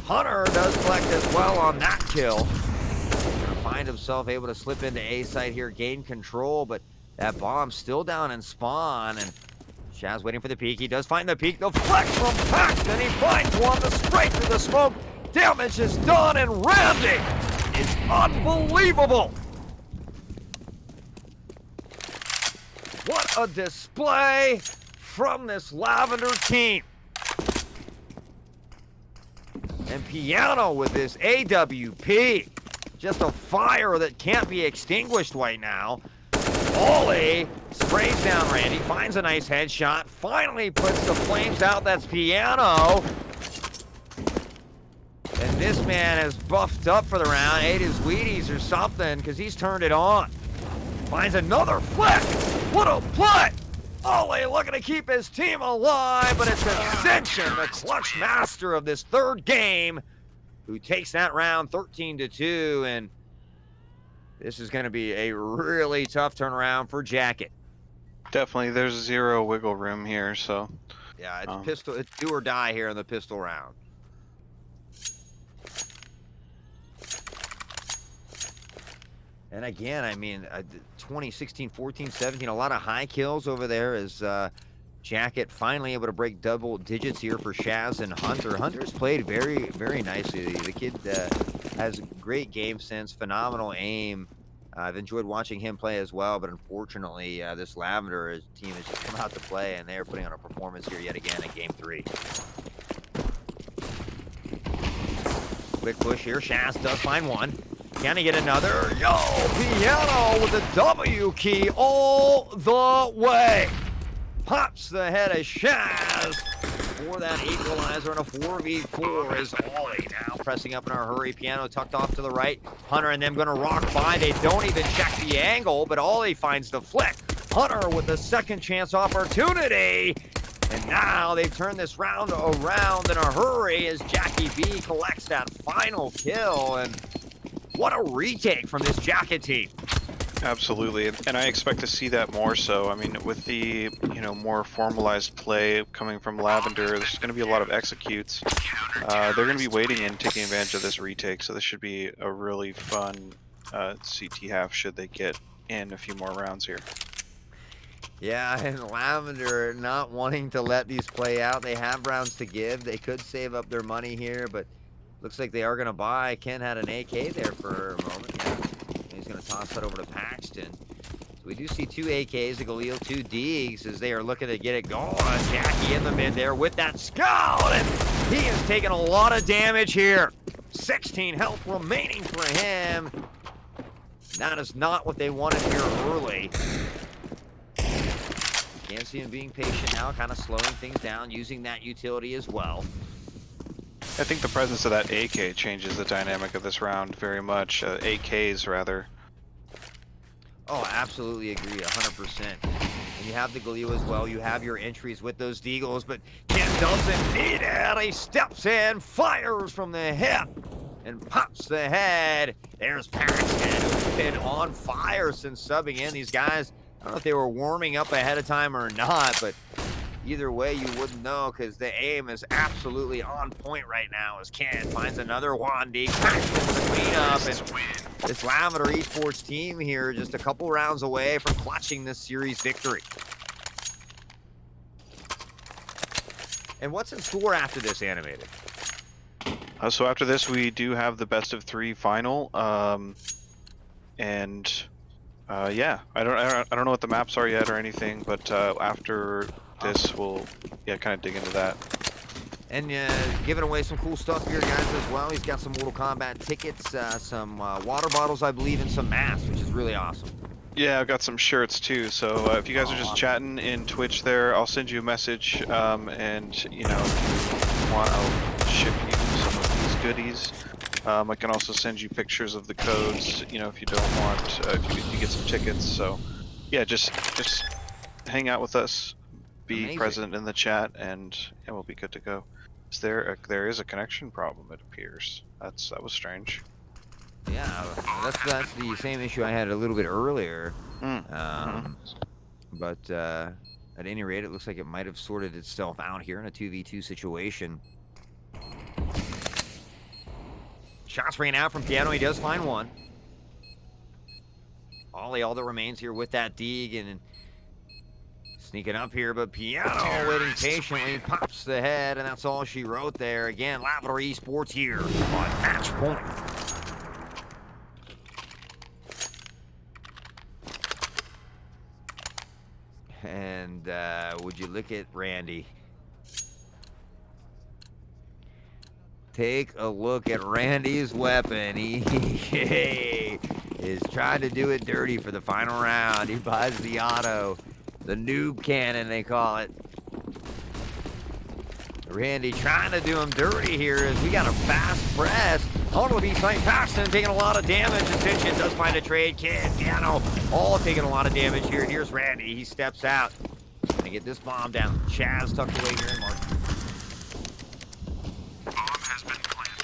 Speaker 3: Hunter does collect as well on that kill. Gonna find himself able to slip into A site here, gain control, but that bomb's still down in spawn, and Shaz waiting for the peek. He does find the peek. The flex from Paxton. He finds one to straight through the smoke. Damage is done, and Randy is unbelievable. What a display from this Lavender team. And Piano with this AWP. Just a fire that can't be extinguished right now. Ollie sprays down Randy, finds a nice headshot, finally puts the flames out. That's Piano. And this man has buffed up for the round, ate his Wheaties or something, because he's turned it on. Finds another flick. What a play! Ollie looking to keep his team alive, but it's Ascension, the clutch master of this third game, who takes that round 13-2, and this is going to be a really tough turnaround for Jacket.
Speaker 5: Definitely, there's zero wiggle room here, so.
Speaker 3: Yeah, it's pistol. It's do or die here in the pistol round. And again, I mean, 20, 16, 14, 17, a lot of high kills over there as Jacket finally able to break double digits here for Shaz and Hunter. Hunter's played very, very nicely. The kid has great game sense, phenomenal aim. I've enjoyed watching him play as well, but unfortunately, this Lavender team has just come out to play, and they're putting on a performance here yet again in Game 3. Quick push here. Shaz does find one. Can he get another? Yo, Piano with the W key all the way. Pops the head of Shaz for that equalizer, and a 4v4 is Ollie now pressing up in a hurry. Piano tucked off to the right. Hunter and them gonna rock by. They don't even check the angle, but Ollie finds the flick. Hunter with the second chance opportunity. And now they've turned this round around in a hurry as Jackie B collects that final kill. And what a retake from this Jacket team.
Speaker 5: Absolutely, and I expect to see that more so. I mean, with the, more formalized play coming from Lavender, there's going to be a lot of executes. They're going to be waiting and taking advantage of this retake, so this should be a really fun CT half should they get in a few more rounds here.
Speaker 3: Yeah, and Lavender not wanting to let these play out. They have rounds to give. They could save up their money here, but looks like they are going to buy. Ken had an AK there for a moment. Yeah. He's going to toss that over to Paxton. So we We do see 2 AKs, a Galil, 2 Deegs as they are looking to get it going. Jackie in the mid there with that scout, and he is taking a lot of damage here. 16 health remaining for him. That is not what they wanted here early. You can see him being patient now, kind of slowing things down, using that utility as well.
Speaker 5: I think the presence of that AK changes the dynamic of this round very much. AKs, rather.
Speaker 3: Oh, I absolutely agree, 100%. And you have the Galil as well. You have your entries with those Deagles, but Ken doesn't need it. He steps in, fires from the hip, and pops the head. There's Paxton, who's been on fire since subbing in. These guys, I don't know if they were warming up ahead of time or not, but either way, you wouldn't know because the aim is absolutely on point right now as Ken finds another Wandy, Paxton with the cleanup, and this Lavender Esports team here just a couple rounds away from clutching this series victory. And what's in store after this, Animated?
Speaker 5: So after this, we do have the best of 3 final, and yeah, I don't know what the maps are yet or anything, but after this, we'll kind of dig into that.
Speaker 3: And giving away some cool stuff here, guys, as well. He's got some Mortal Kombat tickets, some water bottles, I believe, and some masks, which is really awesome.
Speaker 5: Yeah, I've got some shirts too, so if you guys are just chatting in Twitch there, I'll send you a message, and, you know, if you want, I'll ship you some of these goodies. I can also send you pictures of the codes, you know, if you don't want, if you get some tickets. So, yeah, just hang out with us, be present in the chat, and we'll be good to go. There is a connection problem, it appears. That was strange.
Speaker 3: Yeah, that's the same issue I had a little bit earlier. But at any rate, it looks like it might have sorted itself out here in a 2v2 situation. Shots ran out from Piano. He does find one. All that remains here with that Deeg and sneaking up here, but Piano waiting patiently, pops the head, and that's all she wrote there. Again, Lavender Esports here on match point. And would you look at Randy? Take a look at Randy's weapon. He is trying to do it dirty for the final round. He buys the auto, the noob cannon they call it. Randy trying to do him dirty here as we got a fast press. Auto B St. Paxton taking a lot of damage. Ascension does find a trade. Kid, Piano, all taking a lot of damage here. Here's Randy. He steps out. Gonna get this bomb down. Chaz tucked away here in Mark.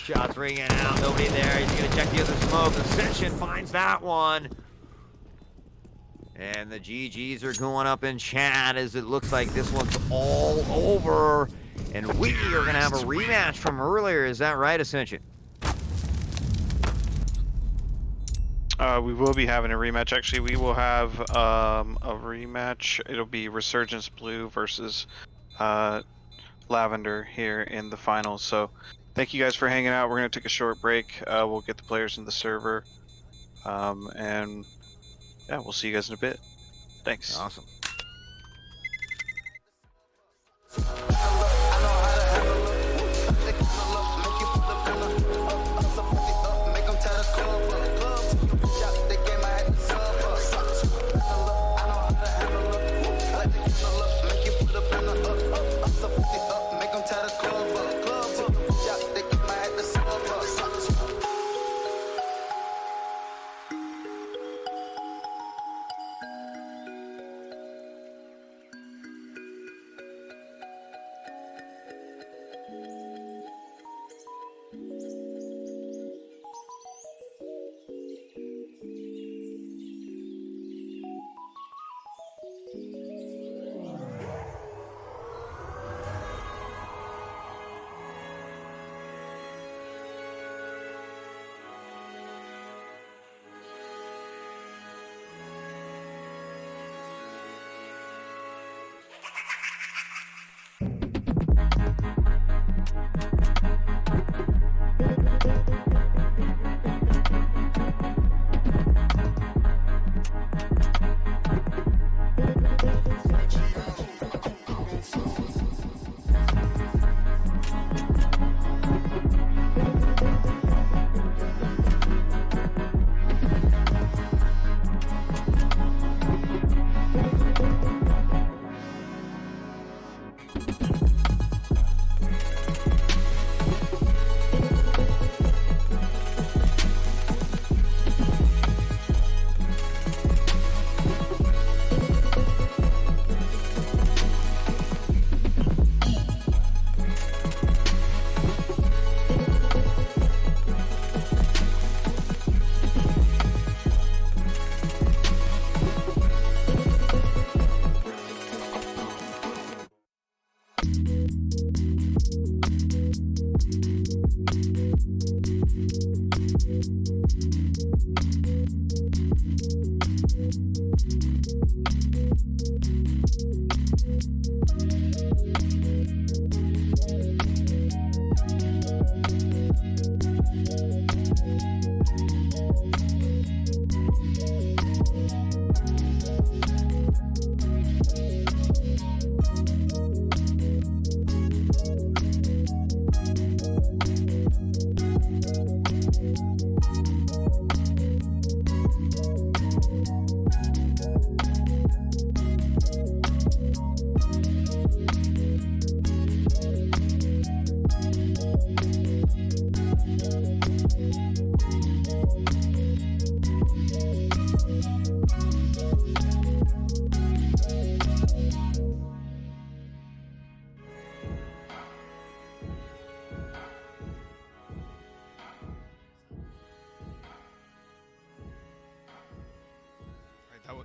Speaker 3: Shots ringing out, nobody there. He's gonna check the other smoke. Ascension finds that one. And the GGs are going up in chat as it looks like this one's all over. And we are gonna have a rematch from earlier. Is that right, Ascension?
Speaker 5: We will be having a rematch. Actually, we will have a rematch. It'll be Resurgence Blue versus Lavender here in the finals. So thank you guys for hanging out. We're going to take a short break. We'll get the players in the server. And yeah, we'll see you guys in a bit. Thanks.
Speaker 3: Awesome.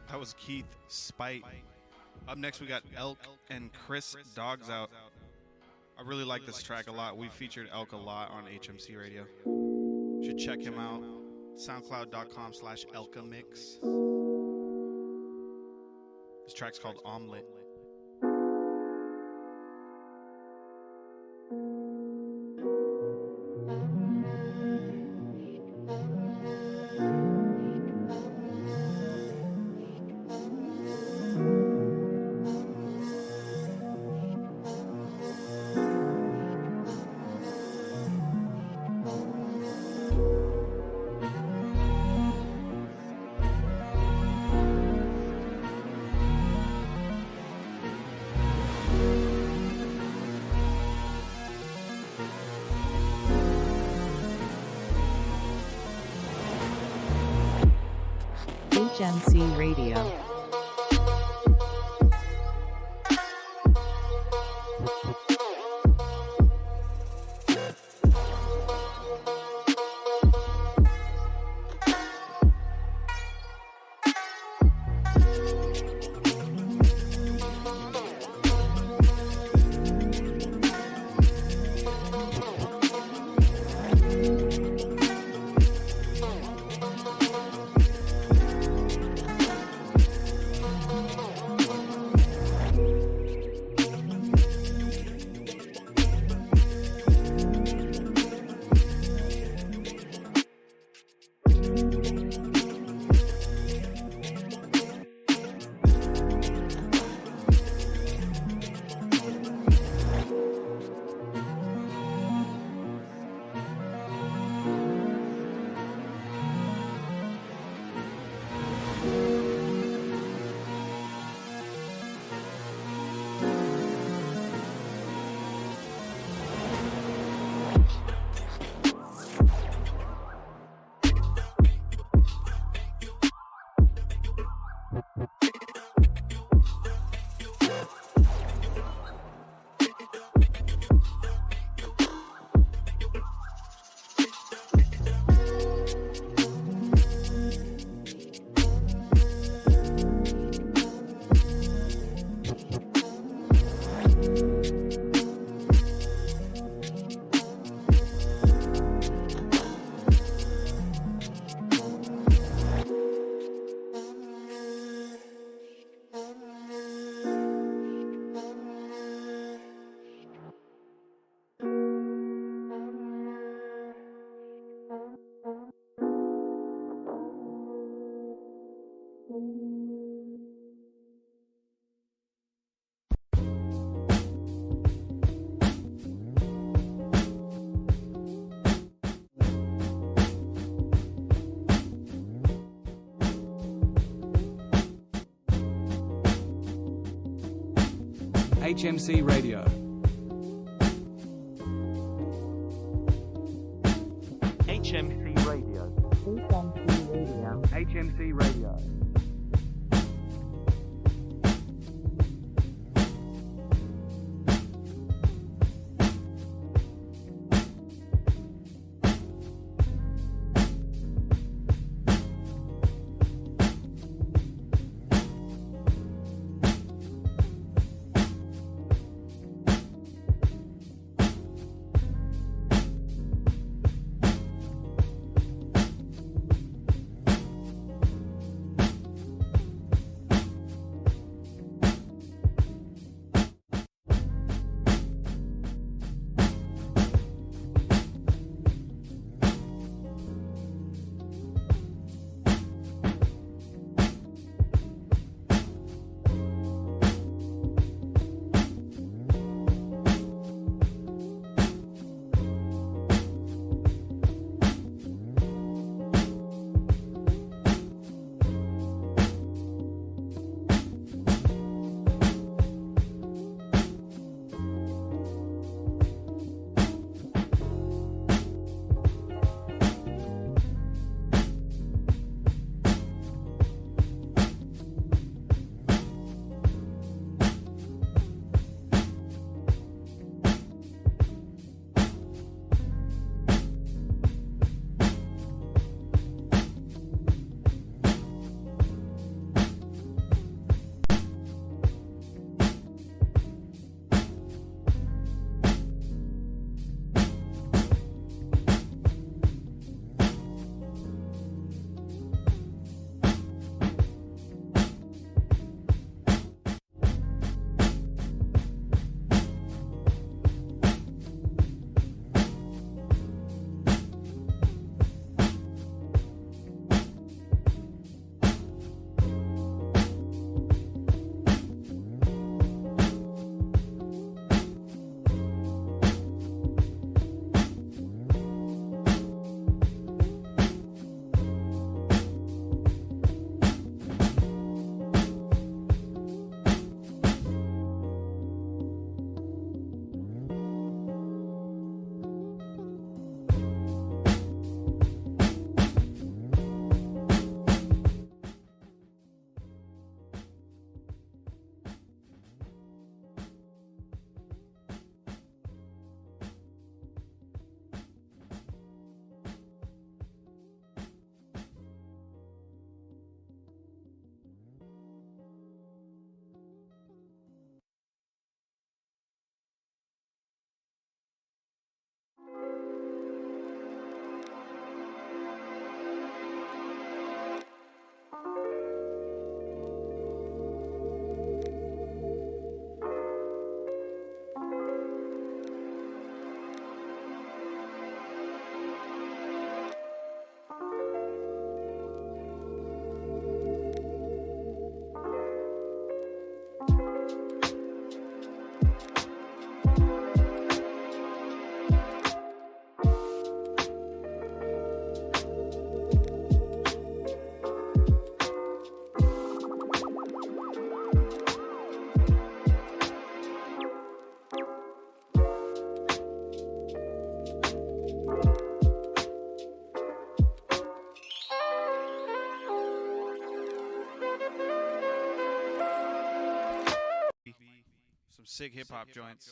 Speaker 8: That was Keith Spite. Up next, we got Elk and Chris Dogs Out. I really like this track a lot. We featured Elk a lot on HMC Radio. Should check him out. SoundCloud.com/ElkaMix. This track's called Omelet.
Speaker 7: HMC Radio.
Speaker 9: HMC Radio.
Speaker 7: HMC Radio. HMC Radio.
Speaker 9: HMC Radio.
Speaker 8: Some sick hip hop joints.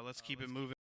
Speaker 8: Let's keep it moving.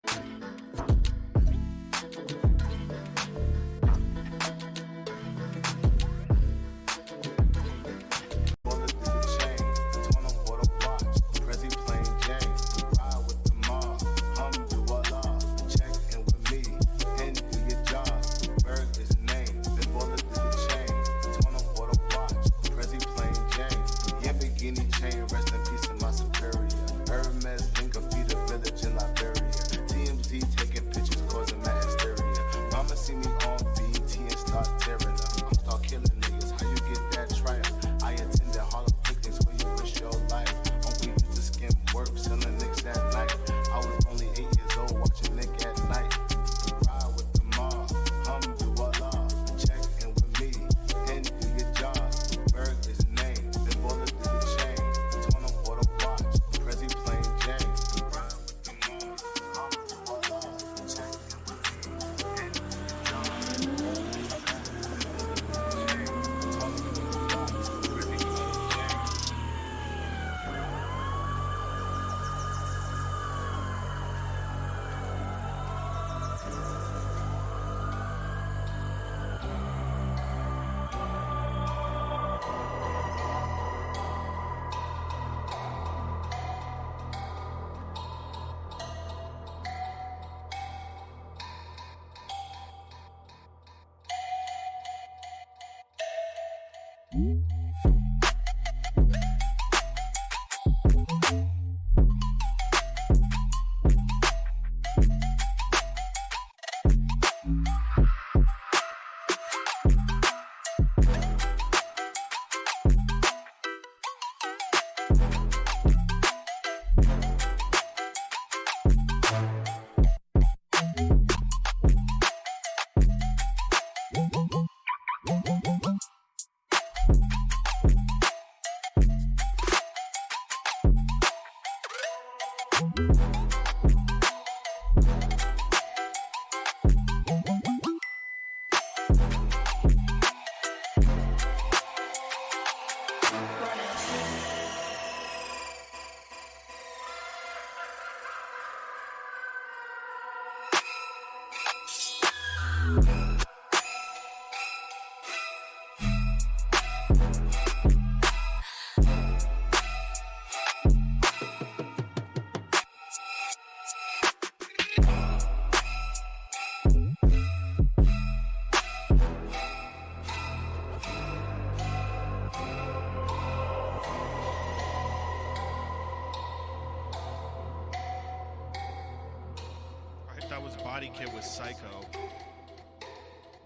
Speaker 8: That was Body Kit with Psycho.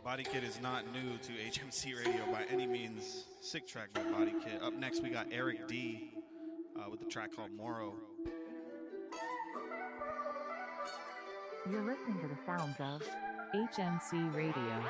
Speaker 8: Body Kit is not new to HMC Radio by any means. Sick track by Body Kit. Up next we got Eric D with the track called Moro.
Speaker 7: You're listening to the sounds of HMC Radio.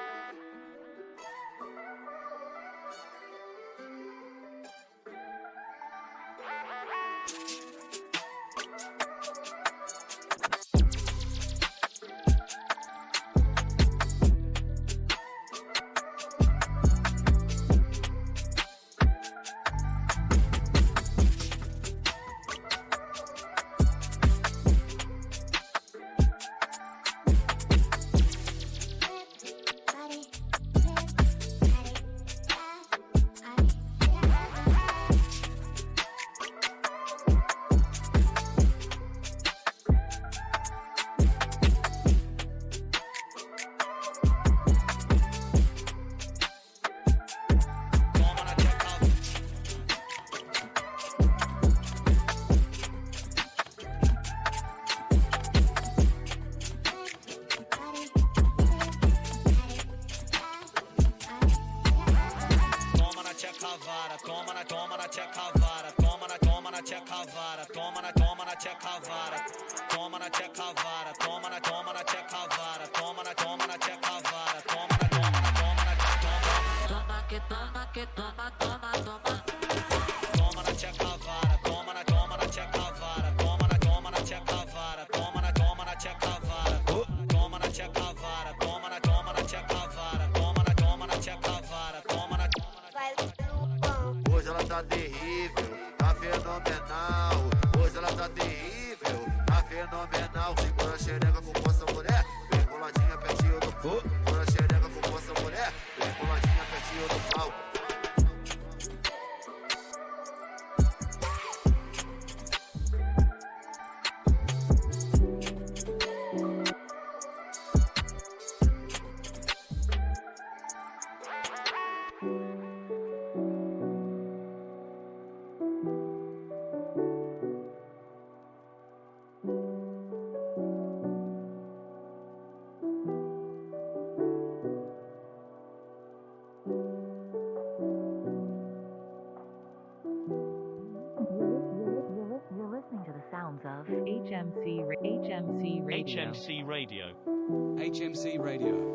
Speaker 6: Hoje ela tá terrível, tá fenomenal. Hoje tá terrível, tá fenomenal. Segura a xereca com força, mulher. Vem coladinha pertinho do pau. Segura a xereca com força, mulher. Vem coladinha pertinho do pau.
Speaker 7: You're listening to the sounds of HMC Radio.
Speaker 9: HMC Radio. HMC Radio.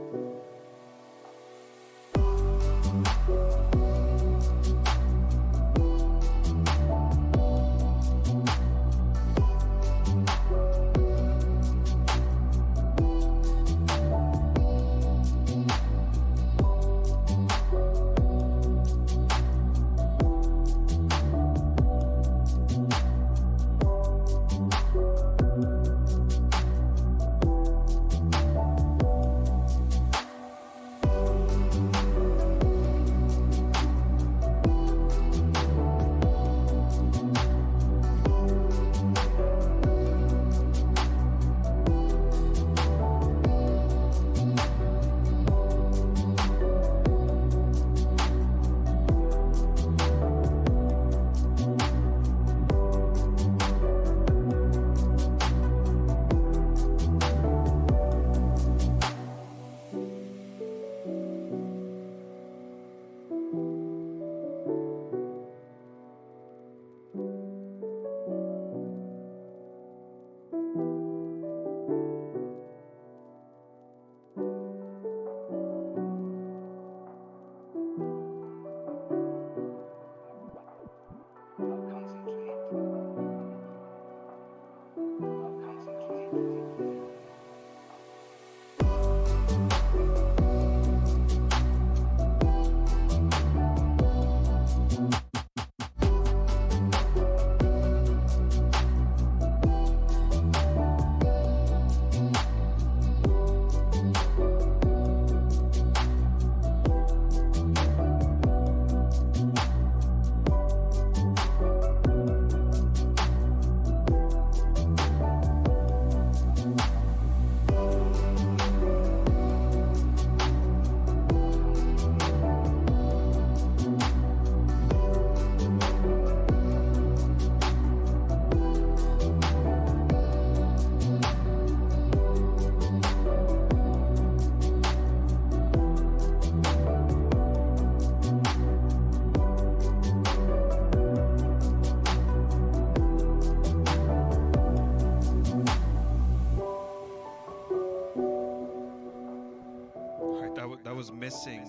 Speaker 8: That was missing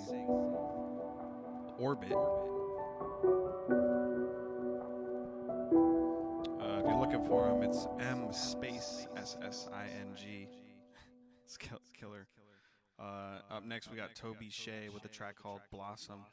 Speaker 8: Orbit. If you're looking for him, it's M space SSING. It's killer. Up next, we got Toby Shea with a track called Blossom.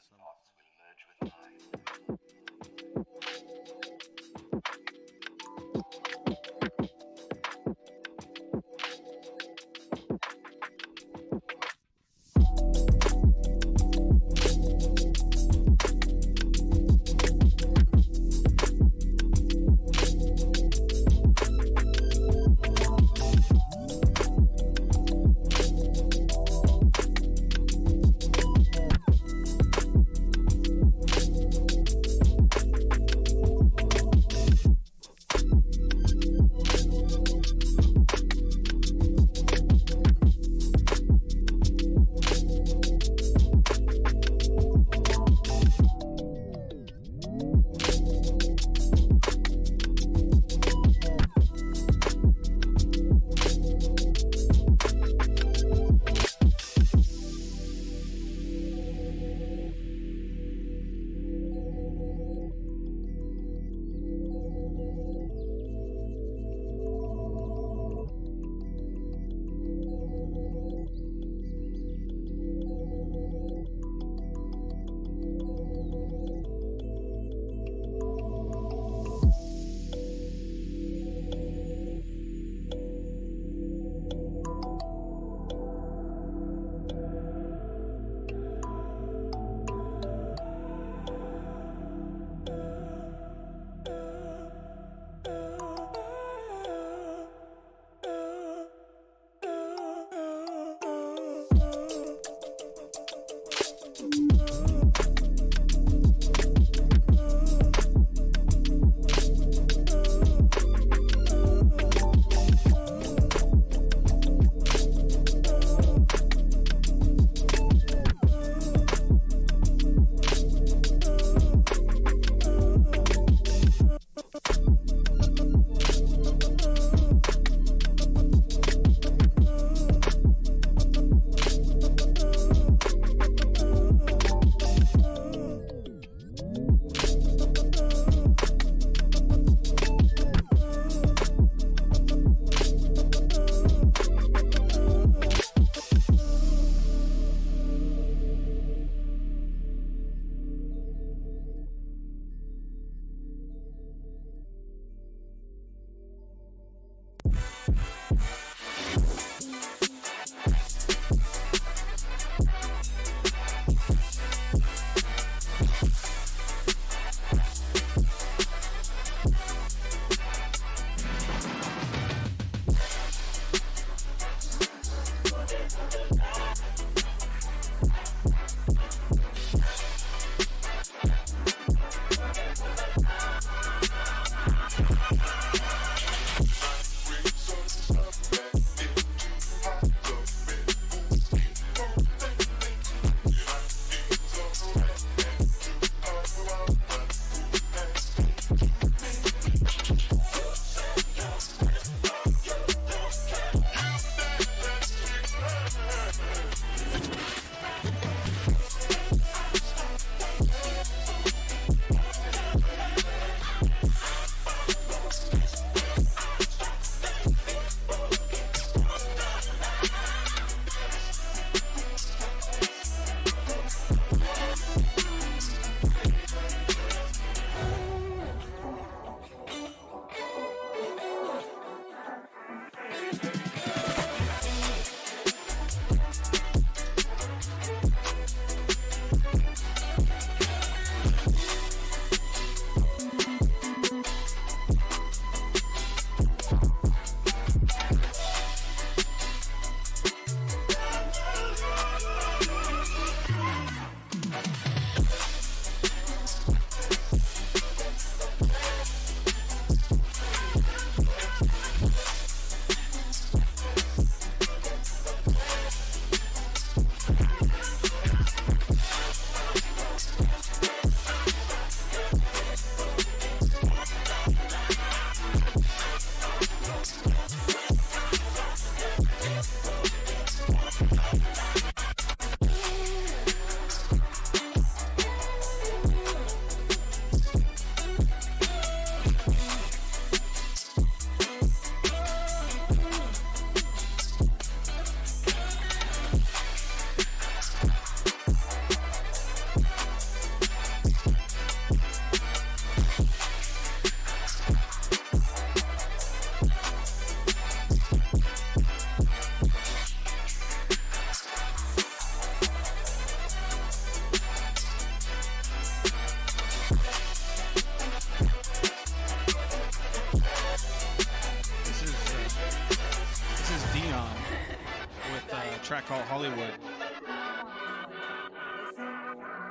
Speaker 8: track called Hollywood.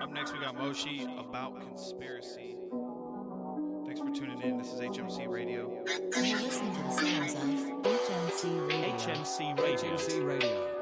Speaker 8: Up next, we got Moshi about conspiracy. Thanks for tuning in. This is HMC Radio.
Speaker 7: You're listening to the sounds of HMC Radio.
Speaker 9: HMC Radio. HMC Radio.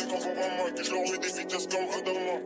Speaker 10: maman que je leur mets des vitesses comme Adama.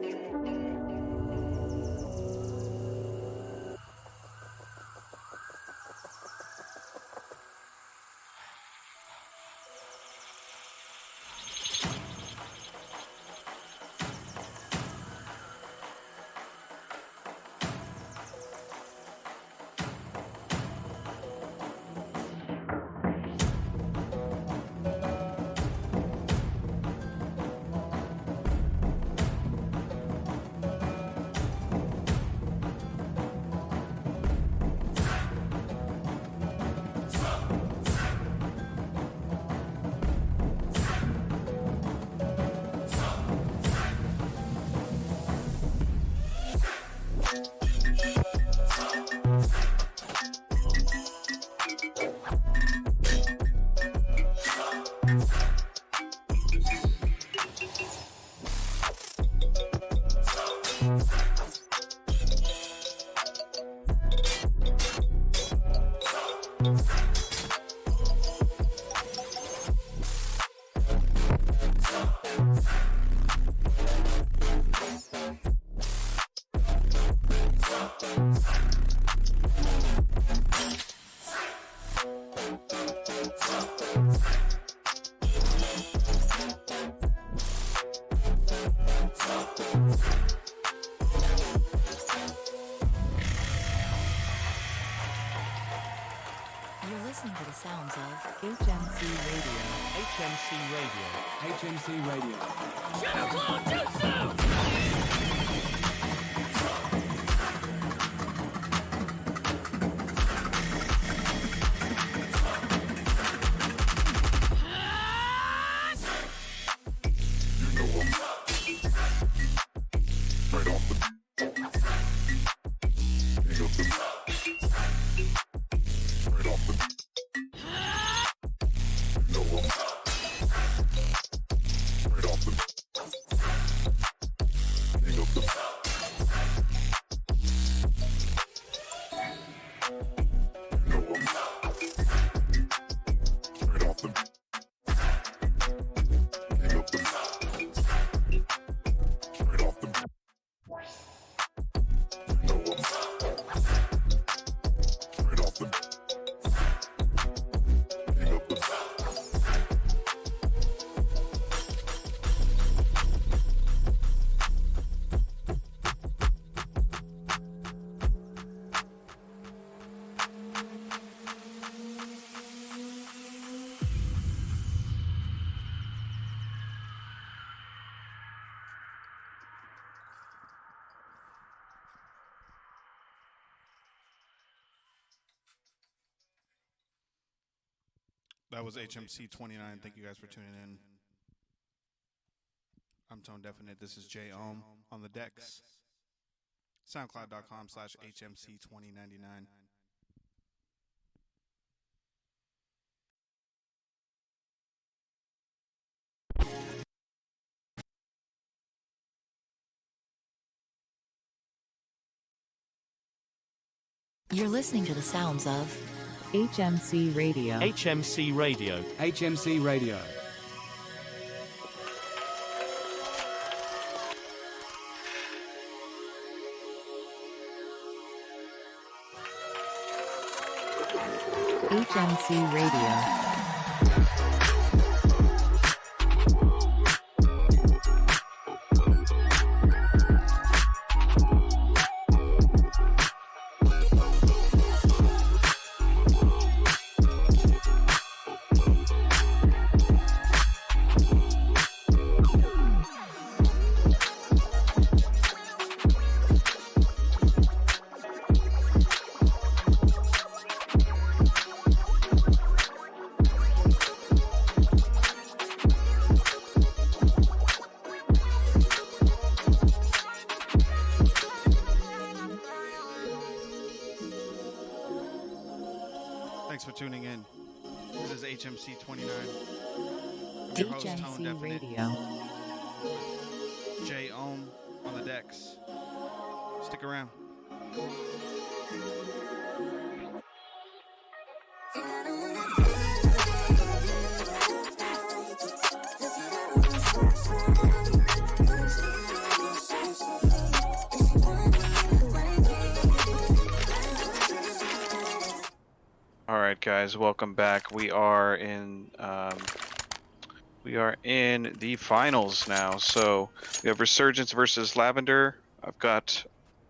Speaker 7: You're listening to the sounds of
Speaker 9: HMC Radio. HMC Radio.
Speaker 8: That was HMC 29. Thank you guys for tuning in. I'm Tone Definite. This is J Ohm on the decks. SoundCloud.com/HMC2099.
Speaker 7: You're listening to the sounds of
Speaker 9: HMC Radio.
Speaker 11: HMC Radio.
Speaker 9: HMC Radio.
Speaker 7: HMC Radio.
Speaker 8: Thanks for tuning in. This is HMC 29. I'm your host, Tone
Speaker 7: HMC
Speaker 8: Definite.
Speaker 7: Radio.
Speaker 8: J Ohm on the decks. Stick around.
Speaker 10: Thank you.
Speaker 5: guys? Welcome back. We are in the finals now. So we have Resurgence versus Lavender. I've got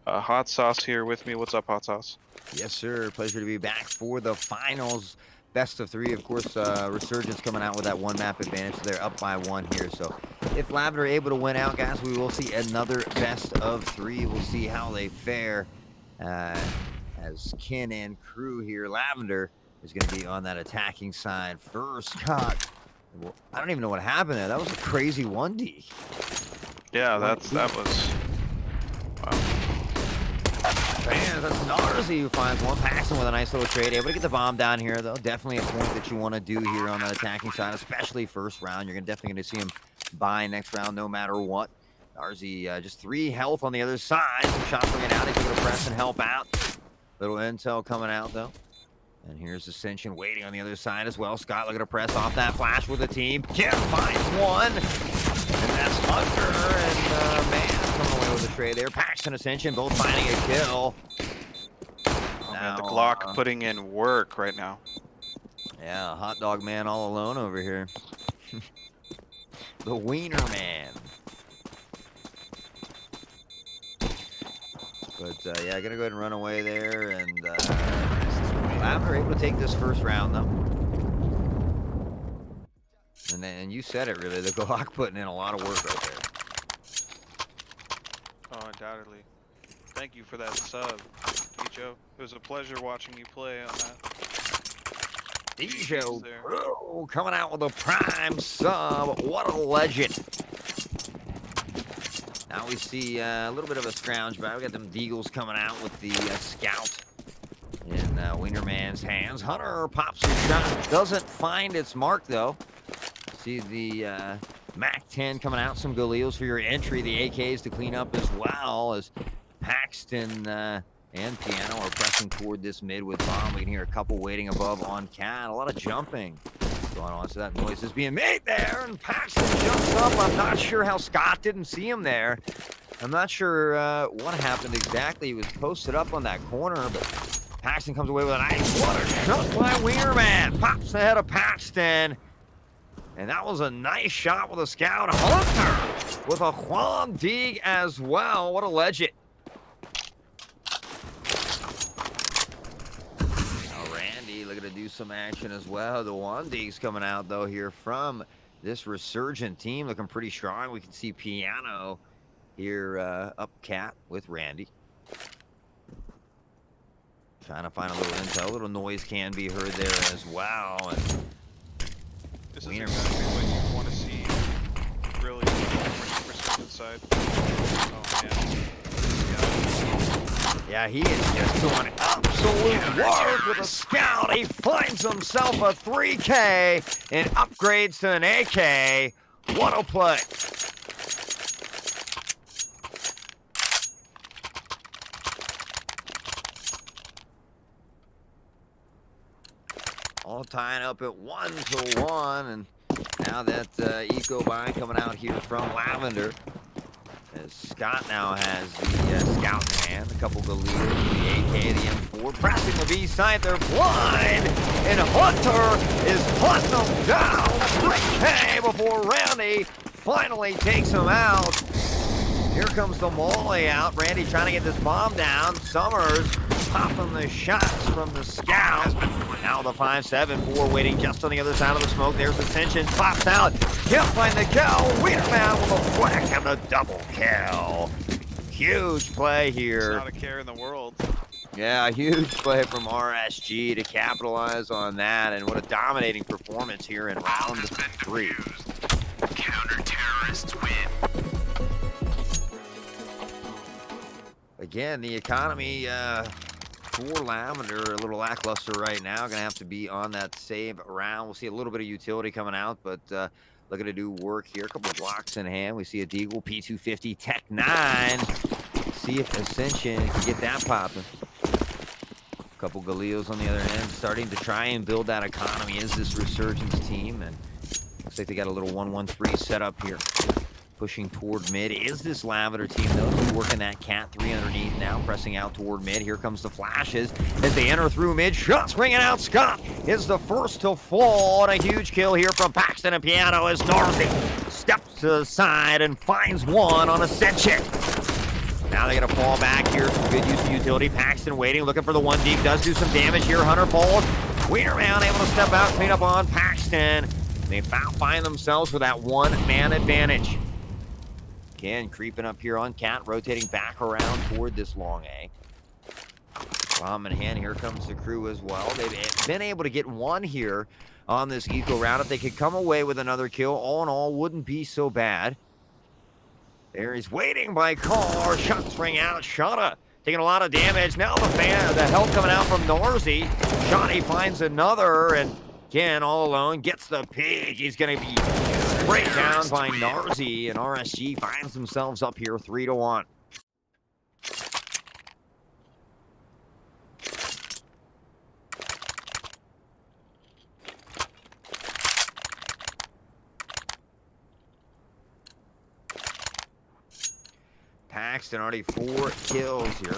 Speaker 5: Hot Sauce here with me. What's up, Hot Sauce?
Speaker 3: Yes, sir. Pleasure to be back for the finals. Best of 3, of course. Resurgence coming out with that 1 map advantage. So they're up by 1 here. So if Lavender are able to win out, guys, we will see another best of 3. We'll see how they fare as Ken and crew here. Lavender is going to be on that attacking side first. God, well, I don't even know what happened there. That was a crazy 1D.
Speaker 5: Yeah, that was. Wow.
Speaker 3: Man, that's Narzi who finds one. Paxton with a nice little trade. Able to get the bomb down here, though. Definitely a point that you want to do here on that attacking side, especially first round. You're definitely going to see him buy next round no matter what. Narzi just 3 health on the other side. Some shots bringing out. He's going to press and help out. Little intel coming out, though. And here's Ascension waiting on the other side as well. Scott looking to press off that flash with the team. Kim finds one. And that's Hunter. And man, coming away with a trade there. Paxton, Ascension, both finding a kill.
Speaker 5: Oh, man, the Glock putting in work right now.
Speaker 3: Yeah, hot dog man all alone over here. The Wiener Man. But yeah, gonna go ahead and run away there, and Lavender able to take this first round though. And you said it really, the Glock putting in a lot of work right there.
Speaker 5: Oh, undoubtedly. Thank you for that sub, Icho. It was a pleasure watching you play on that.
Speaker 3: Icho coming out with a prime sub. What a legend. Now we see a little bit of a scrounge, but we got them Deagles coming out with the scout in Wienerman's hands. Hunter pops his shot, doesn't find its mark though. See the MAC-10 coming out, some Galils for your entry. The AKs to clean up as well as Paxton and Piano are pressing toward this mid with bomb. We can hear a couple waiting above on Cat. A lot of jumping going on, so that noise is being made there, and Paxton jumps up. I'm not sure how Scott didn't see him there. I'm not sure what happened exactly. He was posted up on that corner, but Paxton comes away with a nice water shot by Wienerman. Pops the head of Paxton, and that was a nice shot with a scout. Hunter with a Juan Deeg as well. What a legend. Looking to do some action as well. The Wandig's coming out though here from this Resurgent team, looking pretty strong. We can see Piano here up Cat with Randy. Trying to find a little intel. A little noise can be heard there as well. And
Speaker 5: this is exactly what you want to see really from Resurgent side. Oh man.
Speaker 3: Yeah, he is just doing absolute work with a scout. He finds himself a 3K and upgrades to an AK. What a play. All tying up at 1-1, and now that eco buy coming out here from Lavender. As Scott now has the scout in hand, a couple Galils, the AK, the M4, pressing the B side, they're blind, and Hunter is hunting them down, 3K before Randy finally takes him out. Here comes the Molly out, Randy trying to get this bomb down, Summers popping the shots from the scout. Now the 5-7-4 waiting just on the other side of the smoke. There's Ascension, pops out, can't find the kill. Wienerman with a flack and a double kill. Huge play here.
Speaker 5: Not a care in the world.
Speaker 3: Yeah, huge play from RSG to capitalize on that, and what a dominating performance here in round 3.
Speaker 6: Counter-terrorists win.
Speaker 3: Again, the economy for Lavender a little lackluster right now. Gonna have to be on that save round. We'll see a little bit of utility coming out, but looking to do work here. A couple of blocks in hand. We see a Deagle P250 Tech 9. See if Ascension can get that popping. A couple Galils on the other end, starting to try and build that economy. Is this Resurgence team? And looks like they got a little 1-1-3 set up here. pushing toward mid is this Lavender team, though. They're working that Cat 3 underneath now, pressing out toward mid. Here comes the flashes as they enter through mid. Shots ringing out. Scott is the first to fall, and a huge kill here from Paxton and Piano as Darcy steps to the side and finds one on a set check. Now they're going to fall back here. Some good use of utility. Paxton waiting, looking for the one deep. Does do some damage here. Hunter falls. Wienerman able to step out, clean up on Paxton. They find themselves with that one-man advantage. Again, creeping up here on Cat, rotating back around toward this long A. Bomb in hand, here comes the crew as well. They've been able to get one here on this eco round. If they could come away with another kill, all in all, wouldn't be so bad. There he's waiting by car. Shots ring out. Shana taking a lot of damage. Now the help coming out from Norzi. Shani finds another, and again, all alone, gets the pig. He's going to be sprayed down by Narzi, and RSG finds themselves up here 3-1. Paxton already 4 kills here.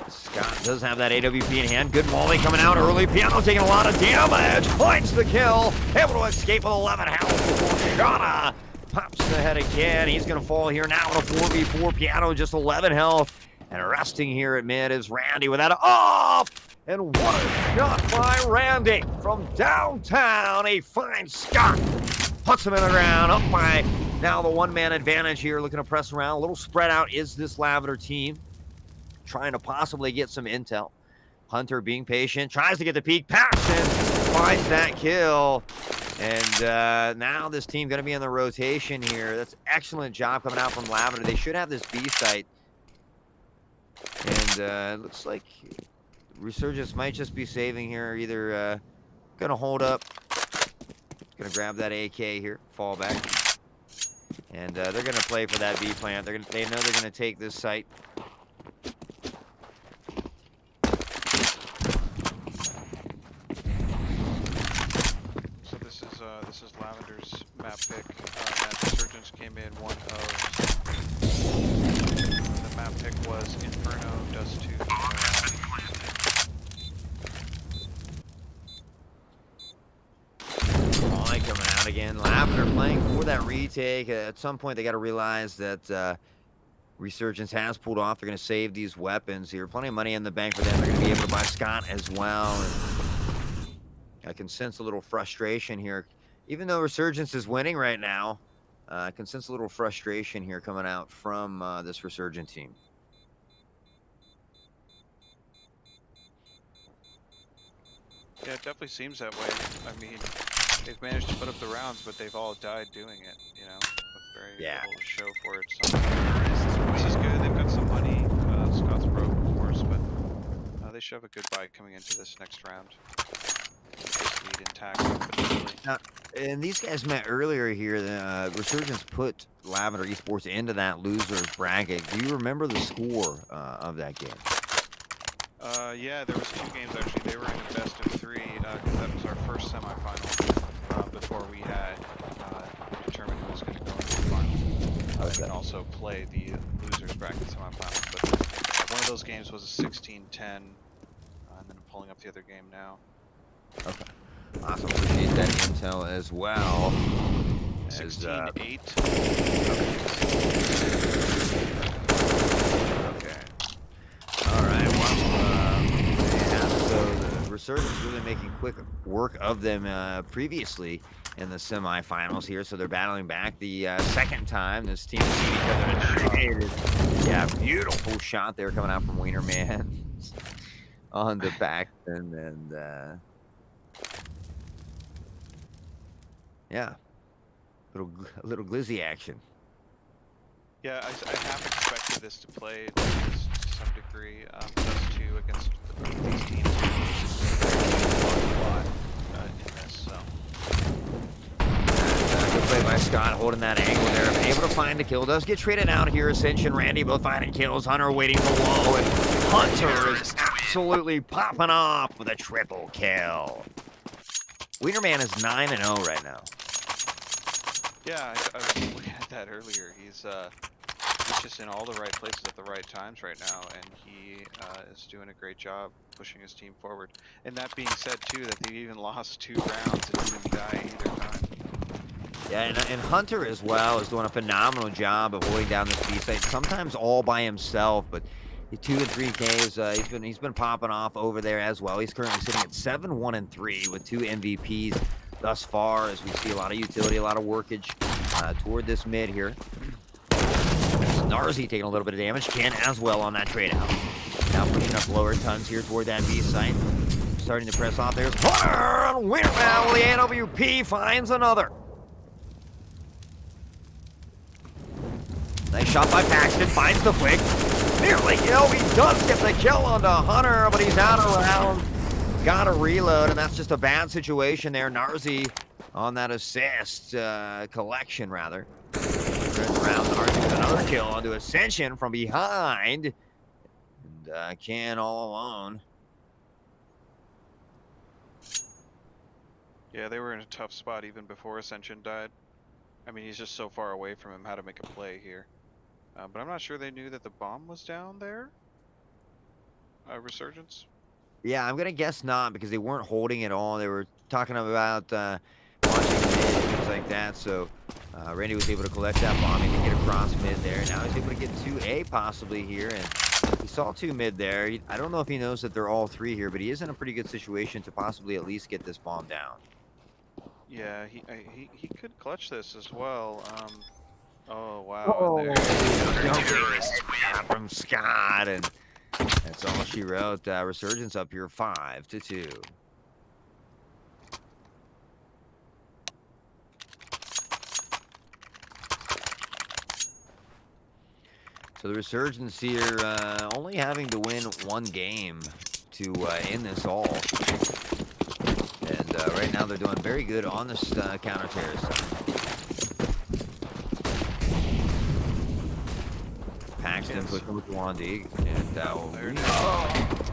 Speaker 3: Scott does have that AWP in hand. Good volley coming out early. Piano taking a lot of damage. Finds the kill. Able to escape with 11 health before Shana pops the head again. He's going to fall here now in a 4v4. Piano just 11 health. And resting here at mid is Randy with that up. And what a shot by Randy from downtown. He finds Scott. Puts him in the ground, up by now the one-man advantage here, looking to press around. A little spread out is this Lavender team, trying to possibly get some intel. Hunter being patient, tries to get the peek. Paxton finds that kill. And now this team going to be in the rotation here. That's excellent job coming out from Lavender. They should have this B site. And it looks like Resurgence might just be saving here. Either going to hold up. Gonna grab that AK here, fall back, and they're gonna play for that B plant. They know they're gonna take this site.
Speaker 5: So this is Lavender's map pick. That Resurgence came in one of the map pick was Inferno, Dust 2.
Speaker 3: Coming out again. Lavender playing for that retake. At some point, they got to realize that Resurgence has pulled off. They're going to save these weapons here. Plenty of money in the bank for them. They're going to be able to buy Scott as well. And I can sense a little frustration here. Even though Resurgence is winning right now, I can sense a little frustration here coming out from this Resurgent team.
Speaker 5: Yeah, it definitely seems that way. I mean, they've managed to put up the rounds, but they've all died doing it, you know, with very little to show for it. So this is good. They've got some money. Scott's broke, of course, but they should have a good buy coming into this next round. Just lead intact.
Speaker 3: Now, and these guys met earlier here. Resurgence put Lavender Esports into that losers bracket. Do you remember the score of that game?
Speaker 5: Yeah, there was 2 games actually. They were in a best of 3 because that was our first semifinal before we had determined who was going to go into the final. They can also play the losers bracket semifinals, but one of those games was a 16-10, and then I'm pulling up the other game now.
Speaker 3: Okay. Awesome. Appreciate that intel as well.
Speaker 5: 16-8.
Speaker 3: Okay. All right. Well, so the Resurgence really making quick work of them previously in the semifinals here. So they're battling back the second time this team has seen each other. Yeah, beautiful shot there coming out from Wienerman on the back, and yeah, a little glizzy action.
Speaker 5: Yeah, I have expected this to play to some degree. Those 2 against these teams a lot in this. So.
Speaker 3: Good play by Scott, holding that angle there. Able to find a kill. Does get traded out here. Ascension, Randy both finding kills. Hunter waiting below, and Hunter is absolutely popping off with a triple kill. Wienerman is 9-0 right now.
Speaker 5: Yeah, I was looking at that earlier. He's just in all the right places at the right times right now, and he is doing a great job pushing his team forward. And that being said, too, that they even lost 2 rounds and didn't die either time.
Speaker 3: Yeah, and Hunter as well is doing a phenomenal job of holding down this B site. Sometimes all by himself, but the 2 and 3 Ks, he's been popping off over there as well. He's currently sitting at 7-1-3 with 2 MVPs thus far, as we see a lot of utility, a lot of workage toward this mid here. Narzi taking a little bit of damage. Ken as well on that trade out. Now pushing up lower tons here toward that B site. Starting to press off. There's Hunter. Wienerman with the AWP finds another. Nice shot by Paxton. Finds the flick. Nearly kill. He does get the kill onto Hunter, but he's out of round. Got to reload, and that's just a bad situation there. Narzi on that assist collection, rather. Around Narzi with another kill onto Ascension from behind. And Can all alone.
Speaker 5: Yeah, they were in a tough spot even before Ascension died. I mean, he's just so far away from him how to make a play here. But I'm not sure they knew that the bomb was down there. Resurgence?
Speaker 3: Yeah, I'm going to guess not, because they weren't holding it all. They were talking about launching mid and things like that. So Randy was able to collect that bomb. He can get across mid there. Now he's able to get 2A possibly here. And he saw 2 mid there. I don't know if he knows that they're all 3 here, but he is in a pretty good situation to possibly at least get this bomb down.
Speaker 5: Yeah, he could clutch this as well. Oh wow!
Speaker 3: From Scott, and that's all she wrote. Resurgence up here 5-2. So the Resurgence here only having to win 1 game to end this all. And right now they're doing very good on this counter-terror side. Paxton pushing with Wandy. And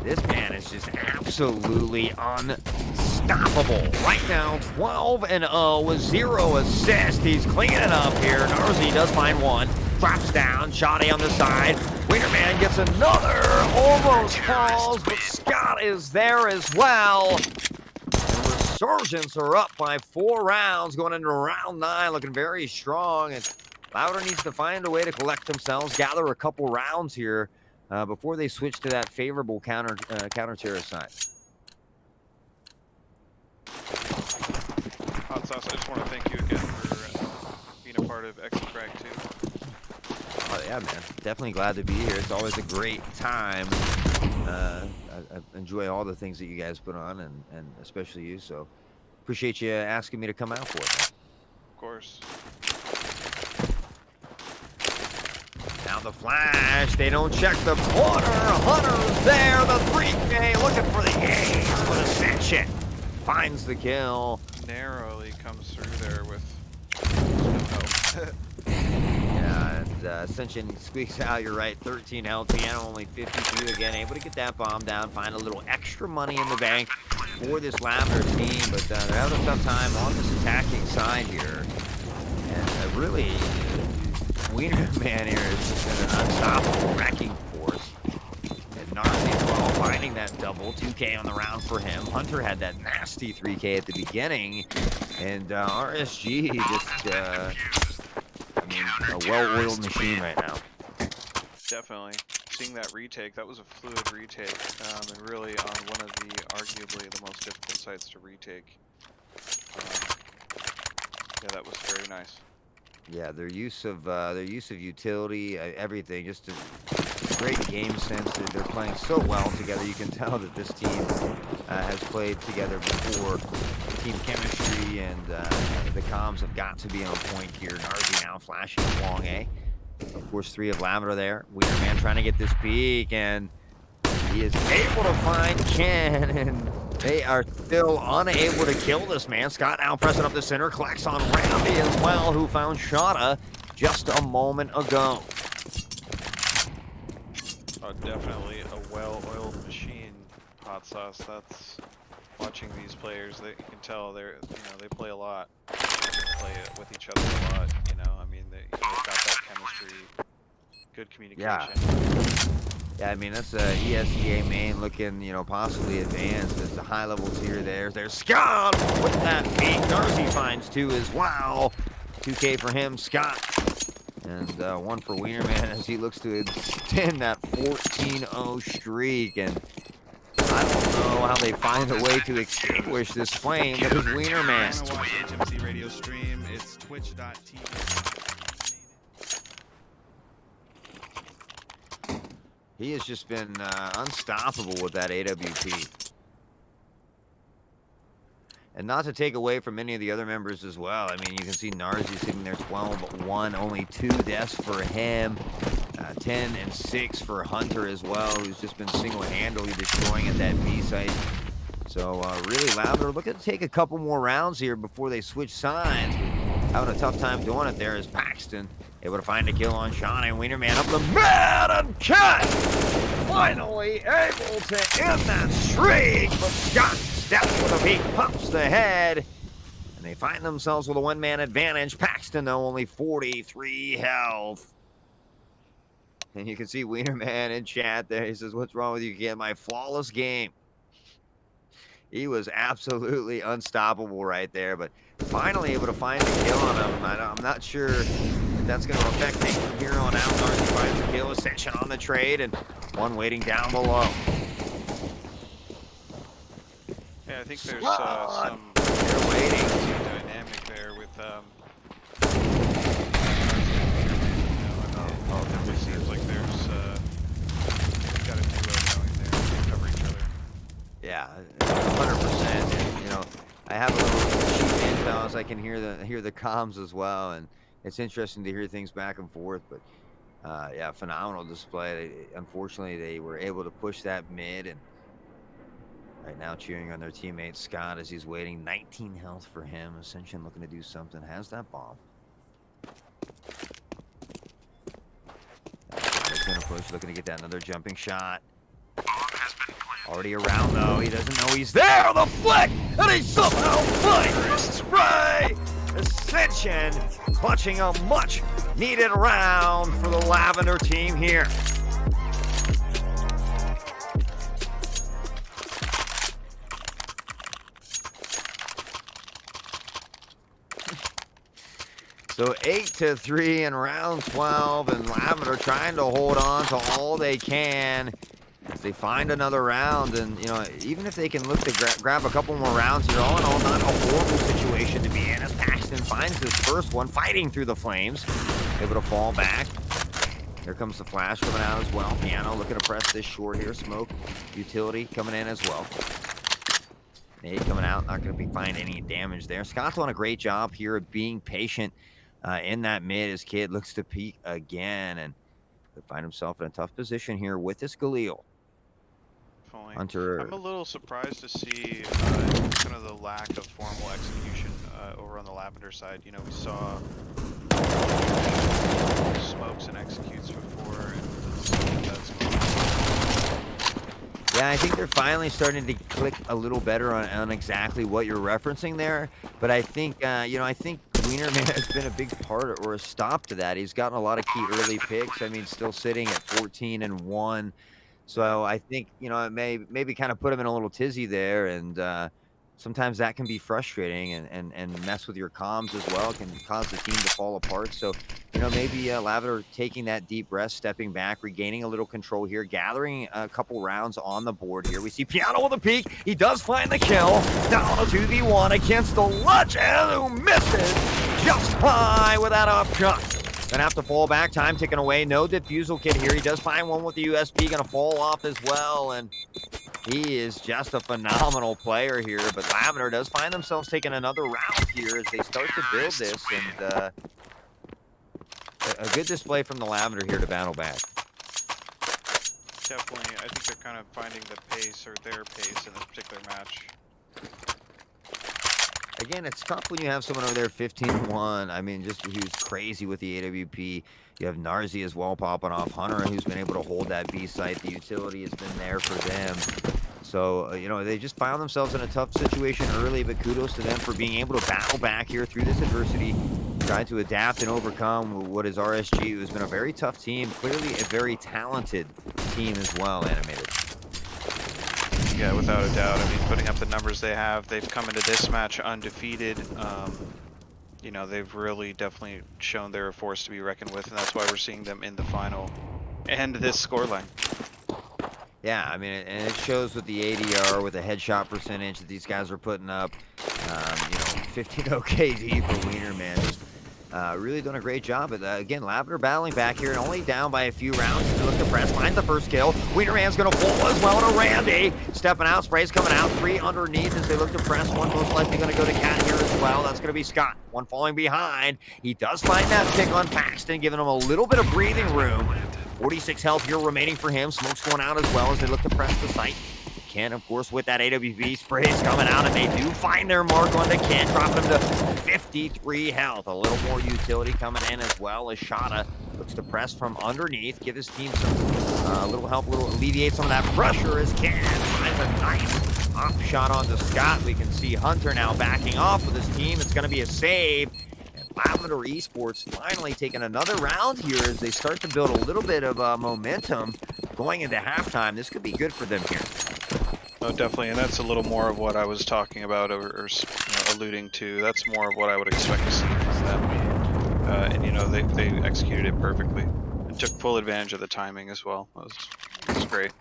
Speaker 3: this man is just absolutely unstoppable. Right now, 12-0 with 0 assists. He's cleaning it up here. Narzi does find 1. Drops down. Shotty on the side. Wienerman gets another. Almost falls, but Scott is there as well. Resurgence are up by 4 rounds, going into round 9, looking very strong. And Louder needs to find a way to collect themselves, gather a couple rounds here before they switch to that favorable counter-terror side.
Speaker 5: Hot Sauce, I just want to thank you again for being a part of Frag II.
Speaker 3: Oh, yeah, man. Definitely glad to be here. It's always a great time. I enjoy all the things that you guys put on, and especially you. So appreciate you asking me to come out for it, man.
Speaker 5: Of course.
Speaker 3: Now the flash. They don't check the corner. Hunter's there. The 3K looking for the ace. But Ascension finds the kill.
Speaker 5: Narrowly comes through there with no help.
Speaker 3: Yeah, and Ascension squeaks out. You're right. 13 health. Piano only 52 again. Able to get that bomb down. Find a little extra money in the bank for this Lavender team. But they're having a tough time on this attacking side here. And really, Wienerman here is just an unstoppable wrecking force. And Narzi as well, finding that double. 2K on the round for him. Hunter had that nasty 3K at the beginning. And RSG just... a well-oiled machine right now.
Speaker 5: Definitely. Seeing that retake, that was a fluid retake, and really on one of the arguably the most difficult sites to retake. Yeah, that was very nice.
Speaker 3: Yeah, their use of utility, everything, just a great game sense. They're playing so well together. You can tell that this team has played together before. Team chemistry and the comms have got to be on point here. Narzi now flashing long A. Of course, 3 of Lavender there. Wienerman trying to get this peak, and he is able to find Ken, and they are still unable to kill this man. Scott now pressing up the center, collects on Randy as well, who found Shada just a moment ago.
Speaker 5: Definitely a well-oiled machine, Hot Sauce. That's why watching these players, you can tell they play a lot. They play it with each other a lot. I mean, they've got that chemistry, good communication.
Speaker 3: Yeah, I mean, that's a ESEA main looking, possibly advanced. It's a high-level tier there. There's Scott with that beat. Darcy finds 2 as well. 2K for him, Scott. And 1 for Wienerman as he looks to extend that 14-0 streak. And I don't know how they find a way to extinguish this flame, but it's Wienerman.
Speaker 8: If you want to watch HMC Radio stream, it's twitch.tv.
Speaker 3: He has just been unstoppable with that AWP. And not to take away from any of the other members as well. I mean, you can see Narzi sitting there 12-1, only 2 deaths for him. 10 and 6 for Hunter as well, who's just been single-handedly destroying at that B site. So really, Lavender looking to take a couple more rounds here before they switch sides. Having a tough time doing it there is Paxton. Able to find a kill on Sean, and Wienerman up the mid, and Cat finally able to end that streak. But Scott steps with a peek, pumps the head, and they find themselves with a 1-man advantage. Paxton, though, only 43 health. And you can see Wienerman in chat there. He says, "What's wrong with you, kid? My flawless game." He was absolutely unstoppable right there, but finally able to find a kill on him. I'm not sure if that's going to affect things from here on out. Darcy finds a kill, Ascension on the trade, and 1 waiting down below.
Speaker 5: Yeah, I think there's
Speaker 3: They're waiting.
Speaker 5: dynamic there with it definitely seems like they've got a duo going there. They cover each other.
Speaker 3: Yeah, 100%. And, I have a little cheap intel as I can hear the comms as well, and it's interesting to hear things back and forth. But yeah, phenomenal display. Unfortunately, they were able to push that mid, and right now cheering on their teammate Scott as he's waiting. 19 health for him. Ascension looking to do something. Has that bomb. He's gonna push, looking to get that another jumping shot. Already around though, he doesn't know he's there. The flick, and he somehow finds the spray. Ascension clutching a much needed round for the Lavender team here. So 8-3 in round 12, and Lavender trying to hold on to all they can as they find another round. And even if they can look to grab a couple more rounds here, all in all, not a horrible situation to be in as Paxton finds his first one, fighting through the flames, able to fall back. Here comes the flash coming out as well. Piano looking to press this short here. Smoke utility coming in as well. Nade coming out, not going to find any damage there. Scott's done a great job here of being patient in that mid. His kid looks to peek again and to find himself in a tough position here with this Galil. Hunter.
Speaker 5: I'm a little surprised to see kind of the lack of formal execution over on the Lavender side. We saw smokes and executes before, and that's
Speaker 3: yeah, I think they're finally starting to click a little better on exactly what you're referencing there. But I think, I think Wienerman has been a big part or a stop to that. He's gotten a lot of key early picks. I mean, still sitting at 14-1. So I think, it maybe kind of put him in a little tizzy there. And sometimes that can be frustrating and mess with your comms as well. It can cause the team to fall apart. So, maybe Lavender taking that deep breath, stepping back, regaining a little control here, gathering a couple rounds on the board here. We see Piano with a peek. He does find the kill. Down a 2v1 against the Legend, who misses just high with that upshot. Gonna have to fall back. Time ticking away. No defusal kit here. He does find one with the USP. Gonna fall off as well. And he is just a phenomenal player here. But Lavender does find themselves taking another round here as they start to build this. And a good display from the Lavender here to battle back.
Speaker 5: definitely, I think they're kind of finding the pace or their pace in this particular match.
Speaker 3: Again, it's tough when you have someone over there 15-1. I mean, just who's crazy with the AWP. You have Narzi as well popping off. Hunter, who's been able to hold that B site. The utility has been there for them. So, you know, they just found themselves in a tough situation early, but kudos to them for being able to battle back here through this adversity, try to adapt and overcome what is RSG, who's been a very tough team, clearly a very talented team as well, Animated.
Speaker 5: Yeah, without a doubt. I mean, putting up the numbers they have, they've come into this match undefeated. You know, they've really definitely shown they're a force to be reckoned with, and that's why we're seeing them in the final and this scoreline.
Speaker 3: Yeah, I mean, and it shows with the ADR, with the headshot percentage that these guys are putting up. You know, 15 OKD for Wienerman. Just really doing a great job. But again, Lavender battling back here and only down by a few rounds. They look to press, finds the first kill. Wienerman's going to fall as well to Randy. Stepping out, sprays coming out. 3 underneath as they look to press. One most likely going to go to Cat here as well. That's going to be Scott. One falling behind. He does find that pick on Paxton, giving him a little bit of breathing room. 46 health here remaining for him. Smoke's going out as well as they look to press the site. Ken, of course, with that AWP sprays coming out, and they do find their mark on the Ken, dropping him to 53 health. A little more utility coming in as well as Shada looks to press from underneath, give his team some little help, alleviate some of that pressure as Ken finds a nice up shot onto Scott. We can see Hunter now backing off with his team. It's going to be a save. Lavender Esports finally taking another round here as they start to build a little bit of momentum going into halftime. This could be good for them here.
Speaker 5: Oh, definitely, and that's a little more of what I was talking about or you know, alluding to. That's more of what I would expect to see from them. And you know, they executed it perfectly and took full advantage of the timing as well. It was great.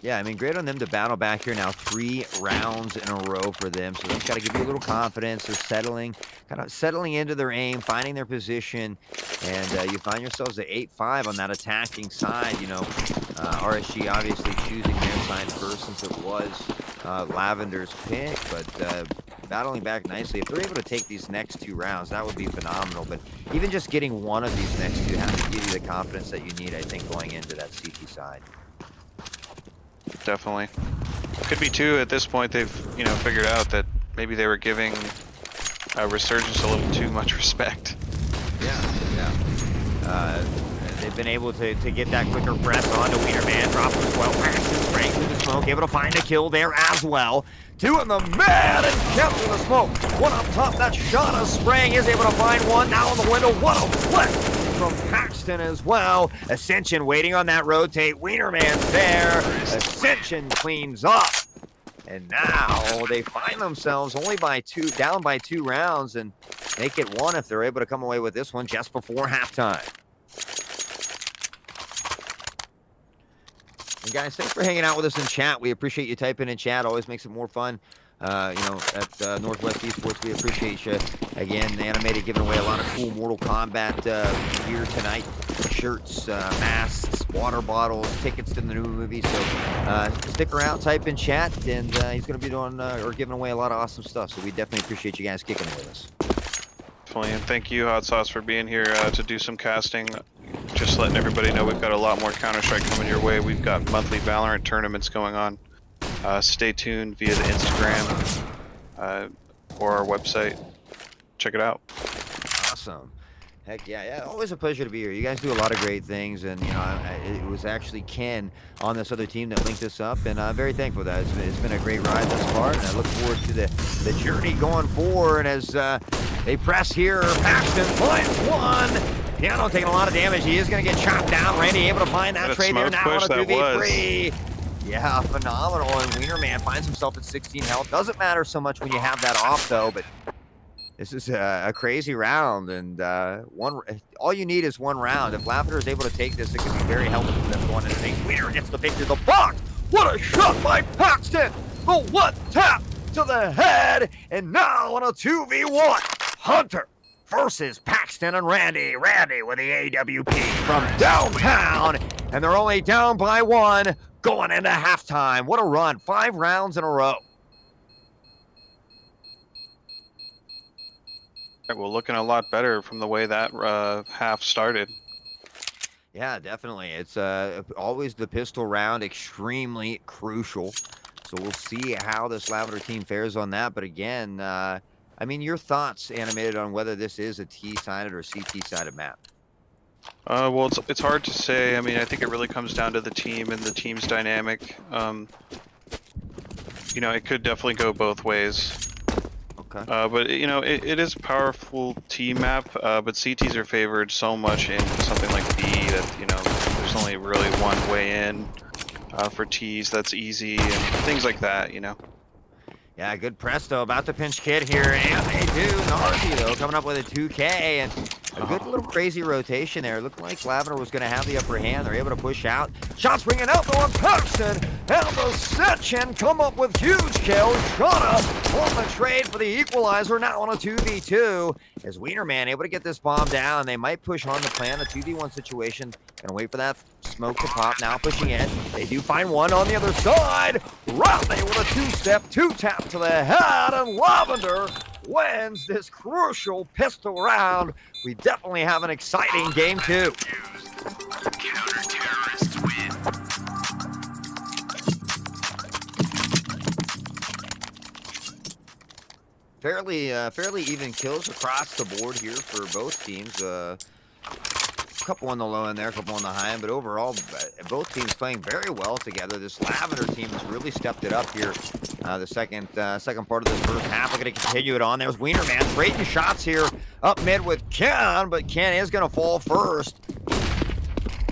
Speaker 3: Yeah, I mean, great on them to battle back here now. 3 rounds in a row for them. So that's got to give you a little confidence. They're kind of settling into their aim, finding their position. And you find yourselves at 8-5 on that attacking side. You know, RSG obviously choosing their side first since it was Lavender's pick. But battling back nicely. If they're able to take these next 2 rounds, that would be phenomenal. But even just getting one of these next 2 has to give you the confidence that you need, I think, going into that CT side.
Speaker 5: Definitely. Could be 2 at this point. They've, you know, figured out that maybe they were giving Resurgence a little too much respect.
Speaker 3: Yeah. They've been able to get that quicker press onto Wienerman. Drop as well. Paxton spraying through the smoke. Able to find a kill there as well. 2 in the mid and kept in the smoke. 1 up top. That shot of spraying is able to find 1. Now in the window. 1 a flip from Paxton as well. Ascension waiting on that rotate. Wienerman's there. Ascension cleans up. And now they find themselves only down by 2 rounds and make it 1 if they're able to come away with this one just before halftime. And guys, thanks for hanging out with us in chat. We appreciate you typing in chat. Always makes it more fun. You know, at Northwest Esports, we appreciate you. Again, Animated giving away a lot of cool Mortal Kombat gear tonight. Shirts, masks, water bottles, tickets to the new movie. So stick around, type in chat, and he's going to be doing or giving away a lot of awesome stuff. So we definitely appreciate you guys kicking it with us.
Speaker 5: Definitely, and thank you, Hot Sauce, for being here to do some casting. Just letting everybody know we've got a lot more Counter-Strike coming your way. We've got monthly Valorant tournaments going on. Stay tuned via the Instagram or our website. Check it out.
Speaker 3: Awesome. Heck yeah, always a pleasure to be here. You guys do a lot of great things, and you know, it was actually Ken on this other team that linked us up, and I'm very thankful for that. It's been a great ride thus far, and I look forward to the journey going forward as they press here. Paxton finds 1. Piano taking a lot of damage. He is going to get chopped down. Randy able to find that trade there now on a 2v3. Yeah, phenomenal. And Wienerman finds himself at 16 health. Doesn't matter so much when you have that off, though, but this is a crazy round, and all you need is 1 round. If Lavender is able to take this, it could be very helpful for them going into the thing. Wiener gets the pick to the box. What a shot by Paxton! The 1 tap to the head, and now on a 2v1, Hunter versus Paxton and Randy. Randy with the AWP from downtown, and they're only down by 1 going into halftime. What a run. 5 rounds in a row.
Speaker 5: Well, looking a lot better from the way that half started.
Speaker 3: Yeah, definitely. It's always the pistol round, extremely crucial. So we'll see how this Lavender team fares on that. But again, I mean, your thoughts, Animated, on whether this is a T-sided or CT-sided map?
Speaker 5: Well, it's hard to say. I mean, I think it really comes down to the team and the team's dynamic. you know, it could definitely go both ways.
Speaker 3: Okay.
Speaker 5: But you know, it is a powerful T map, but CTs are favored so much into something like B that, you know, there's only really one way in for Ts that's easy and things like that, you know.
Speaker 3: Yeah, good presto. About to pinch Kid here, and they do. Narzi, though, coming up with a 2K, and a good little crazy rotation there. Looked like Lavender was going to have the upper hand. They're able to push out. Shots ringing out, though, on Paxton. And the Sechin come up with huge kills. Shana on the trade for the equalizer, now on a 2v2. As Wienerman able to get this bomb down. They might push on the plan, a 2v1 situation. Gonna wait for that smoke to pop, now pushing in. They do find one on the other side. Riley with a two-step, two-tap to the head, and Lavender wins this crucial pistol round. We definitely have an exciting game, too. Fairly even kills across the board here for both teams. Couple on the low end there, a couple on the high end, but overall, both teams playing very well together. This Lavender team has really stepped it up here. The second part of this first half, we're going to continue it on. There's Wienerman trading shots here up mid with Ken, but Ken is going to fall first.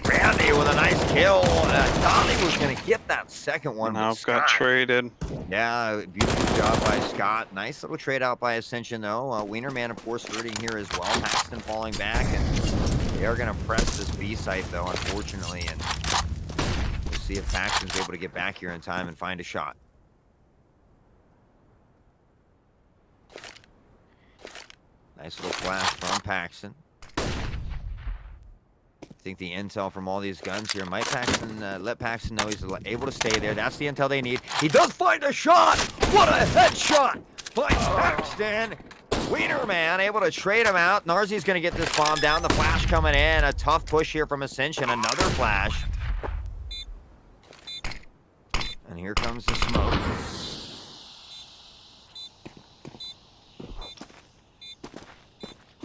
Speaker 3: Randy with a nice kill. Donnie was going to get that second one.
Speaker 5: Now got traded.
Speaker 3: Yeah, beautiful job by Scott. Nice little trade out by Ascension, though. Wienerman, of course, hurting here as well. Paxton falling back, and they are going to press this B site, though, unfortunately, and we'll see if Paxton's able to get back here in time and find a shot. Nice little flash from Paxton. I think the intel from all these guns here might let Paxton know he's able to stay there. That's the intel they need. He does find a shot! What a headshot by Paxton! Wienerman able to trade him out. Narzi's going to get this bomb down. The flash coming in. A tough push here from Ascension. Another flash. And here comes the smoke.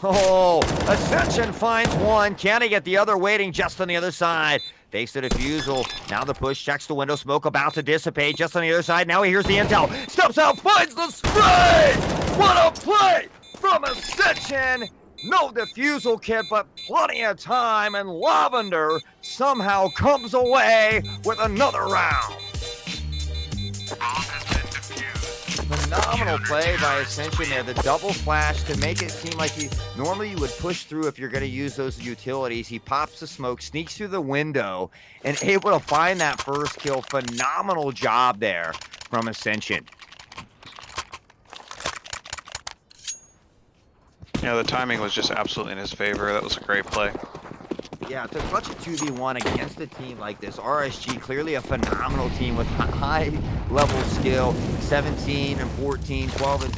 Speaker 3: Oh, Ascension finds one. Can he get the other waiting just on the other side? Fakes the defusal. Now the push. Checks the window. Smoke about to dissipate just on the other side. Now he hears the intel. Steps out. Finds the spray. What a play from Ascension. No defusal kit, but plenty of time. And Lavender somehow comes away with another round. Phenomenal play by Ascension there. The double flash to make it seem like normally you would push through if you're going to use those utilities. He pops the smoke, sneaks through the window, and able to find that first kill. Phenomenal job there from Ascension.
Speaker 5: Yeah, the timing was just absolutely in his favor. That was a great play.
Speaker 3: Yeah, to clutch a 2v1 against a team like this, RSG, clearly a phenomenal team with high-level skill, 17 and 14, 12 and,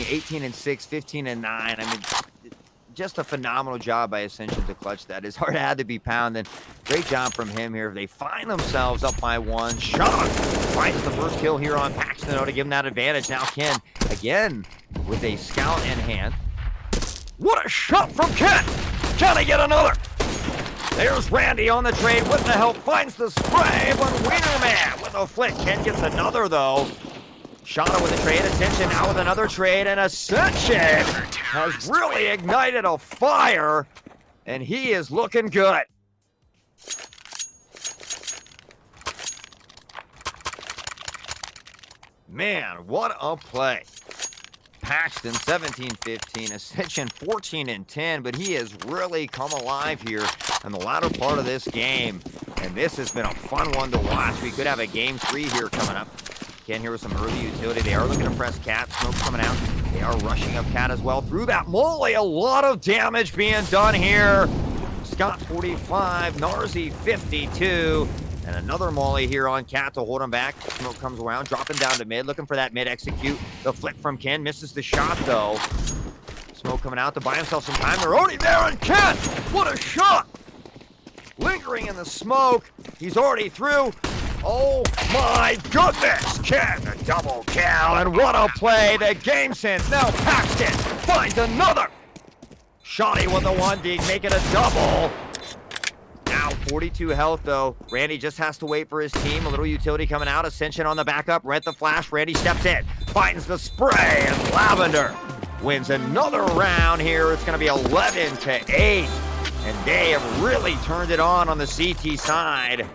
Speaker 3: 18 and 6, 15 and 9. I mean, just a phenomenal job by Ascension to clutch that. His heart had to be pounding. Great job from him here. They find themselves up by one. Shot finds the first kill here on Paxton to give him that advantage. Now Ken, again, with a scout in hand. What a shot from Ken! Can he get another? There's Randy on the trade with the help. Finds the spray, but Wienerman with a flick. Ken gets another, though. Shana with a trade. Ascension now with another trade. And Ascension has really ignited a fire. And he is looking good. Man, what a play. Paxton 17-15, Ascension 14-10, but he has really come alive here in the latter part of this game, and this has been a fun one to watch. We could have a game 3 here coming up. Ken here with some early utility. They are looking to press Cat. Smoke coming out. They are rushing up Cat as well through that molly. A lot of damage being done here. Scott 45, Narzi 52. And another molly here on Cat to hold him back. Smoke comes around, dropping down to mid, looking for that mid execute. The flick from Ken, misses the shot though. Smoke coming out to buy himself some time. They're already there, and Ken, what a shot! Lingering in the smoke, he's already through. Oh my goodness, Ken, a double kill, and what a play, the game sense. Now Paxton finds another. Shotty with the 1D, make it a double. Now 42 health, though. Randy just has to wait for his team. A little utility coming out. Ascension on the backup. Rent the flash. Randy steps in. Finds the spray. And Lavender wins another round here. It's going to be 11-8. And they have really turned it on the CT side.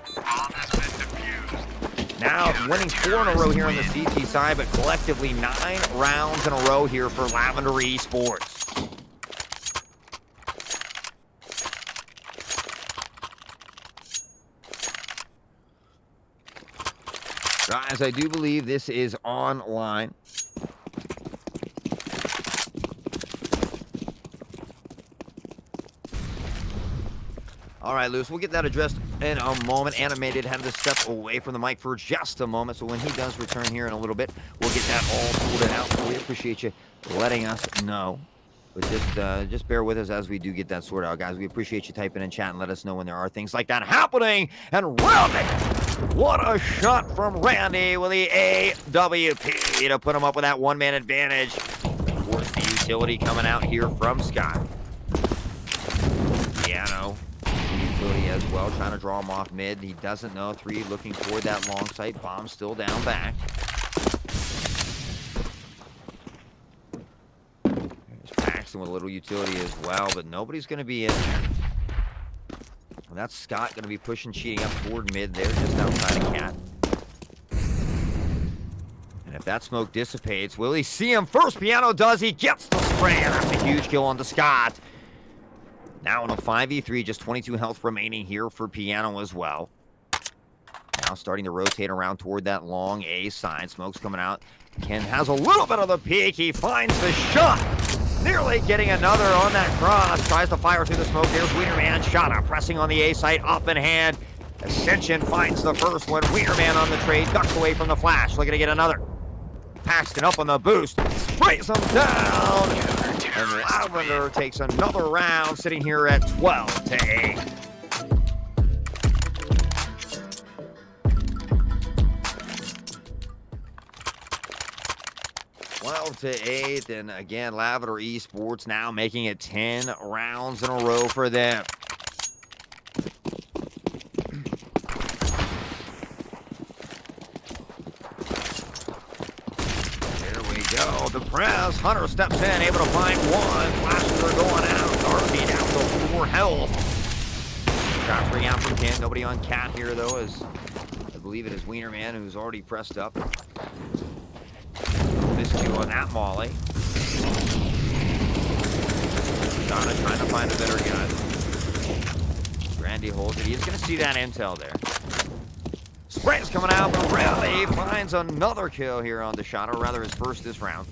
Speaker 3: Now winning 4 in a row here on the CT side, but collectively 9 rounds in a row here for Lavender Esports. Guys, I do believe this is online. All right, Lewis, we'll get that addressed in a moment. Animated had to step away from the mic for just a moment, so when he does return here in a little bit, we'll get that all sorted out. We appreciate you letting us know. But just bear with us as we do get that sorted out, guys. We appreciate you typing in chat and let us know when there are things like that happening. And Randy, what a shot from Randy with the AWP to put him up with that one-man advantage. Of course, the utility coming out here from Scott. Piano, utility as well, trying to draw him off mid. He doesn't know. 3 looking toward that long sight. Bomb still down back. Paxton with a little utility as well, but nobody's going to be in there. And that's Scott going to be pushing, cheating up toward mid there, just outside of Cat. And if that smoke dissipates, will he see him first? Piano does. He gets the spray, and that's a huge kill onto Scott. Now in a 5v3, just 22 health remaining here for Piano as well. Now starting to rotate around toward that long A side. Smoke's coming out. Ken has a little bit of the peak. He finds the shot. Nearly getting another on that cross. Tries to fire through the smoke. There's Wienerman. Shot pressing on the A site. Up in hand. Ascension finds the first one. Wienerman on the trade. Ducks away from the flash. Looking to get another. Paxton up on the boost. Sprays him down. And Lavender takes another round. Sitting here at 12-8. 12-8, and again, Lavender Esports now making it 10 rounds in a row for them. There we go, the press. Hunter steps in, able to find one. Flashes are going out. Darby down to 4 health. Shots ring out from Ken. Nobody on Cat here, though, as I believe it is Wienerman, who's already pressed up. Miscue on that molly. Donna trying to find a better gun. Randy holds it. He's going to see that intel there. Spray's coming out, but Randy finds another kill here on the shot, or rather his first this round.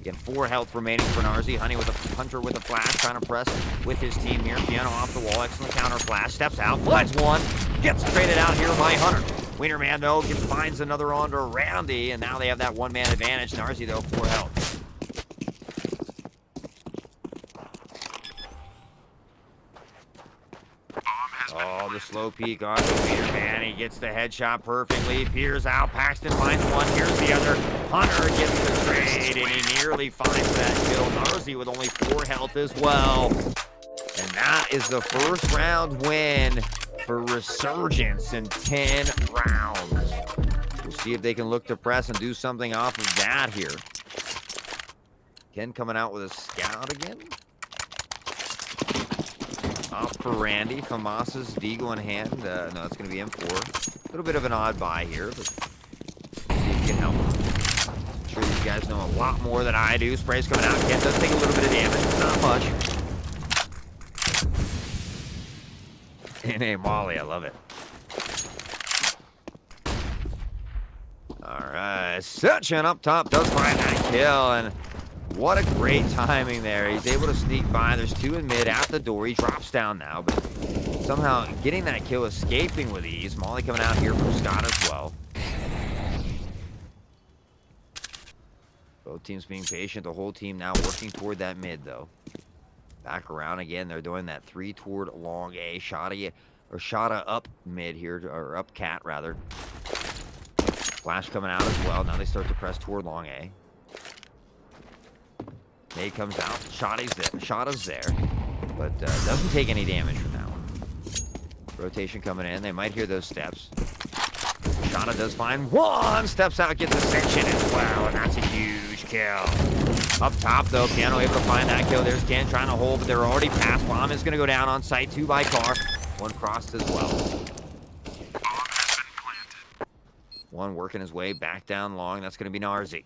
Speaker 3: Again, 4 health remaining for Narzi. Hunter with a flash, trying to press with his team here. Piano off the wall, excellent counter flash. Steps out, finds one, gets traded out here by Hunter. Wienerman, though, finds another on to Randy, and now they have that one-man advantage. Narzi, though, 4 health. Oh, the slow peek on the Wienerman. He gets the headshot perfectly. Peers out. Paxton finds one. Here's the other. Hunter gets the trade, and he nearly finds that kill. Narzi with only 4 health as well. And that is the first round win for Resurgence in 10 rounds. We'll see if they can look to press and do something off of that here. Ken coming out with a scout again. Up for Randy. Famas's Deagle in hand. No, it's going to be M4. A little bit of an odd buy here, but see if he can help. I'm sure these guys know a lot more than I do. Spray's coming out. Ken does take a little bit of damage. Not much. In a molly, I love it. All right, Sechin up top does find that kill, and what a great timing there. He's able to sneak by. There's 2 in mid at the door. He drops down now, but somehow getting that kill, escaping with ease. Molly coming out here from Scott as well. Both teams being patient. The whole team now working toward that mid, though. Back around again. They're doing that 3 toward long A. Shada up mid here, or up Cat rather. Flash coming out as well. Now they start to press toward long A. Nade comes out. Shada's there, but doesn't take any damage from that one. Rotation coming in. They might hear those steps. Shana does find one. Steps out, gets Ascension as well, and that's a huge kill. Up top, though, Piano able to find that kill. There's Ken trying to hold, but they're already past. Bomb is going to go down on site. 2 by car. 1 crossed as well. One working his way back down long. That's going to be Narzi.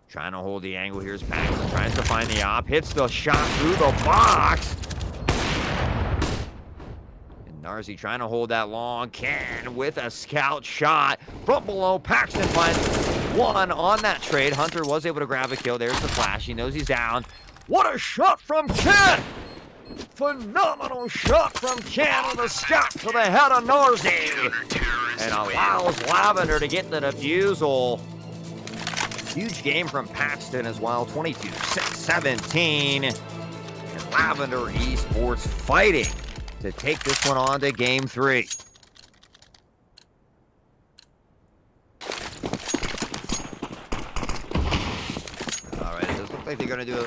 Speaker 3: Trying to hold the angle. Here's Paxton. Tries to find the op. Hits the shot through the box. And Narzi trying to hold that long. Ken with a scout shot from below. Paxton finds one on that trade. Hunter was able to grab a kill. There's the flash. He knows he's down. What a shot from Ken! Phenomenal shot from Ken with a scout to the head of Narzi. And allows Lavender to get the defusal. Huge game from Paxton as well. 22-17. And Lavender Esports fighting to take this one on to game 3. Like they're going to do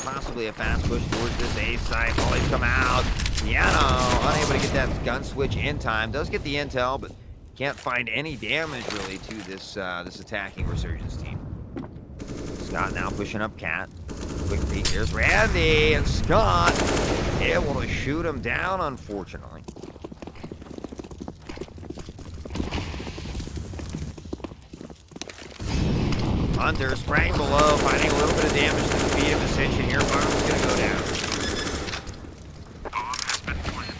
Speaker 3: possibly a fast push towards this A site. Volleys come out. Piano unable to get that gun switch in time. Does get the intel, but can't find any damage really to this this attacking Resurgence team. Scott now pushing up Cat. Quick peek. There's Randy, and Scott able to shoot him down, unfortunately. Hunter sprang below, finding a little bit of damage to the feet of Ascension here. Farm's going to go down. Bomb has been planted.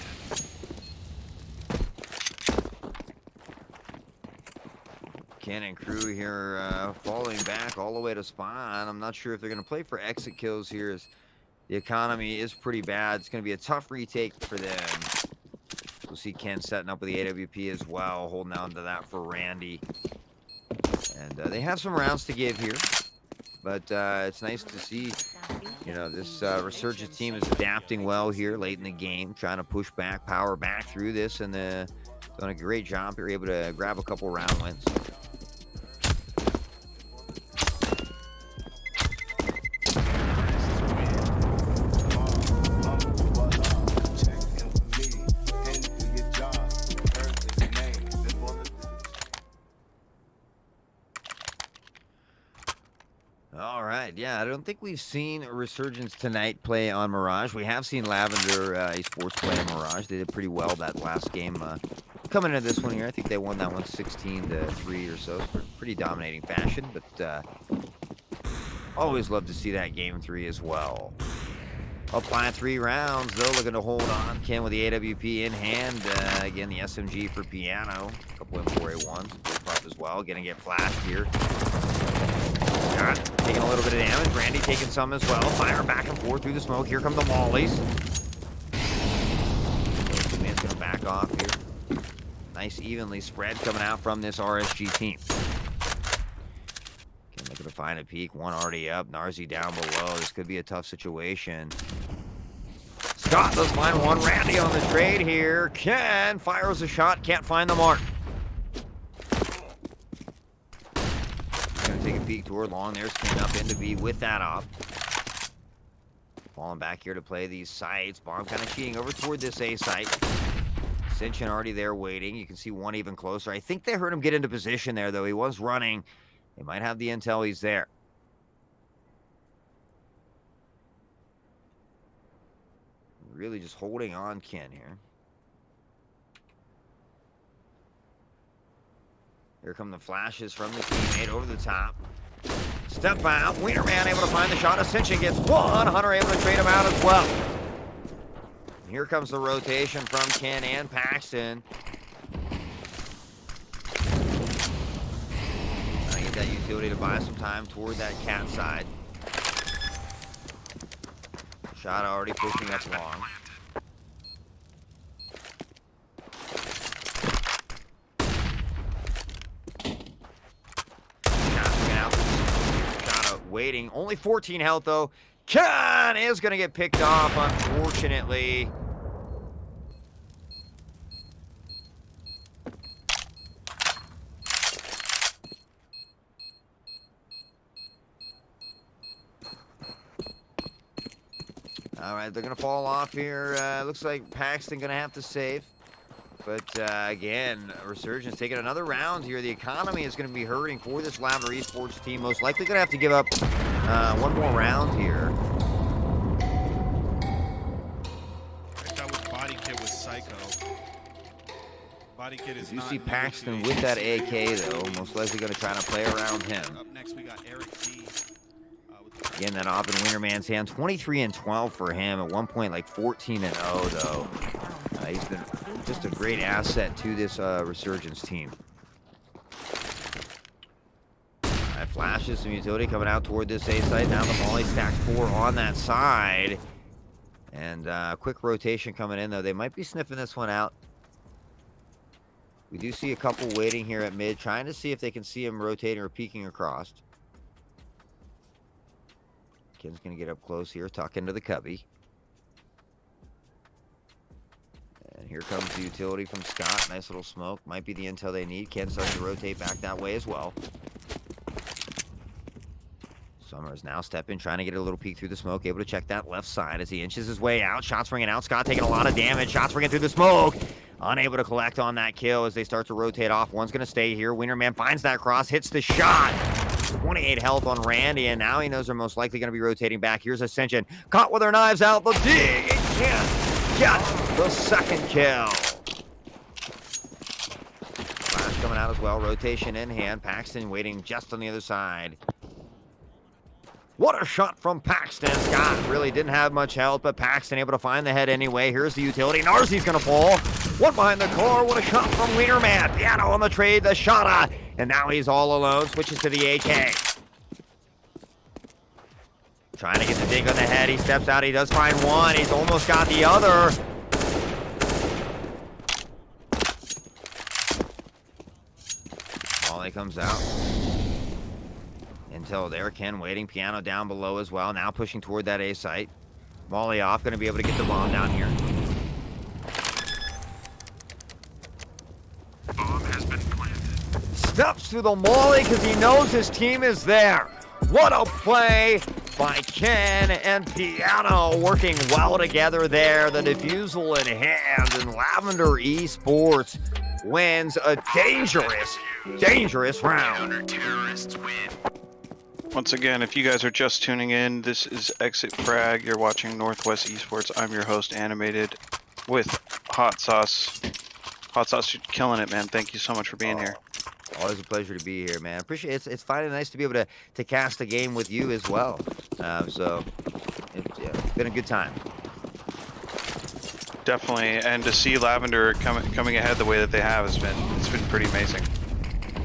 Speaker 3: Ken and crew here falling back all the way to spawn. I'm not sure if they're going to play for exit kills here, as the economy is pretty bad. It's going to be a tough retake for them. We'll see Ken setting up with the AWP as well, holding on to that for Randy. And they have some rounds to give here, but it's nice to see, you know, this Resurgence team is adapting well here late in the game, trying to push back, power back through this, and doing a great job. They're able to grab a couple round wins. Yeah, I don't think we've seen Resurgence tonight play on Mirage. We have seen Lavender Esports play on Mirage. They did pretty well that last game. Coming into this one here, I think they won that one 16-3 or so. Pretty dominating fashion, but always love to see that game 3 as well. Up by 3 rounds, though, looking to hold on. Ken with the AWP in hand. Again, the SMG for Piano. A couple M4A1s. Bullpup as well. Gonna get flashed here. Taking a little bit of damage. Randy taking some as well. Fire back and forth through the smoke. Here come the mollies. Man's gonna back off here. Nice evenly spread coming out from this RSG team. Can look to find a peek. One already up. Narzi down below. This could be a tough situation. Scott does find one. Randy on the trade here. Ken fires a shot. Can't find the mark. Take a peek toward long. There's Ken up into B with that off. Falling back here to play these sites. Bomb kind of cheating over toward this A site. Ascension already there waiting. You can see one even closer. I think they heard him get into position there, though. He was running. They might have the intel. He's there. Really just holding on Ken here. Here come the flashes from the teammate over the top. Step out. Wienerman able to find the shot. Ascension gets one. Hunter able to trade him out as well. And here comes the rotation from Ken and Paxton. I get that utility to buy some time toward that cat side. Shot already pushing us long. Waiting. Only 14 health, though. Ken is going to get picked off, unfortunately. All right, they're going to fall off here. Looks like Paxton going to have to save. But again, Resurgence taking another round here. The economy is going to be hurting for this Lavender Esports team. Most likely going to have to give up one more round here.
Speaker 8: That was Body Kit with Psycho. Body Kit is
Speaker 3: You
Speaker 8: not
Speaker 3: see
Speaker 8: new
Speaker 3: Paxton
Speaker 8: to
Speaker 3: with that
Speaker 8: HMC.
Speaker 3: AK, though. Most likely going to try to play around him.
Speaker 8: Up next, we got Eric D.
Speaker 3: Again, that off in Winterman's hand. 23 and 12 for him. At one point, like 14 and 0, though. He's been just a great asset to this Resurgence team. Flashes some utility coming out toward this A site. Now the Molly stacks 4 on that side. And quick rotation coming in, though. They might be sniffing this one out. We do see a couple waiting here at mid, trying to see if they can see him rotating or peeking across. Ken's going to get up close here, tuck into the cubby. And here comes the utility from Scott. Nice little smoke. Might be the intel they need. Ken starting to rotate back that way as well. Summers now stepping, trying to get a little peek through the smoke. Able to check that left side as he inches his way out. Shots ringing out. Scott taking a lot of damage. Shots ringing through the smoke. Unable to collect on that kill as they start to rotate off. One's going to stay here. Winterman finds that cross, hits the shot. 28 health on Randy, and now he knows they're most likely going to be rotating back. Here's Ascension. Caught with their knives out. The dig. It can't get the second kill. Flash coming out as well. Rotation in hand. Paxton waiting just on the other side. What a shot from Paxton. Scott really didn't have much help, but Paxton able to find the head anyway. Here's the utility. Narzi's going to fall. One behind the core. What a shot from Wienerman. Piano on the trade. The shot. And now he's all alone. Switches to the AK. Trying to get the dig on the head. He steps out. He does find one. He's almost got the other. Molly comes out. Intel there. Ken waiting. Piano down below as well. Now pushing toward that A site. Molly off. Going to be able to get the bomb down here.
Speaker 10: Bomb has been planted.
Speaker 3: Steps to the Molly because he knows his team is there. What a play by Ken and Piano, working well together there. The defusal in hand, and Lavender Esports wins a dangerous round.
Speaker 10: Terrorists win.
Speaker 5: Once again, if you guys are just tuning in, this is Exit Frag. You're watching Northwest Esports. I'm your host, Animated, with Hot Sauce. Hot Sauce, you're killing it, man. Thank you so much for being here.
Speaker 3: Always a pleasure to be here, man. Appreciate it. It's finally nice to be able to cast a game with you as well. So it's been a good time.
Speaker 5: Definitely, and to see Lavender coming ahead the way that they have it's been pretty amazing.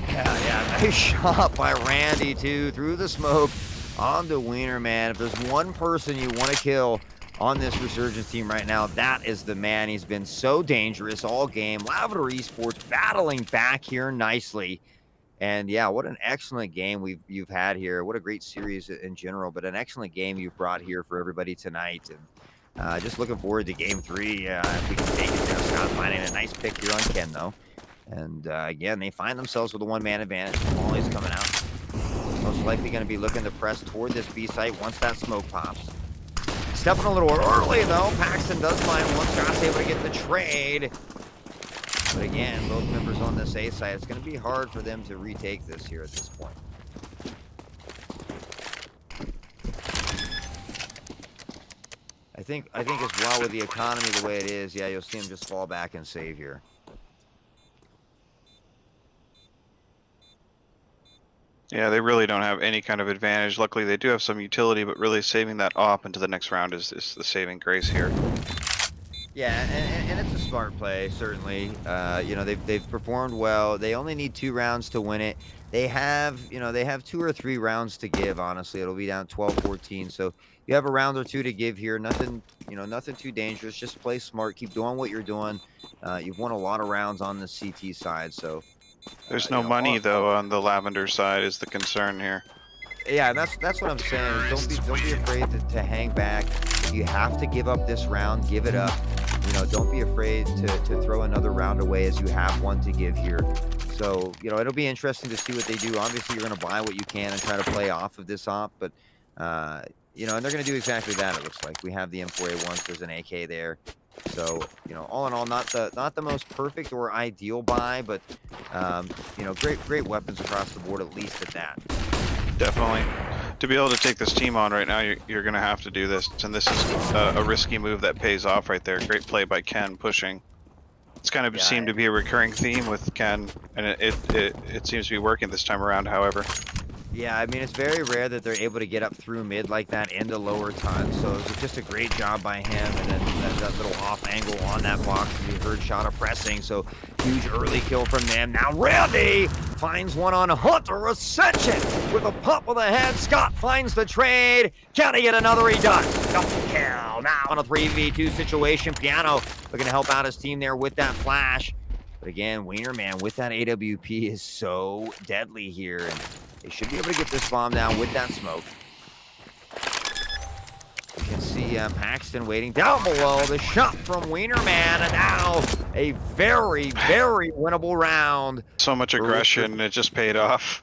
Speaker 3: Yeah, nice shot by Randy too, through the smoke onto Wiener, man. If there's one person you want to kill on this Resurgence team right now, that is the man. He's been so dangerous all game. Lavender Esports battling back here nicely. And yeah, what an excellent game you've had here. What a great series in general, but an excellent game you've brought here for everybody tonight. And just looking forward to game 3. If we can take it there. Scott finding a nice pick here on Ken, though. And again, they find themselves with a one-man advantage. Molly's coming out. Most likely going to be looking to press toward this B site once that smoke pops. Stepping a little early, though. Paxton does find one. Scott's able to get the trade. But again, both members on this A site, it's going to be hard for them to retake this here at this point. I think as well with the economy the way it is, yeah, you'll see him just fall back and save here.
Speaker 5: Yeah, they really don't have any kind of advantage. Luckily, they do have some utility, but really saving that op into the next round is the saving grace here.
Speaker 3: Yeah, and it's a smart play, certainly. You know, they've performed well. They only need 2 rounds to win it. They have 2 or 3 rounds to give, honestly. It'll be down 12-14, so you have a round or 2 to give here. Nothing too dangerous. Just play smart. Keep doing what you're doing. You've won a lot of rounds on the CT side, so...
Speaker 5: There's no money, though, on the Lavender side is the concern here.
Speaker 3: Yeah, and that's what I'm saying. Don't be afraid to hang back. If you have to give up this round, give it up. You know, don't be afraid to throw another round away as you have one to give here. So, you know, it'll be interesting to see what they do. Obviously, you're going to buy what you can and try to play off of this op, but You know, and they're going to do exactly that, it looks like. We have the M4A1s. There's an AK there. So, you know, all in all, not the most perfect or ideal buy, but, you know, great weapons across the board, at least at that.
Speaker 5: Definitely. To be able to take this team on right now, you're going to have to do this. And this is a risky move that pays off right there. Great play by Ken pushing. It's kind of seemed to be a recurring theme with Ken, and it seems to be working this time around, however.
Speaker 3: Yeah, I mean, it's very rare that they're able to get up through mid like that into lower tons, so it was just a great job by him, and then that little off angle on that box, you heard Shada pressing, so huge early kill from them. Now Randy finds one on Hunter Ascension with a pump of the head. Scott finds the trade. Can he get another? He does. Double kill. Now on a 3v2 situation, Piano looking to help out his team there with that flash. But again, Wienerman with that AWP is so deadly here, and they should be able to get this bomb down with that smoke. You can see Paxton waiting down below. The shot from Wienerman, and now a very, very winnable round.
Speaker 5: So much aggression, it just paid off.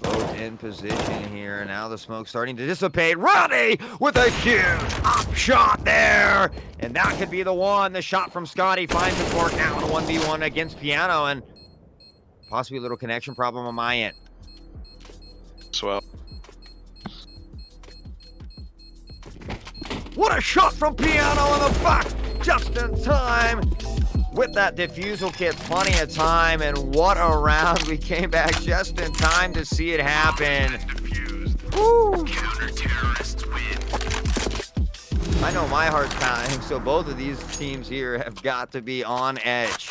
Speaker 3: Both in position here. Now the smoke's starting to dissipate. Ronnie with a huge up shot there. And that could be the one. The shot from Scotty finds his mark now in a 1v1 against Piano. And possibly a little connection problem on my end.
Speaker 5: Swell.
Speaker 3: What a shot from Piano in the back. Just in time. With that defusal kit, plenty of time, and what a round. We came back just in time to see it happen. Woo. I know my heart's pounding, so both of these teams here have got to be on edge.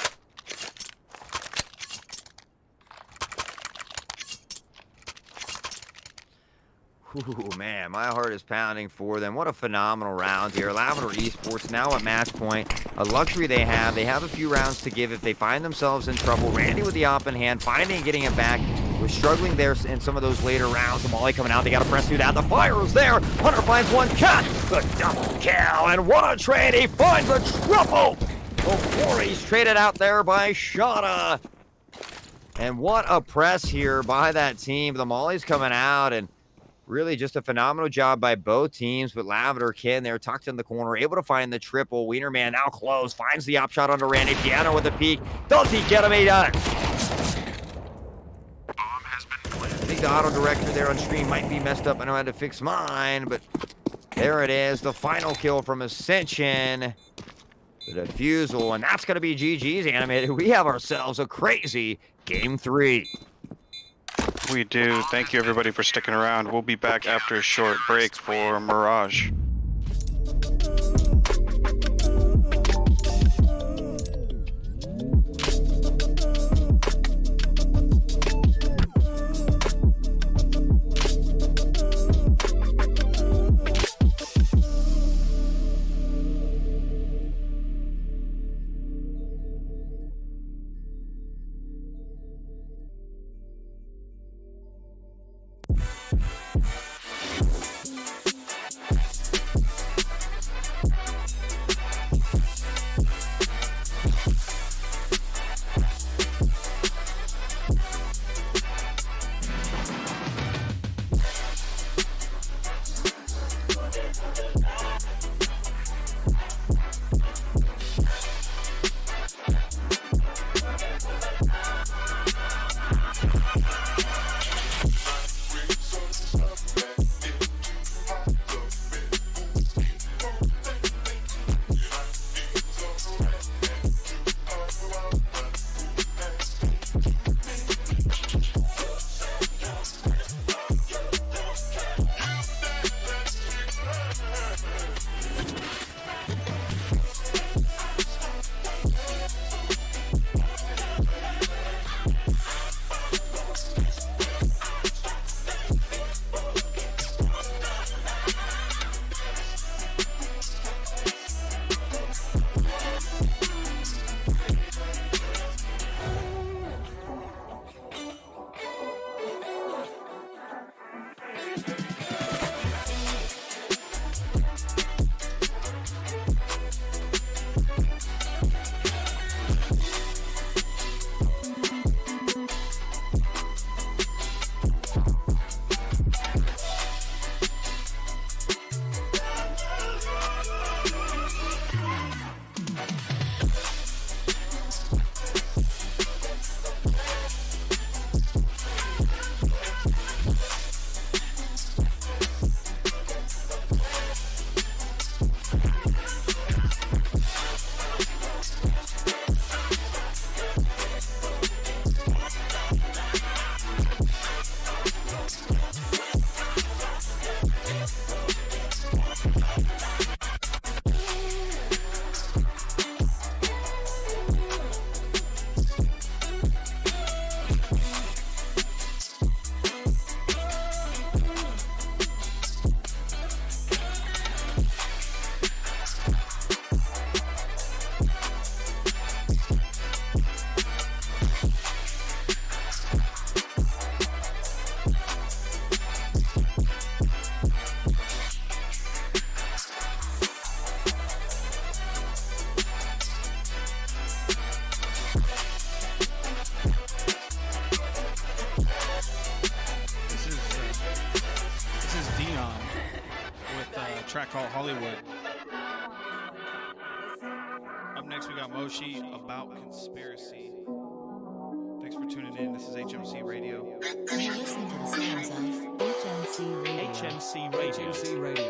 Speaker 3: Ooh, man, my heart is pounding for them. What a phenomenal round here. Lavender Esports now at match point. A luxury they have. They have a few rounds to give if they find themselves in trouble. Randy with the op in hand, finding and getting it back. We're struggling there in some of those later rounds. The Molly coming out. They got to press through that. The fire is there. Hunter finds one cut. The double kill. And what a trade. He finds a triple before he's traded out there by Shada. And what a press here by that team. The Molly's coming out, and really just a phenomenal job by both teams, but Lavender, Ken there tucked in the corner, able to find the triple. Wienerman now close, finds the op shot onto Randy. Piano with the peek. Does he get him? He does. I think the auto director there on stream might be messed up. I know I had to fix mine, but there it is. The final kill from Ascension. The defusal, and that's going to be GG's animated. We have ourselves a crazy Game 3.
Speaker 5: We do. Thank you everybody for sticking around. We'll be back after a short break for Mirage.
Speaker 8: track called Hollywood. Up next, we got Moshi about conspiracy. Thanks for tuning in. This is HMC Radio.
Speaker 7: You're listening to the sounds of HMC Radio.
Speaker 9: HMC Radio. HMC Radio.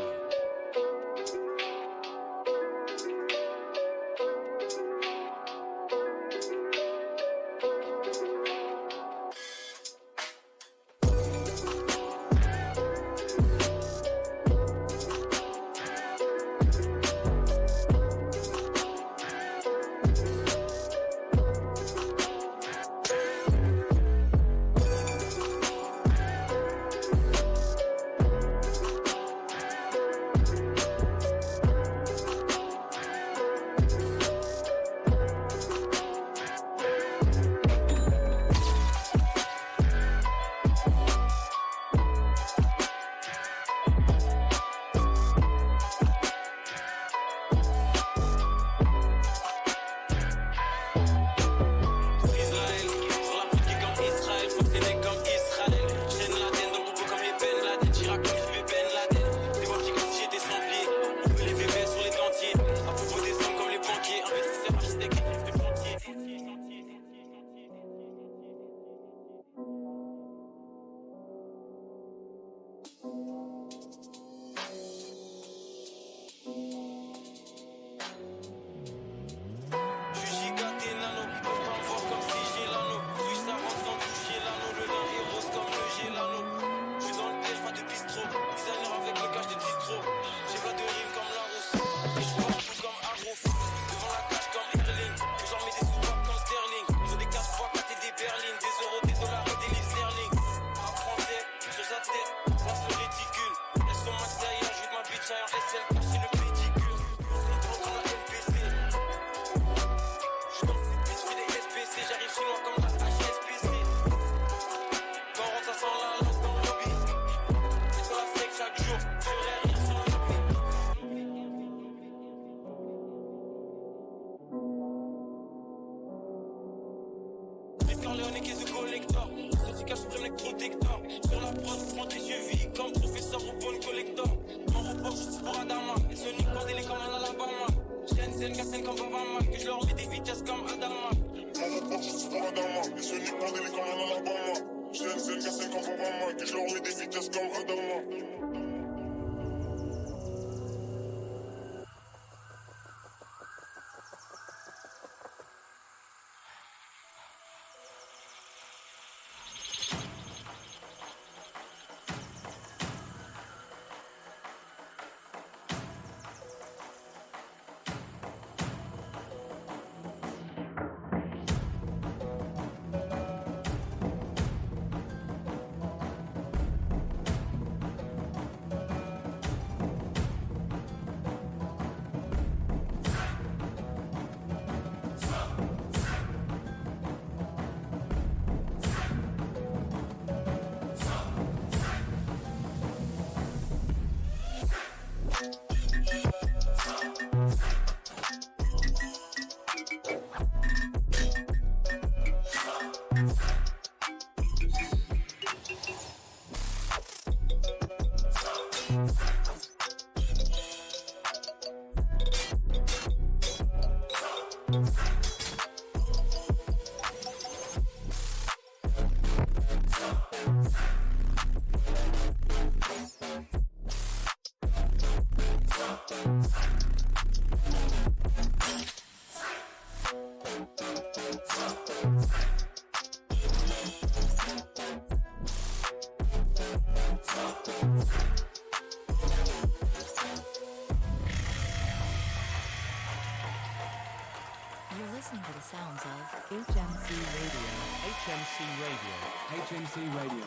Speaker 7: listening to the sounds of HMC Radio.
Speaker 9: HMC Radio. HMC Radio.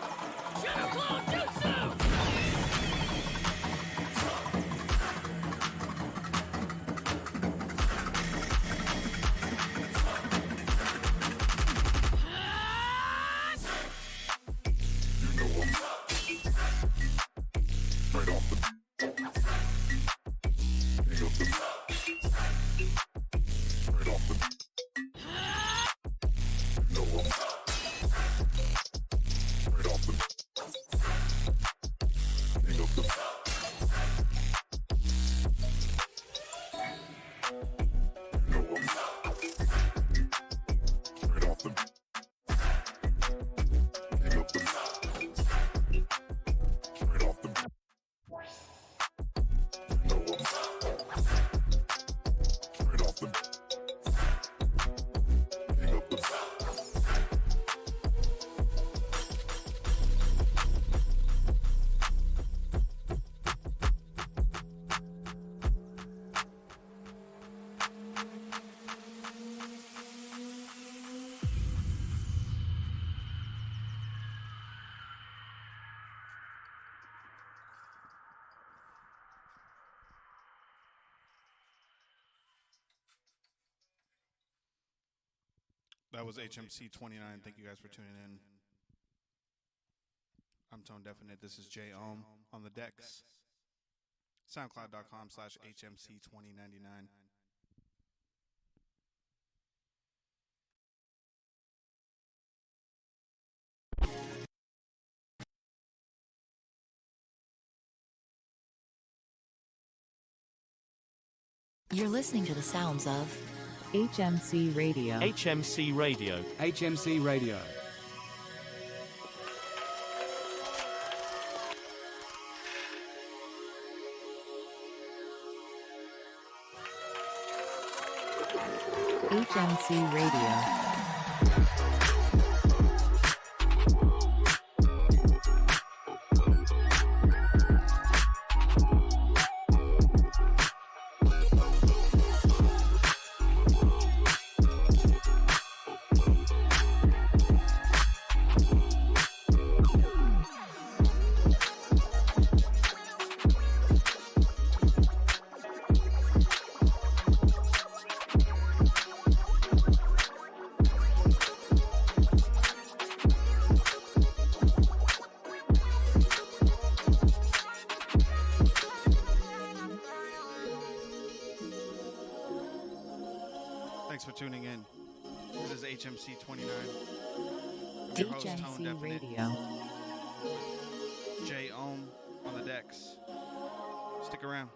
Speaker 10: King of the
Speaker 8: That was HMC 29. Thank you guys for tuning in. I'm Tone Definite. This is J Ohm on the decks. SoundCloud.com/HMC2099.
Speaker 7: You're listening to the sounds of HMC Radio.
Speaker 9: HMC Radio. HMC Radio.
Speaker 7: HMC Radio.
Speaker 8: Thanks for tuning in. This is HMC 29. I'm your host, Tone
Speaker 7: HMC
Speaker 8: Definite.
Speaker 7: Radio.
Speaker 8: J Ohm on the decks. Stick around.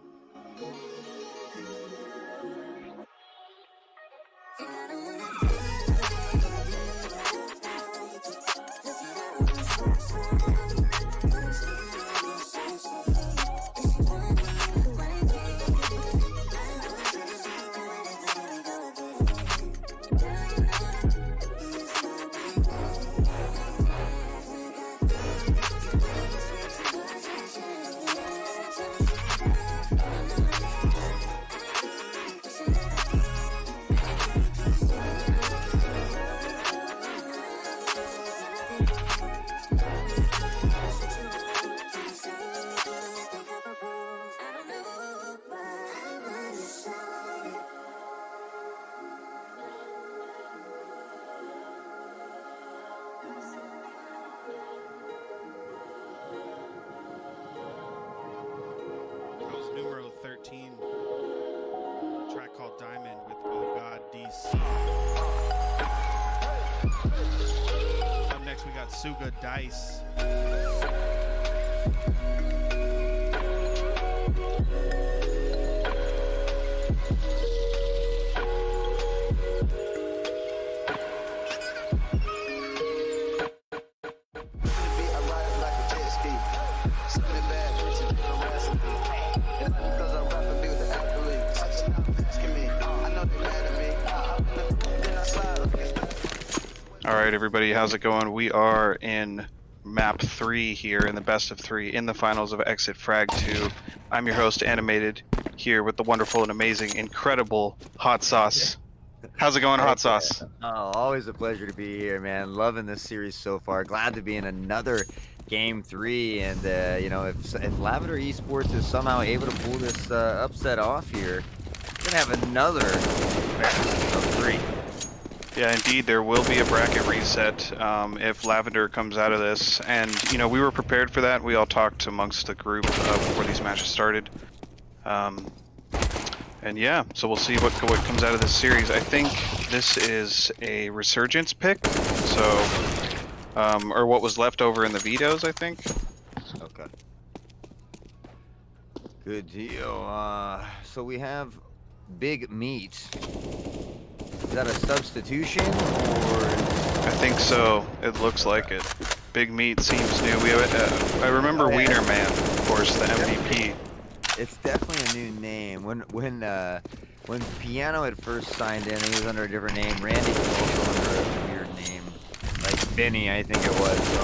Speaker 8: That was numero 13. A track called Diamond with Oh God DC. Up next we got Suga Dice.
Speaker 5: Alright everybody, how's it going? We are in map 3 here in the best of 3 in the finals of Exit Frag II. I'm your host, Animated, here with the wonderful and amazing, incredible Hot Sauce. How's it going, Hot Sauce?
Speaker 3: Oh, always a pleasure to be here, man. Loving this series so far. Glad to be in another Game 3. And, you know, if Lavender Esports is somehow able to pull this upset off here, we're going to have another best of 3.
Speaker 5: Yeah, indeed, there will be a bracket reset if Lavender comes out of this. And, you know, we were prepared for that. We all talked amongst the group before these matches started. And yeah, so we'll see what comes out of this series. I think this is a Resurgence pick, so, or what was left over in the vetoes, I think.
Speaker 3: Okay. Good deal. So we have Big Meat. Is that a substitution, or?
Speaker 5: I think so. It looks like it. Big Meat seems new. We have, I remember Wiener Man, of course, the MVP.
Speaker 3: It's definitely a new name. When Piano had first signed in, he was under a different name. Randy was also under a weird name, like Benny, I think it was. So I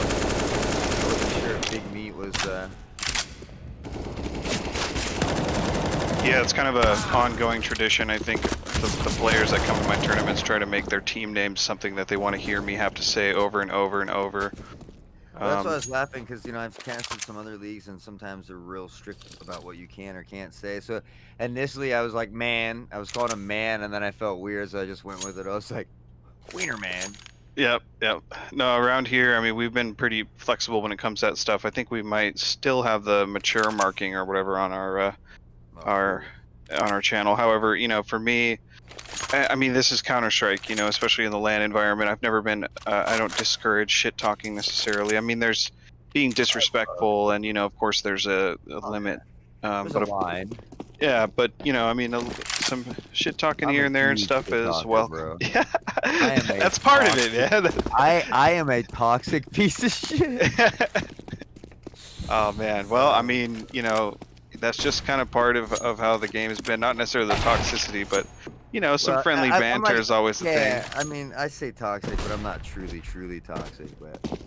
Speaker 3: wasn't sure if Big Meat was.
Speaker 5: Yeah, it's kind of an ongoing tradition. I think the players that come to my tournaments try to make their team names something that they want to hear me have to say over and over and over.
Speaker 3: Well, that's why I was laughing, because, you know, I've casted some other leagues, and sometimes they're real strict about what you can or can't say. So initially I was like, man. I was calling him man, and then I felt weird, so I just went with it. I was like, Wiener Man.
Speaker 5: Yep. No, around here, I mean, we've been pretty flexible when it comes to that stuff. I think we might still have the mature marking or whatever on our on our channel. However, you know, for me, I mean, this is Counter-Strike, you know, especially in the LAN environment. I've never been, I don't discourage shit talking necessarily. I mean, there's being disrespectful, and you know, of course, there's a limit.
Speaker 3: There's a line.
Speaker 5: Yeah, but you know, I mean, some shit talking
Speaker 3: I'm
Speaker 5: here
Speaker 3: a
Speaker 5: and there and
Speaker 3: huge
Speaker 5: stuff
Speaker 3: shit
Speaker 5: is
Speaker 3: talker,
Speaker 5: welcome.
Speaker 3: bro.
Speaker 5: Yeah,
Speaker 3: I am a
Speaker 5: that's part of it, man.
Speaker 3: I am a toxic piece of shit.
Speaker 5: Oh man, well, I mean, you know, that's just kind of part of how the game has been. Not necessarily the toxicity, but you know, some
Speaker 3: Well,
Speaker 5: friendly
Speaker 3: I'm
Speaker 5: banter
Speaker 3: like,
Speaker 5: is always the
Speaker 3: yeah,
Speaker 5: thing.
Speaker 3: I mean, I say toxic, but I'm not truly toxic. But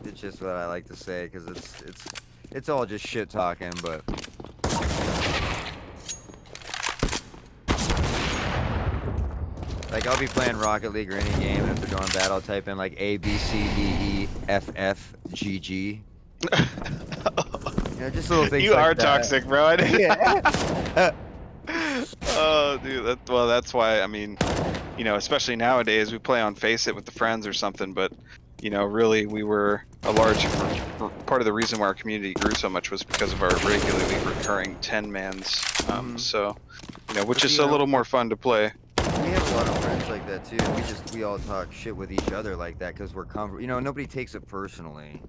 Speaker 3: it's just what I like to say because it's all just shit talking. But like, I'll be playing Rocket League or any game, and if they're doing that, I'll type in like A B C D E F F G G. You know, just little things.
Speaker 5: You
Speaker 3: like
Speaker 5: are
Speaker 3: that.
Speaker 5: toxic, bro.
Speaker 3: Yeah.
Speaker 5: Oh, dude. Well, that's why. I mean, you know, especially nowadays, we play on Face It with the friends or something. But you know, really, we were a large part of the reason why our community grew so much was because of our regularly recurring 10-mans. So, you know, which is a little more fun to play.
Speaker 3: We have a lot of friends like that too. We all talk shit with each other like that because we're comfortable. You know, nobody takes it personally.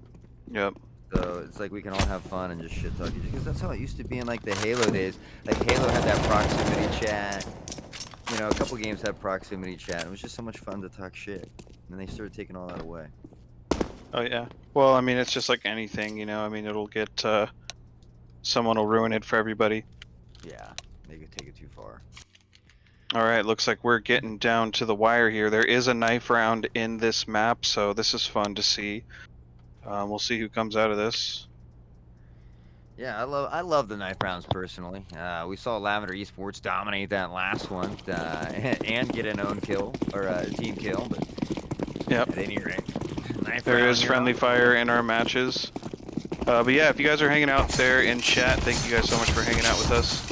Speaker 5: Yep.
Speaker 3: So it's like we can all have fun and just shit talk each other because that's how it used to be in like the Halo days. Like Halo had that proximity chat. You know, a couple games had proximity chat. It was just so much fun to talk shit. And then they started taking all that away.
Speaker 5: Oh yeah. Well, I mean, it's just like anything, you know. I mean, it'll get someone will ruin it for everybody.
Speaker 3: Yeah, they could take it too far.
Speaker 5: All right, looks like we're getting down to the wire here. There is a knife round in this map, so this is fun to see. We'll see who comes out of this.
Speaker 3: Yeah, I love the knife rounds personally. We saw Lavender Esports dominate that last one and get an own kill or a team kill. But
Speaker 5: yep,
Speaker 3: at any rate,
Speaker 5: there is friendly fire in our matches. But yeah, if you guys are hanging out there in chat, thank you guys so much for hanging out with us.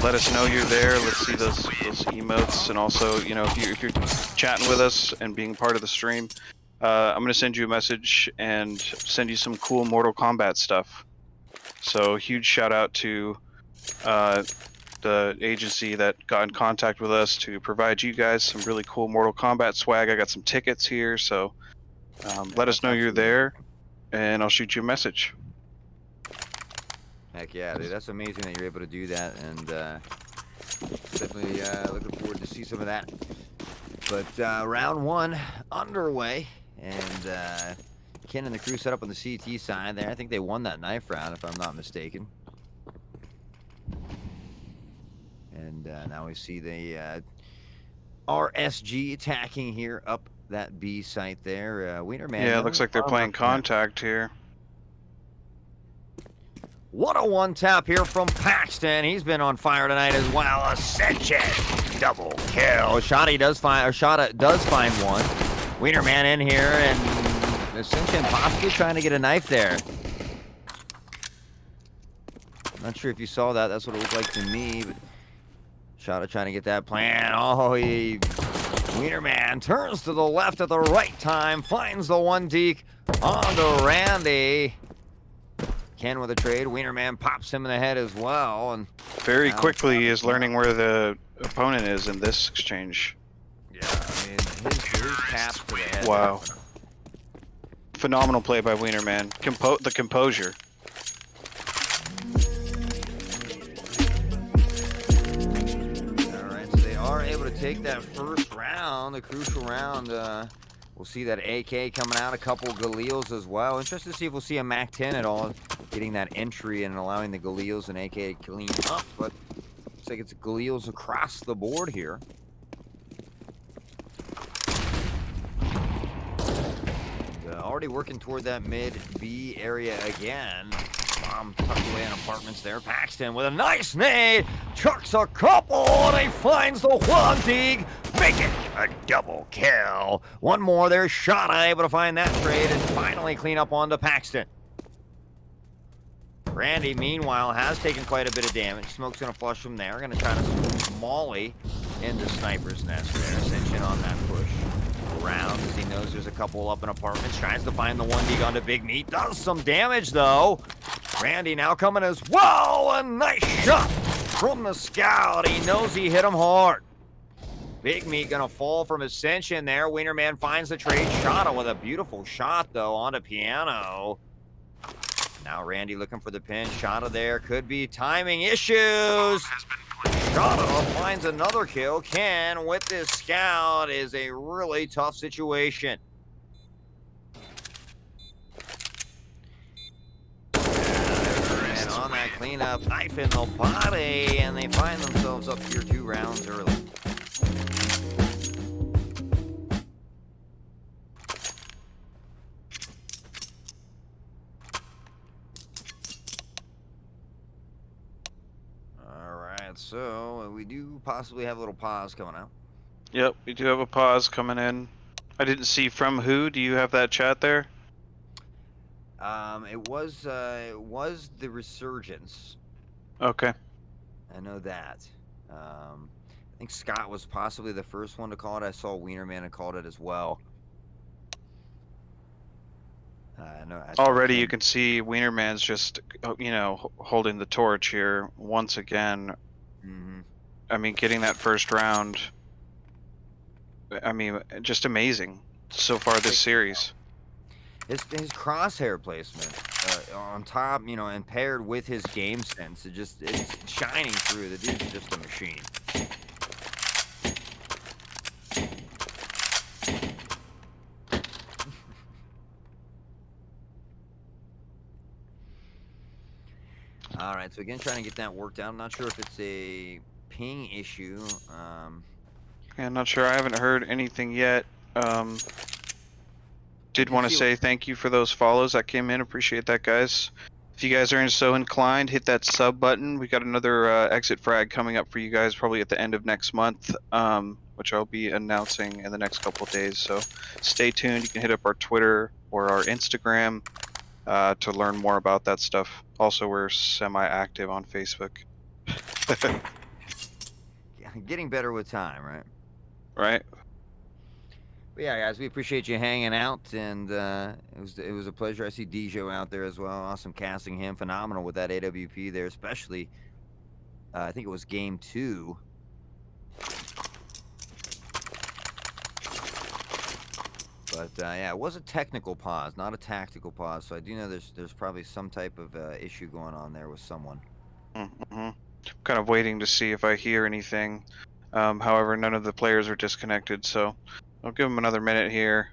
Speaker 5: Let us know you're there. Let's see those emotes, and also, you know, if you're chatting with us and being part of the stream, I'm gonna send you a message and send you some cool Mortal Kombat stuff. So huge shout out to the agency that got in contact with us to provide you guys some really cool Mortal Kombat swag. I got some tickets here, so let us know you're there, and I'll shoot you a message.
Speaker 3: Heck yeah, dude. That's amazing that you're able to do that, and definitely looking forward to see some of that. But round one underway, and Ken and the crew set up on the CT side there. I think they won that knife round, if I'm not mistaken. And now we see the RSG attacking here up that B site there. Wiener Man.
Speaker 5: Yeah, it looks like they're playing contact here.
Speaker 3: What a one-tap here from Paxton. He's been on fire tonight as well. Ascension, double kill. Shotty does find one. Wiener Man in here, and Ascension possibly trying to get a knife there. Not sure if you saw that. That's what it looked like to me. But Shotty trying to get that plan. Oh, Wiener Man turns to the left at the right time, finds the one deke on to Randy. Ken with a trade. Wiener Man pops him in the head as well, and
Speaker 5: very quickly is learning where the opponent is in this exchange.
Speaker 3: Yeah, I mean, his taps to the head.
Speaker 5: Wow. Phenomenal play by Wiener Man. The composure.
Speaker 3: Alright, so they are able to take that first round, the crucial round. We'll see that AK coming out, a couple Galils as well. Interested to see if we'll see a MAC-10 at all, getting that entry and allowing the Galils and AK to clean up, but looks like it's Galils across the board here. And, already working toward that mid-B area again. Bomb tucked away in apartments there. Paxton with a nice nade, chucks a couple, and he finds the one dig, make it a double kill. One more there, Shada able to find that trade and finally clean up onto Paxton. Randy, meanwhile, has taken quite a bit of damage. Smoke's gonna flush him there. Gonna try to Molly. in the sniper's nest there. Ascension on that push. Around as he knows there's a couple up in apartments. Tries to find the 1D gun to Big Meat. Does some damage though. Randy now coming as well. A nice shot from the scout. He knows he hit him hard. Big Meat gonna fall from Ascension there. Wienerman finds the trade. Shot with a beautiful shot though onto Piano. Now Randy looking for the pin. Shot there. Could be timing issues. Shada finds another kill. Ken with this scout is a really tough situation. And on that cleanup, knife in the body, and they find themselves up here 2 rounds early. So we do possibly have a little pause coming out.
Speaker 5: Yep, we do have a pause coming in. I didn't see from who. Do you have that chat there?
Speaker 3: It was the Resurgence.
Speaker 5: Okay.
Speaker 3: I know that. I think Scott was possibly the first one to call it. I saw Wienerman had called it as well.
Speaker 5: Already you can see Wienerman's just, you know, holding the torch here once again.
Speaker 3: Mm-hmm.
Speaker 5: I mean, getting that first round, I mean, just amazing so far this series.
Speaker 3: His crosshair placement on top, you know, and paired with his game sense, it's shining through. The dude's just a machine. All right, so again, trying to get that worked out. I'm not sure if it's a ping issue.
Speaker 5: Yeah, I'm not sure. I haven't heard anything yet. Did want to say thank you for those follows that came in. Appreciate that, guys. If you guys are so inclined, hit that sub button. We got another exit frag coming up for you guys probably at the end of next month, which I'll be announcing in the next couple of days. So stay tuned. You can hit up our Twitter or our Instagram to learn more about that stuff. Also, we're semi-active on Facebook.
Speaker 3: Getting better with time, right?
Speaker 5: Right.
Speaker 3: But yeah, guys, we appreciate you hanging out, and it was a pleasure. I see Dijo out there as well. Awesome casting him, phenomenal with that AWP there, especially. I think it was game 2. But yeah, it was a technical pause, not a tactical pause. So I do know there's probably some type of issue going on there with someone.
Speaker 5: Mm-hmm. Kind of waiting to see if I hear anything. However, none of the players are disconnected, so I'll give them another minute here.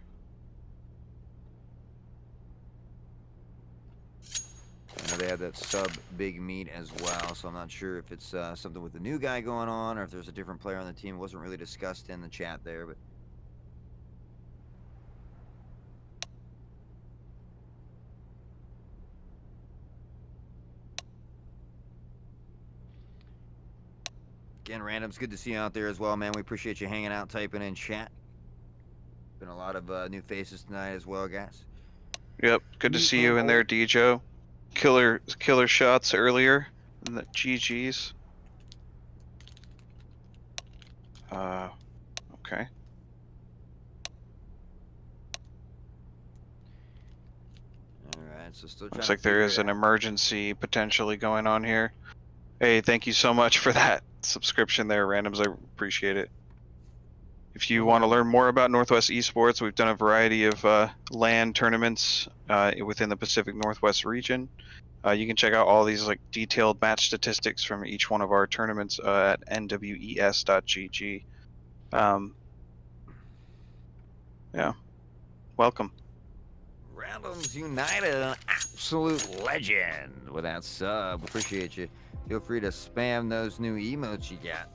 Speaker 3: I know they have that sub Big Meat as well, so I'm not sure if it's something with the new guy going on or if there's a different player on the team. It wasn't really discussed in the chat there, but. Again, Random's good to see you out there as well, man. We appreciate you hanging out, typing in chat. Been a lot of new faces tonight as well, guys.
Speaker 5: Yep, good to see you in there, Dijo. Killer shots earlier. And the GGs. Okay.
Speaker 3: Alright, so still
Speaker 5: Looks like there is an emergency potentially going on here. Hey, thank you so much for that subscription there, Randoms. I appreciate it. If you want to learn more about Northwest Esports, we've done a variety of LAN tournaments within the Pacific Northwest region. You can check out all these like detailed match statistics from each one of our tournaments at nwes.gg. Yeah, welcome.
Speaker 3: Randoms United, an absolute legend with that sub. Appreciate you. Feel free to spam those new emotes you got.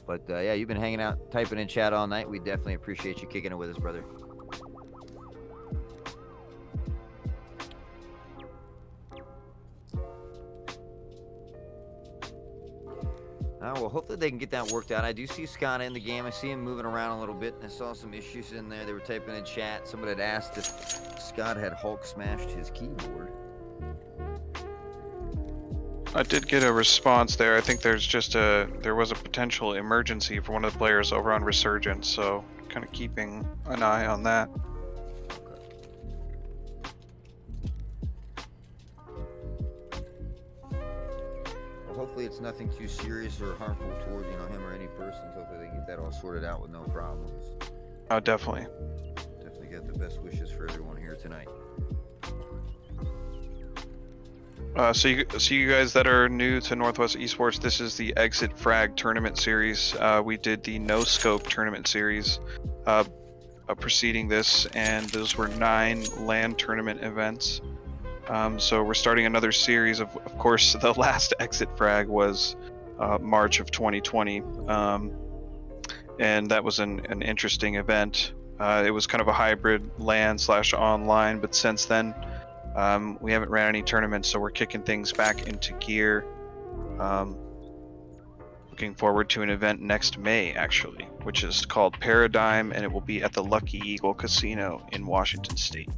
Speaker 3: But yeah, you've been hanging out, typing in chat all night. We definitely appreciate you kicking it with us, brother. Well, hopefully they can get that worked out. I do see Scott in the game. I see him moving around a little bit. I saw some issues in there. They were typing in chat. Somebody had asked if Scott had Hulk smashed his keyboard.
Speaker 5: I did get a response there. I think there was a potential emergency for one of the players over on Resurgence, so kind of keeping an eye on that.
Speaker 3: Well, hopefully it's nothing too serious or harmful toward him or any persons. Hopefully they get that all sorted out with no problems.
Speaker 5: Oh, definitely.
Speaker 3: Definitely got the best wishes for everyone here tonight.
Speaker 5: So you guys that are new to Northwest Esports, this is the Exit Frag tournament series. We did the No Scope tournament series preceding this, and those were 9 LAN tournament events. So we're starting another series. Of course, the last Exit Frag was March of 2020, and that was an interesting event. It was kind of a hybrid LAN/online, but since then, we haven't ran any tournaments, so we're kicking things back into gear. Looking forward to an event next May, actually, which is called Paradigm, and it will be at the Lucky Eagle Casino in Washington State.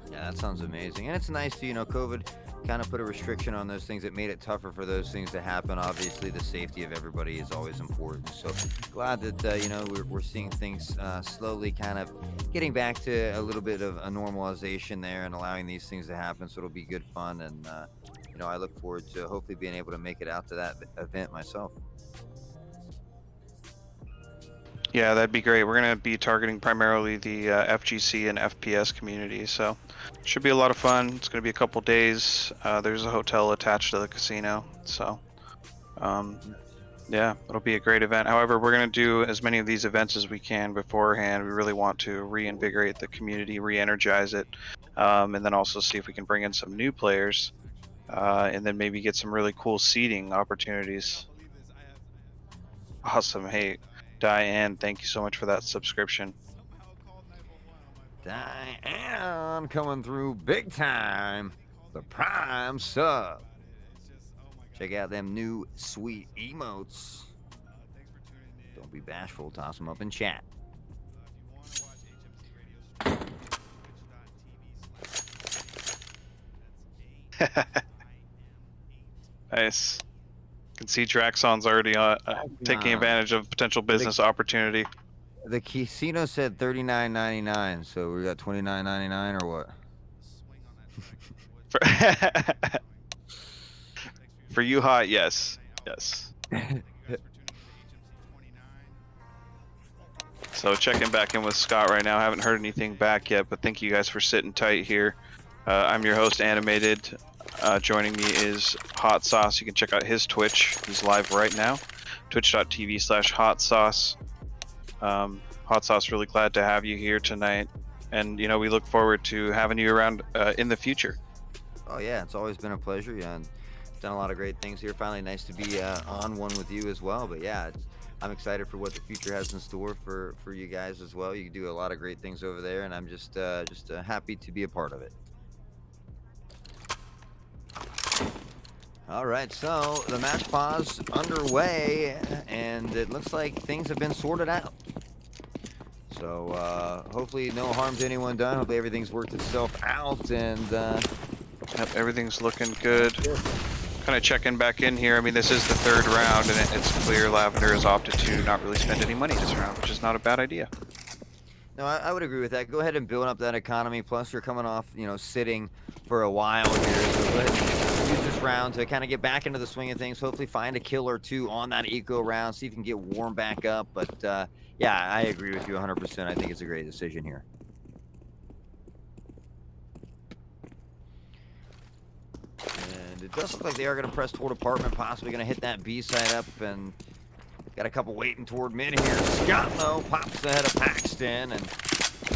Speaker 3: Yeah, that sounds amazing. And it's nice to, COVID kind of put a restriction on those things. It made it tougher for those things to happen. Obviously, the safety of everybody is always important. So glad that, we're seeing things slowly kind of getting back to a little bit of a normalization there and allowing these things to happen. So it'll be good fun. And, I look forward to hopefully being able to make it out to that event myself.
Speaker 5: Yeah, that'd be great. We're going to be targeting primarily the FGC and FPS community, so should be a lot of fun. It's going to be a couple days. There's a hotel attached to the casino, so yeah, it'll be a great event. However, we're going to do as many of these events as we can beforehand. We really want to reinvigorate the community, re-energize it, and then also see if we can bring in some new players, and then maybe get some really cool seeding opportunities. Awesome. Hey, Diane, thank you so much for that subscription.
Speaker 3: Diane coming through big time. The Prime sub. Check out them new sweet emotes. Don't be bashful. Toss them up in chat.
Speaker 5: Nice. Can see Draxon's already taking advantage of potential business opportunity.
Speaker 3: The casino said $39.99, so we got $29.99 or what?
Speaker 5: For you, hot, yes, yes. So checking back in with Scott right now. Haven't heard anything back yet, but thank you guys for sitting tight here. I'm your host, Animated. Joining me is Hot Sauce. You can check out his Twitch. He's live right now. Twitch.tv/Hot Sauce. Hot Sauce, really glad to have you here tonight. And, we look forward to having you around in the future.
Speaker 3: Oh, yeah, it's always been a pleasure. Yeah, and done a lot of great things here. Finally, nice to be on one with you as well. But, yeah, I'm excited for what the future has in store for you guys as well. You do a lot of great things over there, and I'm just happy to be a part of it. All right, so the match pause underway, and it looks like things have been sorted out. So hopefully no harm to anyone done. Hopefully everything's worked itself out, and
Speaker 5: yep, everything's looking good. Kind of checking back in here. I mean, this is the 3rd round, and it's clear Lavender has opted to not really spend any money this round, which is not a bad idea.
Speaker 3: No, I would agree with that. Go ahead and build up that economy. Plus, you're coming off, sitting for a while here. So go ahead and use this round to kind of get back into the swing of things. Hopefully find a kill or 2 on that eco round. See if you can get warm back up. But, yeah, I agree with you 100%. I think it's a great decision here. And it does look like they are going to press toward apartment, possibly going to hit that B side up, and got a couple waiting toward mid here. Scott, though, pops ahead of Paxton,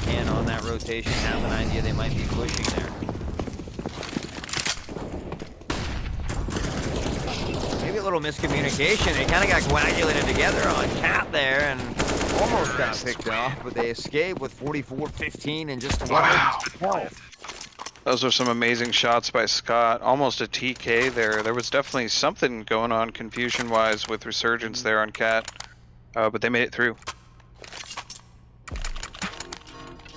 Speaker 3: and on that rotation, have an idea they might be pushing there. Maybe a little miscommunication. They kind of got coagulated together on Cat there, and almost got picked off, but they escaped with 44-15 and just 12 health.
Speaker 5: Those are some amazing shots by Scott. Almost a TK there. There was definitely something going on confusion-wise with Resurgence there on Cat, but they made it through.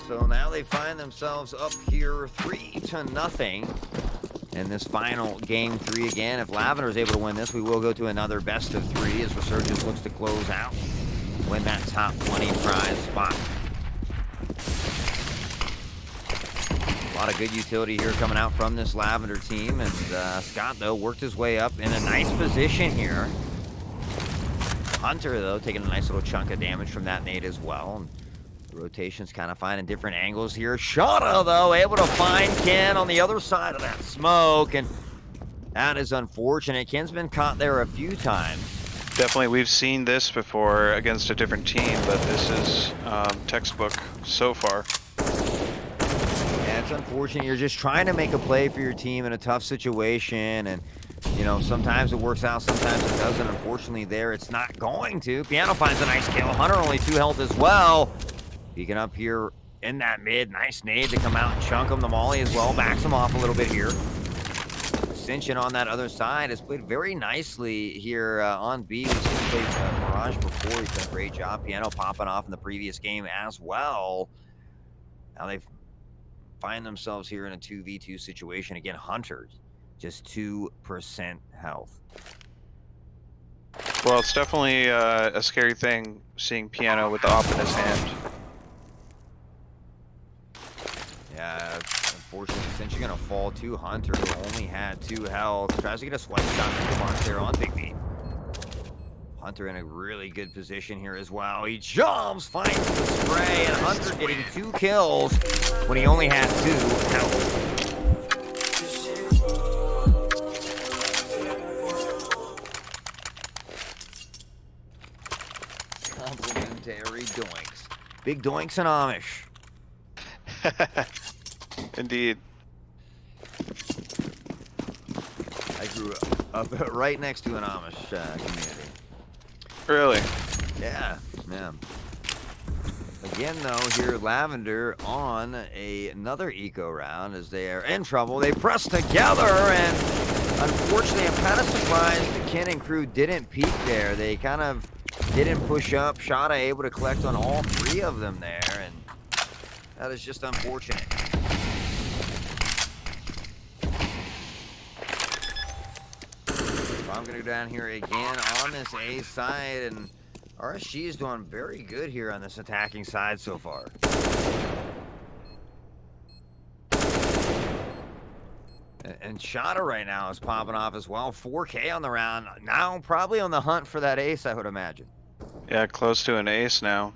Speaker 3: So now they find themselves up here 3-0. in this final game 3 again. If Lavender is able to win this, we will go to another best of 3 as Resurgence looks to close out, win that top 20 prize spot. A lot of good utility here coming out from this Lavender team, and Scott, though, worked his way up in a nice position here. Hunter, though, taking a nice little chunk of damage from that nade as well. And the rotation's kind of finding different angles here. Shada, though, able to find Ken on the other side of that smoke, and that is unfortunate. Ken's been caught there a few times.
Speaker 5: Definitely, we've seen this before against a different team, but this is textbook so far.
Speaker 3: Yeah, it's unfortunate. You're just trying to make a play for your team in a tough situation, and you know, sometimes it works out, sometimes it doesn't. Unfortunately, there it's not going to. Piano finds a nice kill. Hunter only 2 health as well. Peeking up here in that mid. Nice nade to come out and chunk him. The molly as well. Backs him off a little bit here. Ascension on that other side has played very nicely here on B. We've seen him play Mirage before. He's done a great job. Piano popping off in the previous game as well. Now they find themselves here in a 2v2 situation. Again, Hunter, just 2% health.
Speaker 5: Well, it's definitely a scary thing seeing Piano with the op in his hand.
Speaker 3: Yeah, unfortunately, since you're going to fall to Hunter, who only had 2 health, tries to get a swipe shot to the mark there on Big B. Hunter in a really good position here as well. He jumps, finds the spray, and Hunter getting 2 kills when he only had 2 health. Complimentary doinks. Big doinks and Amish.
Speaker 5: Indeed.
Speaker 3: I grew up right next to an Amish community.
Speaker 5: Really?
Speaker 3: Yeah, yeah. Again, though, here Lavender on another eco round as they are in trouble. They press together, and unfortunately, I'm kind of surprised the Ken and crew didn't peek there. They kind of didn't push up. Shada able to collect on all 3 of them there, and that is just unfortunate. I'm going to go down here again on this A side, and RSG is doing very good here on this attacking side so far. And Shada right now is popping off as well. 4K on the round. Now probably on the hunt for that ace, I would imagine.
Speaker 5: Yeah, close to an ace now.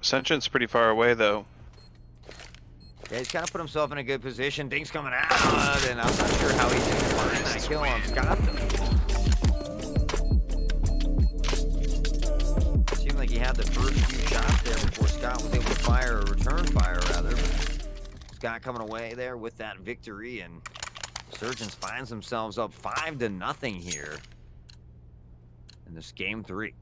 Speaker 5: Ascension's pretty far away, though.
Speaker 3: Yeah, he's kind of put himself in a good position. Dink's coming out, and I'm not sure how he's going to find that kill on Scott, though. Seemed like he had the first few shots there before Scott was able to fire, or return fire, rather. Scott coming away there with that victory, and Surgeons finds themselves up 5-0 here in this game 3.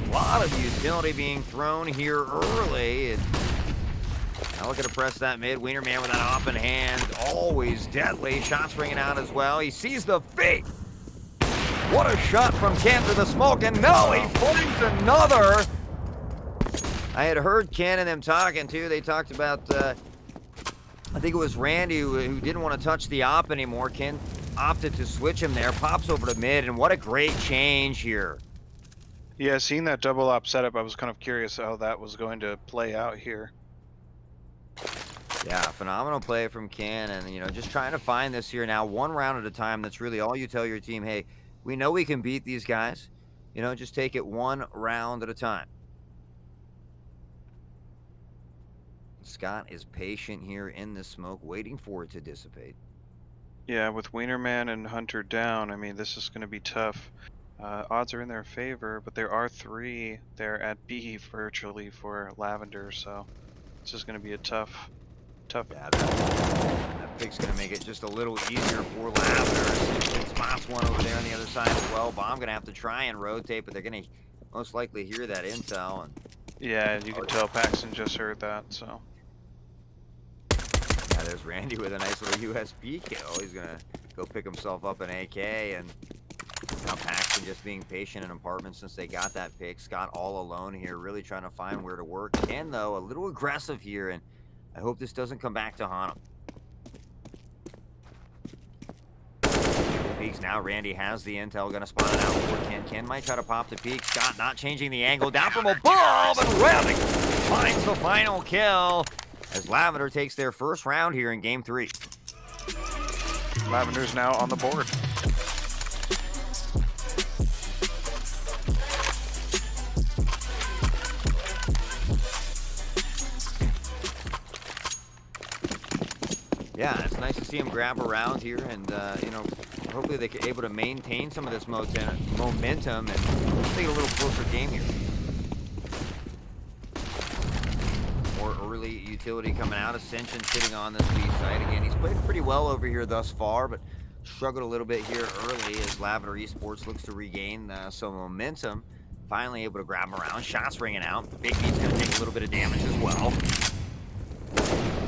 Speaker 3: A lot of utility being thrown here early. And now looking to press that mid. Wienerman with that op in hand. Always deadly. Shots ringing out as well. He sees the fake. What a shot from Ken through the smoke. And no, he finds another. I had heard Ken and them talking too. They talked about, I think it was Randy who didn't want to touch the op anymore. Ken opted to switch him there. Pops over to mid. And what a great change here.
Speaker 5: Yeah, seeing that double op setup, I was kind of curious how that was going to play out here.
Speaker 3: Yeah, phenomenal play from Ken, and you know, just trying to find this here now, 1 round at a time. That's really all you tell your team. Hey, we know we can beat these guys. You know, just take it 1 round at a time. Scott is patient here in the smoke, waiting for it to dissipate.
Speaker 5: Yeah, with Wienerman and Hunter down, I mean, this is going to be tough. Odds are in their favor, but there are 3 there at B virtually for Lavender, so this is going to be a tough.
Speaker 3: Yeah, that pick's going to make it just a little easier for Lavender. Spots one over there on the other side as well. Bomb going to have to try and rotate, but they're going to most likely hear that intel. And
Speaker 5: yeah, you can tell Paxton just heard that, so.
Speaker 3: Yeah, there's Randy with a nice little USB kill. He's going to go pick himself up an AK, and Now Paxton just being patient in apartments since they got that pick. Scott all alone here, really trying to find where to work. Ken, though, a little aggressive here, and I hope this doesn't come back to haunt him. Peeks now. Randy has the intel, gonna spot it out for Ken. Ken might try to pop the peak. Scott not changing the angle. Down from above, and Randy finds the final kill as Lavender takes their first round here in Game 3.
Speaker 5: Lavender's now on the board.
Speaker 3: Yeah, it's nice to see him grab around here, and you know, hopefully they're able to maintain some of this momentum and take a little closer game here. More early utility coming out. Ascension sitting on this B site again. He's played pretty well over here thus far, but struggled a little bit here early as Lavender Esports looks to regain some momentum. Finally able to grab him around. Shots ringing out. Big Beat's going to take a little bit of damage as well.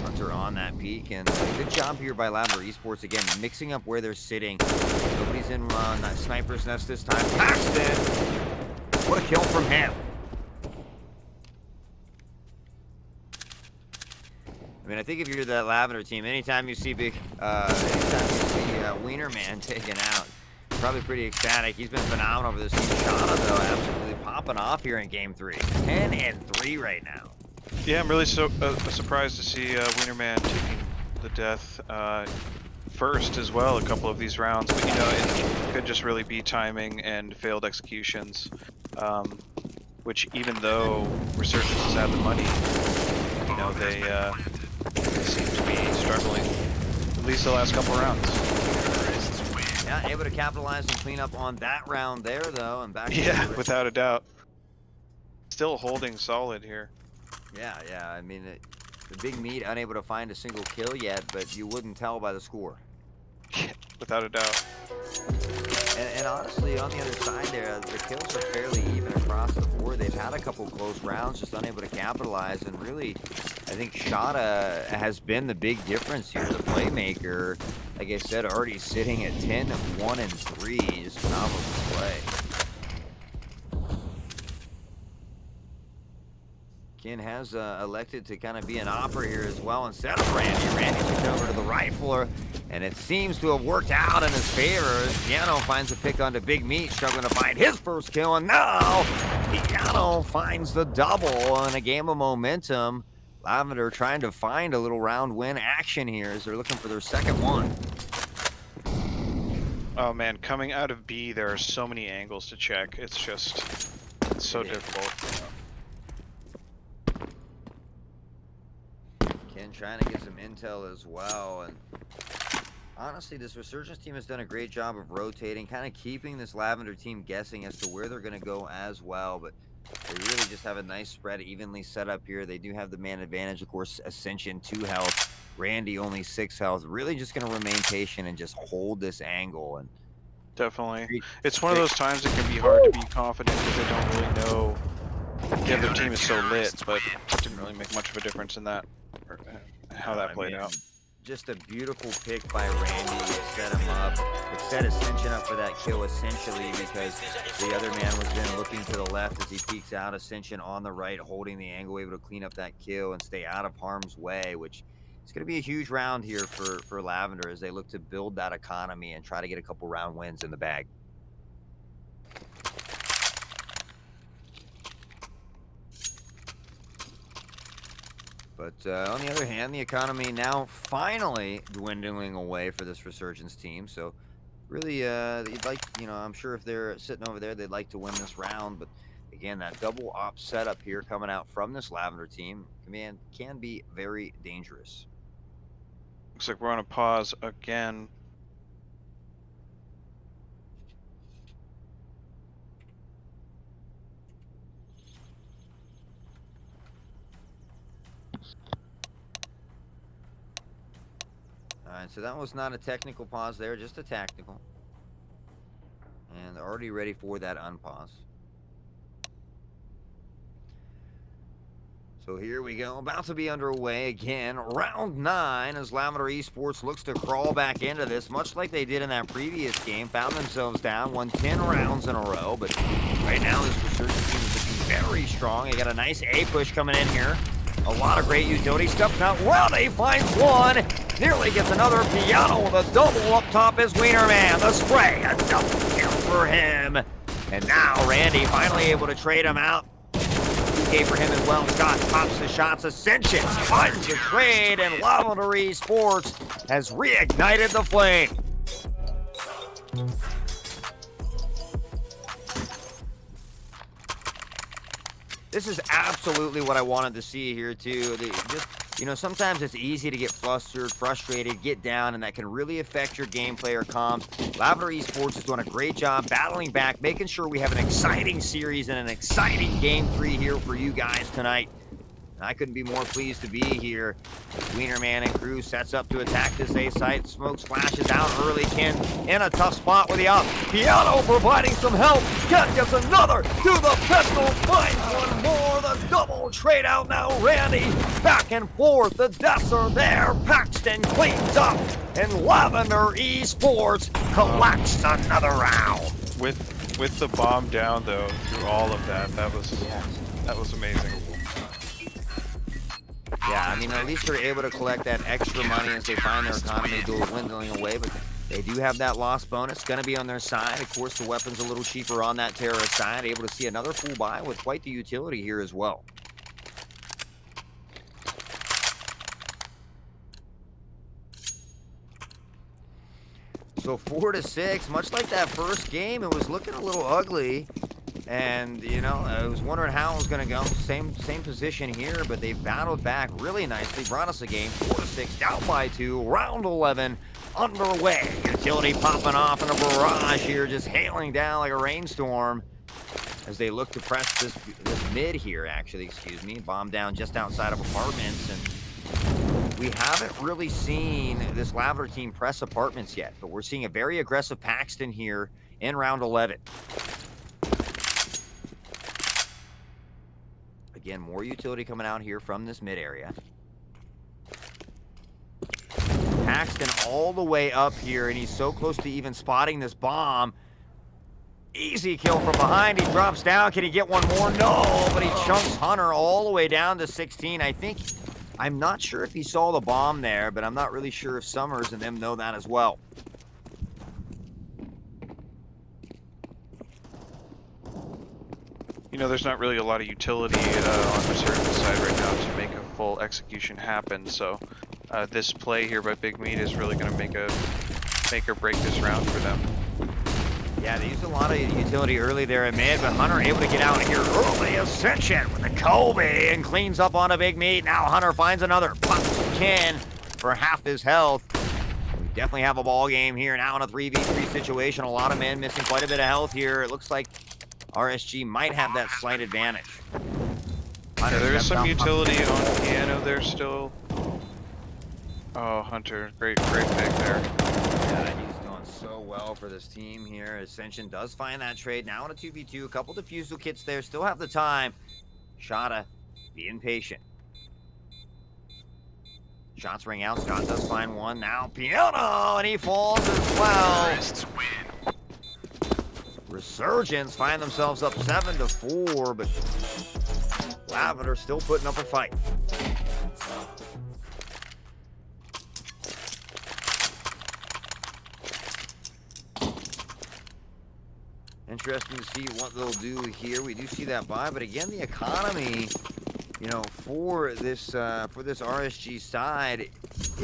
Speaker 3: Hunter on that peak, and good job here by Lavender Esports again, mixing up where they're sitting. Nobody's in that sniper's nest this time. Paxton! What a kill from him. I mean, I think if you're that Lavender team, anytime you see Wiener Man taken out, probably pretty ecstatic. He's been phenomenal over this team. Shana, though, absolutely popping off here in Game 3. 10-3 right now.
Speaker 5: Yeah, I'm really surprised to see Wienerman taking the death first as well a couple of these rounds, but you know, it could just really be timing and failed executions, which even though Resurgence has had the money, you know, they seem to be struggling at least the last couple rounds.
Speaker 3: Yeah, able to capitalize and clean up on that round there, though, and back.
Speaker 5: Yeah, without a doubt. Still holding solid here.
Speaker 3: Yeah, I mean, the Big Meat unable to find a single kill yet, but you wouldn't tell by the score.
Speaker 5: Without a doubt.
Speaker 3: And honestly, on the other side there, the kills are fairly even across the board. They've had a couple close rounds, just unable to capitalize, and really, I think Shada has been the big difference here. The playmaker, like I said, already sitting at 10-1-3, just phenomenal display. Ken has elected to kind of be an opera here as well instead of Randy. Randy moved over to the rifler, and it seems to have worked out in his favor. Piano finds a pick onto Big Meat, struggling to find his first kill, and now Piano finds the double in a game of momentum. Lavender trying to find a little round win action here as they're looking for their second one.
Speaker 5: Oh man, coming out of B, there are so many angles to check. It's so difficult.
Speaker 3: Ken trying to get some intel as well, and honestly, this Resurgence team has done a great job of rotating, kind of keeping this Lavender team guessing as to where they're going to go as well, but they really just have a nice spread, evenly set up here. They do have the man advantage, of course. Ascension 2 health, Randy only 6 health. Really just going to remain patient and just hold this angle. And
Speaker 5: definitely, it's one of those times it can be hard to be confident because they don't really know the other team is so lit, but it didn't really make much of a difference in that, or how that played out.
Speaker 3: Just a beautiful pick by Randy to set him up. It set Ascension up for that kill essentially because the other man was then looking to the left as he peeks out. Ascension on the right, holding the angle, able to clean up that kill and stay out of harm's way, which is going to be a huge round here for Lavender as they look to build that economy and try to get a couple round wins in the bag. But on the other hand, the economy now finally dwindling away for this Resurgence team. So really, you'd like, you know, I'm sure if they're sitting over there, they'd like to win this round. But again, that double op setup here coming out from this Lavender team can be very dangerous.
Speaker 5: Looks like we're on a pause again.
Speaker 3: Alright, so that was not a technical pause there, just a tactical. And they're already ready for that unpause. So here we go, about to be underway again. Round 9 as Lavender Esports looks to crawl back into this, much like they did in that previous game. Found themselves down, won 10 rounds in a row, but right now this Resurgence team is looking very strong. They got a nice A push coming in here. A lot of great utility stuff. Now Rowdy finds one, nearly gets another. Piano with a double up top is Wienerman. The spray, a double kill for him. And now Randy finally able to trade him out. PK for him as well. Scott pops the shots. Ascension finds the trade, and Lavender Esports has reignited the flame. This is absolutely what I wanted to see here too. Sometimes it's easy to get flustered, frustrated, get down, and that can really affect your gameplay or comms. Lavender Esports is doing a great job battling back, making sure we have an exciting series and an exciting Game 3 here for you guys tonight. And I couldn't be more pleased to be here. Wienerman and crew sets up to attack this A site. Smoke splashes out early. Ken in a tough spot with the up. Piano providing some help. Ken gets another to the pistol. Finds one more. The double trade out now. Randy back and forth. The deaths are there. Paxton cleans up. And Lavender Esports collects another round.
Speaker 5: With the bomb down though, through all of that, that was amazing.
Speaker 3: Yeah, I mean, at least they're able to collect that extra money as they find their economy dwindling away, but they do have that loss bonus. Going to be on their side. Of course, the weapon's a little cheaper on that terrorist side. Able to see another full buy with quite the utility here as well. So 4-6, much like that first game, it was looking a little ugly. And, I was wondering how it was going to go. Same position here, but they battled back really nicely. Brought us a game, 4-6, down by 2. Round 11 underway. Utility popping off in a barrage here, just hailing down like a rainstorm as they look to press this mid here, actually, excuse me. Bomb down just outside of apartments. And we haven't really seen this Lavender team press apartments yet, but we're seeing a very aggressive Paxton here in round 11. Again, more utility coming out here from this mid area. Paxton all the way up here, and he's so close to even spotting this bomb. Easy kill from behind. He drops down. Can he get one more? No, but he chunks Hunter all the way down to 16. I'm not sure if he saw the bomb there, but I'm not really sure if Summers and them know that as well.
Speaker 5: There's not really a lot of utility on the certain side right now to make a full execution happen, so this play here by Big Meat is really going to make or break this round for them.
Speaker 3: Yeah, they used a lot of utility early there in mid, but Hunter able to get out here early. Ascension with the Kobe and cleans up on a Big Meat. Now Hunter finds another. Pops Ken for half his health. We definitely have a ball game here now in a 3v3 situation. A lot of men missing quite a bit of health here. It looks like RSG might have that slight advantage.
Speaker 5: Yeah, there is some utility on Piano there still. Oh, Hunter, great pick there.
Speaker 3: Yeah, he's doing so well for this team here. Ascension does find that trade. Now in a 2v2, a couple defusal kits there. Still have the time. Shada being patient. Shots ring out. Scott does find one. Now Piano, and he falls as well. Resurgence find themselves up 7-4, but Lavender still putting up a fight. Interesting to see what they'll do here. We do see that buy, but again, the economy, for this RSG side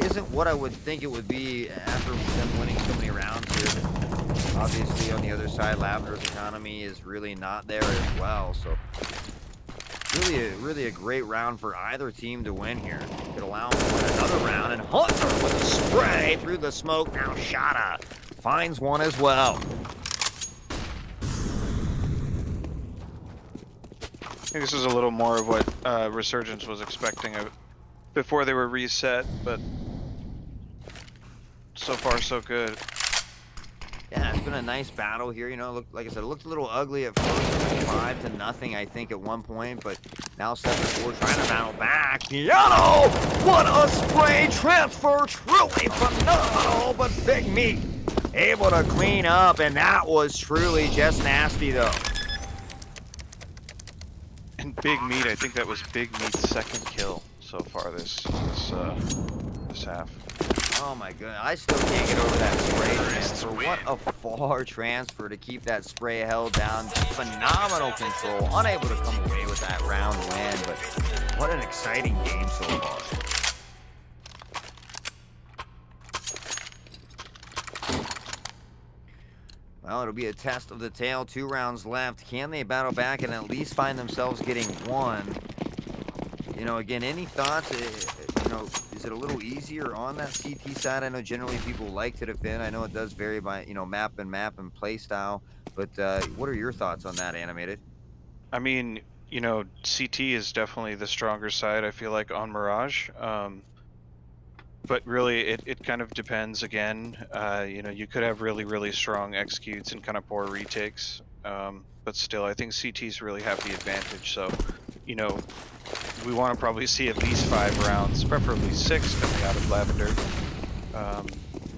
Speaker 3: isn't what I would think it would be after them winning so many rounds here. Obviously, on the other side, Lavender's economy is really not there as well. So, really a great round for either team to win here. Could allow them to win another round. And Hunter with a spray through the smoke. Now Shada finds one as well.
Speaker 5: I think this is a little more of what Resurgence was expecting before they were reset, but so far so good.
Speaker 3: Yeah, been a nice battle here. You know, like I said, it looked a little ugly at first, 5-0, I think, at one point, but now 7-4, trying to battle back. Piano! What a spray transfer! Truly phenomenal, but Big Meat able to clean up, and that was truly just nasty, though.
Speaker 5: And Big Meat, I think that was Big Meat's second kill so far this half.
Speaker 3: Oh my goodness, I still can't get over that spray transfer. What a far transfer to keep that spray held down. Phenomenal control, unable to come away with that round win, but what an exciting game so far. Well, it'll be a test of the tail. 2 rounds left. Can they battle back and at least find themselves getting one? You know, again, any thoughts? You know, is it a little easier on that CT side? I know generally people like to defend. I know it does vary by, you know, map and play style. But what are your thoughts on that, Animated?
Speaker 5: I mean, you know, CT is definitely the stronger side, I feel like, on Mirage. But really, it kind of depends again. You know, you could have really strong executes and kind of poor retakes. But still, I think CTs really have the advantage. So, you know, we want to probably see at least 5 rounds, preferably 6, coming out of Lavender.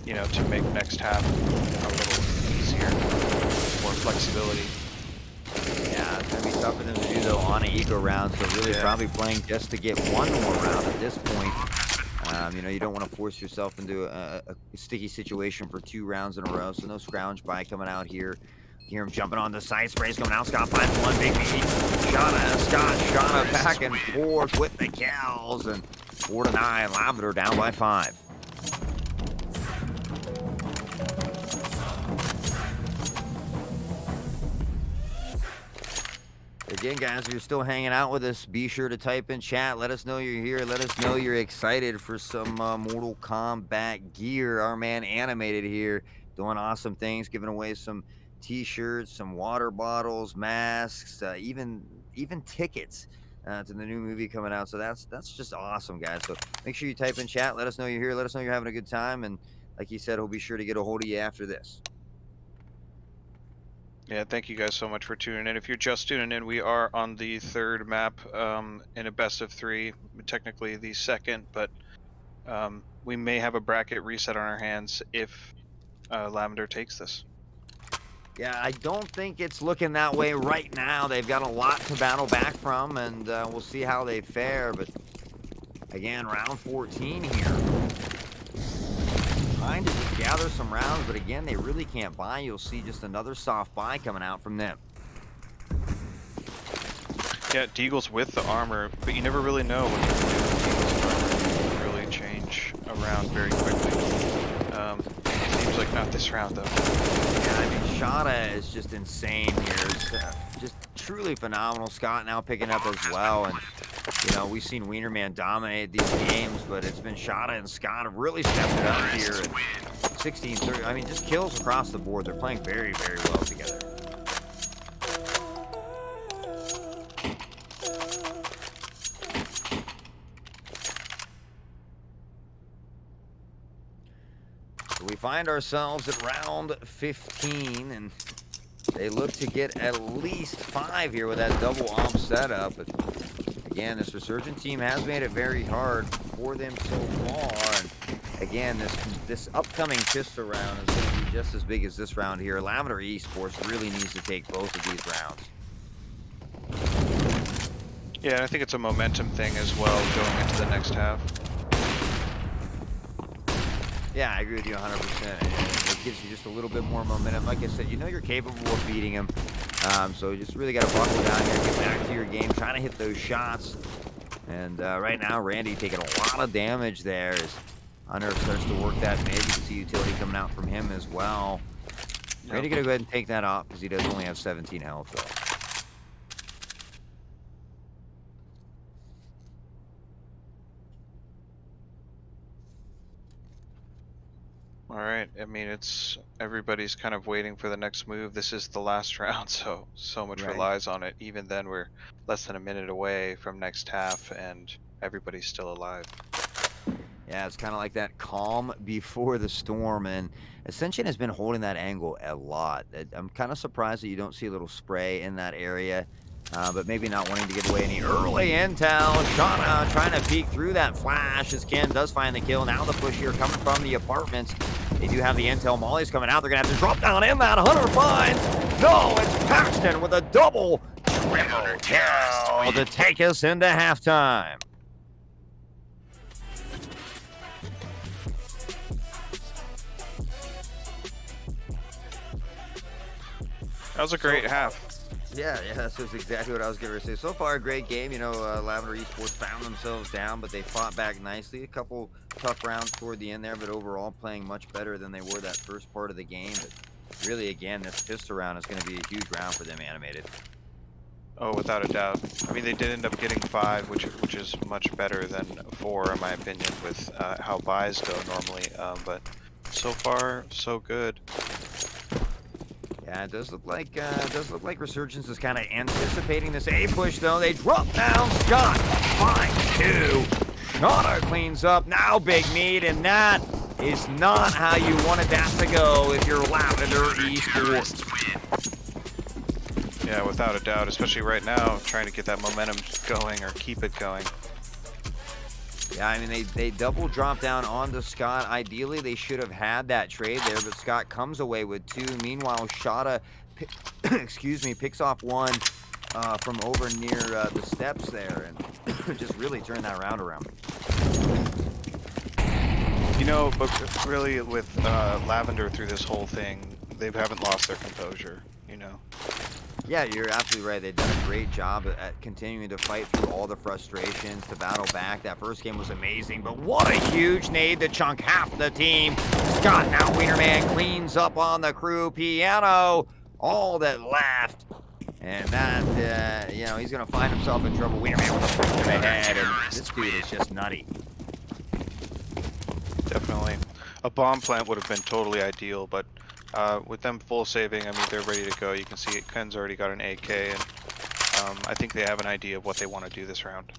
Speaker 5: You know, to make next half a little easier, more flexibility.
Speaker 3: Yeah, it's going to be tough for them to do, though, on an eco round. So really probably playing just to get one more round at this point. You know, you don't want to force yourself into a sticky situation for 2 rounds in a row. So no scrounge by coming out here. Hear him jumping on the side sprays, coming out. Scott finds one big beat. Shana back and forth with the kills. And 4-9, Lavender down by 5. Again, guys, if you're still hanging out with us, be sure to type in chat. Let us know you're here. Let us know you're excited for some Mortal Kombat gear. Our man Animated here doing awesome things, giving away some T-shirts, some water bottles, masks, even tickets to the new movie coming out. So that's just awesome, guys. So make sure you type in chat. Let us know you're here. Let us know you're having a good time. And like he said, he'll be sure to get a hold of you after this.
Speaker 5: Yeah, thank you guys so much for tuning in. If you're just tuning in, we are on the 3rd map in a best of 3, technically the 2nd, but we may have a bracket reset on our hands if Lavender takes this.
Speaker 3: Yeah, I don't think it's looking that way right now. They've got a lot to battle back from, and we'll see how they fare. But again, round 14 here. Trying to just gather some rounds, but again, they really can't buy. You'll see just another soft buy coming out from them.
Speaker 5: Yeah, Deagle's with the armor, but you never really know what Deagle's armor will really change around very quickly. Seems like not this round, though.
Speaker 3: Yeah, I mean, Shada is just insane here. It's, just truly phenomenal. Scott now picking up as well, and you know, we've seen Wienerman dominate these games, but it's been Shada and Scott have really stepped it up here at 16-30. I mean, just kills across the board. They're playing very well together. So we find ourselves at round 15, and they look to get at least 5 here with that double omp setup. But again, this Resurgent team has made it very hard for them so far. And again, this upcoming pistol round is going to be just as big as this round here. Lavender Esports really needs to take both of these rounds.
Speaker 5: Yeah, and I think it's a momentum thing as well going into the next half.
Speaker 3: Yeah, I agree with you 100%. It gives you just a little bit more momentum. Like I said, you know you're capable of beating him. So you just really got to buckle down here, get back to your game, trying to hit those shots. And right now, Randy taking a lot of damage there as Hunter starts to work that mid. You can see utility coming out from him as well. Yep. Randy gonna go ahead and take that off because he does only have 17 health though.
Speaker 5: All right. I mean, it's everybody's kind of waiting for the next move. This is the last round, so much relies on it. Even then, we're less than a minute away from next half, and everybody's still alive.
Speaker 3: Yeah, it's kind of like that calm before the storm, and Ascension has been holding that angle a lot. I'm kind of surprised that you don't see a little spray in that area, but maybe not wanting to give away any early intel. Shauna trying to peek through that flash as Ken does find the kill. Now the push here coming from the apartments. They do have the intel. Molly's coming out. They're going to have to drop down in that. Hunter finds. No, it's Paxton with a double triple kill to take us into halftime.
Speaker 5: That was a great half.
Speaker 3: Yeah, that's exactly what I was going to say. So far, a great game. You know, Lavender Esports found themselves down, but they fought back nicely. A couple tough rounds toward the end there, but overall playing much better than they were that first part of the game. But really, again, this pistol round is going to be a huge round for them, Animated.
Speaker 5: Oh, without a doubt. I mean, they did end up getting 5, which is much better than 4, in my opinion, with how buys go normally. But so far, so good.
Speaker 3: Yeah, it does look like Resurgence is kind of anticipating this A push, though. They drop down. Scott finds 2. Shauna cleans up. Now Big Meat, and that is not how you wanted that to go if you're Lavender Esports.
Speaker 5: Yeah, without a doubt, especially right now, trying to get that momentum going or keep it going.
Speaker 3: Yeah, I mean, they double drop down onto Scott. Ideally, they should have had that trade there, but Scott comes away with 2. Meanwhile, Shada, picks off 1 from over near the steps there and just really turned that round around.
Speaker 5: You know, but really with Lavender through this whole thing, they haven't lost their composure, you know.
Speaker 3: Yeah, you're absolutely right. They've done a great job at continuing to fight through all the frustrations, to battle back. That first game was amazing, but what a huge nade to chunk half the team. Scott, now Wienerman cleans up on the crew. Piano, all that left. And that, you know, he's going to find himself in trouble. Wienerman with a push to the head, and this dude is just nutty.
Speaker 5: Definitely. A bomb plant would have been totally ideal, but with them full saving, I mean, they're ready to go. You can see Ken's already got an AK, and I think they have an idea of what they want to do this round.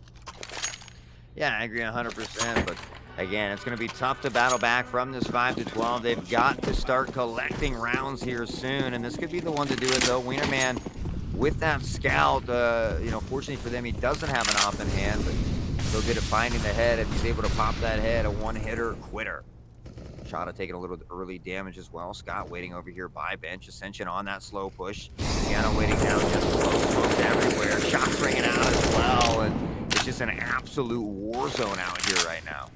Speaker 3: Yeah, I agree 100%, but again, it's going to be tough to battle back from this 5-12. They've got to start collecting rounds here soon, and this could be the one to do it, though. Wienerman, with that scout, you know, fortunately for them, he doesn't have an op in hand, but so good at finding the head. If he's able to pop that head, a one-hitter quitter. Shada taking a little early damage as well. Scott waiting over here by bench. Ascension on that slow push. Piano waiting down, just slow smokes everywhere. Shots ringing out as well, and it's just an absolute war zone out here right now.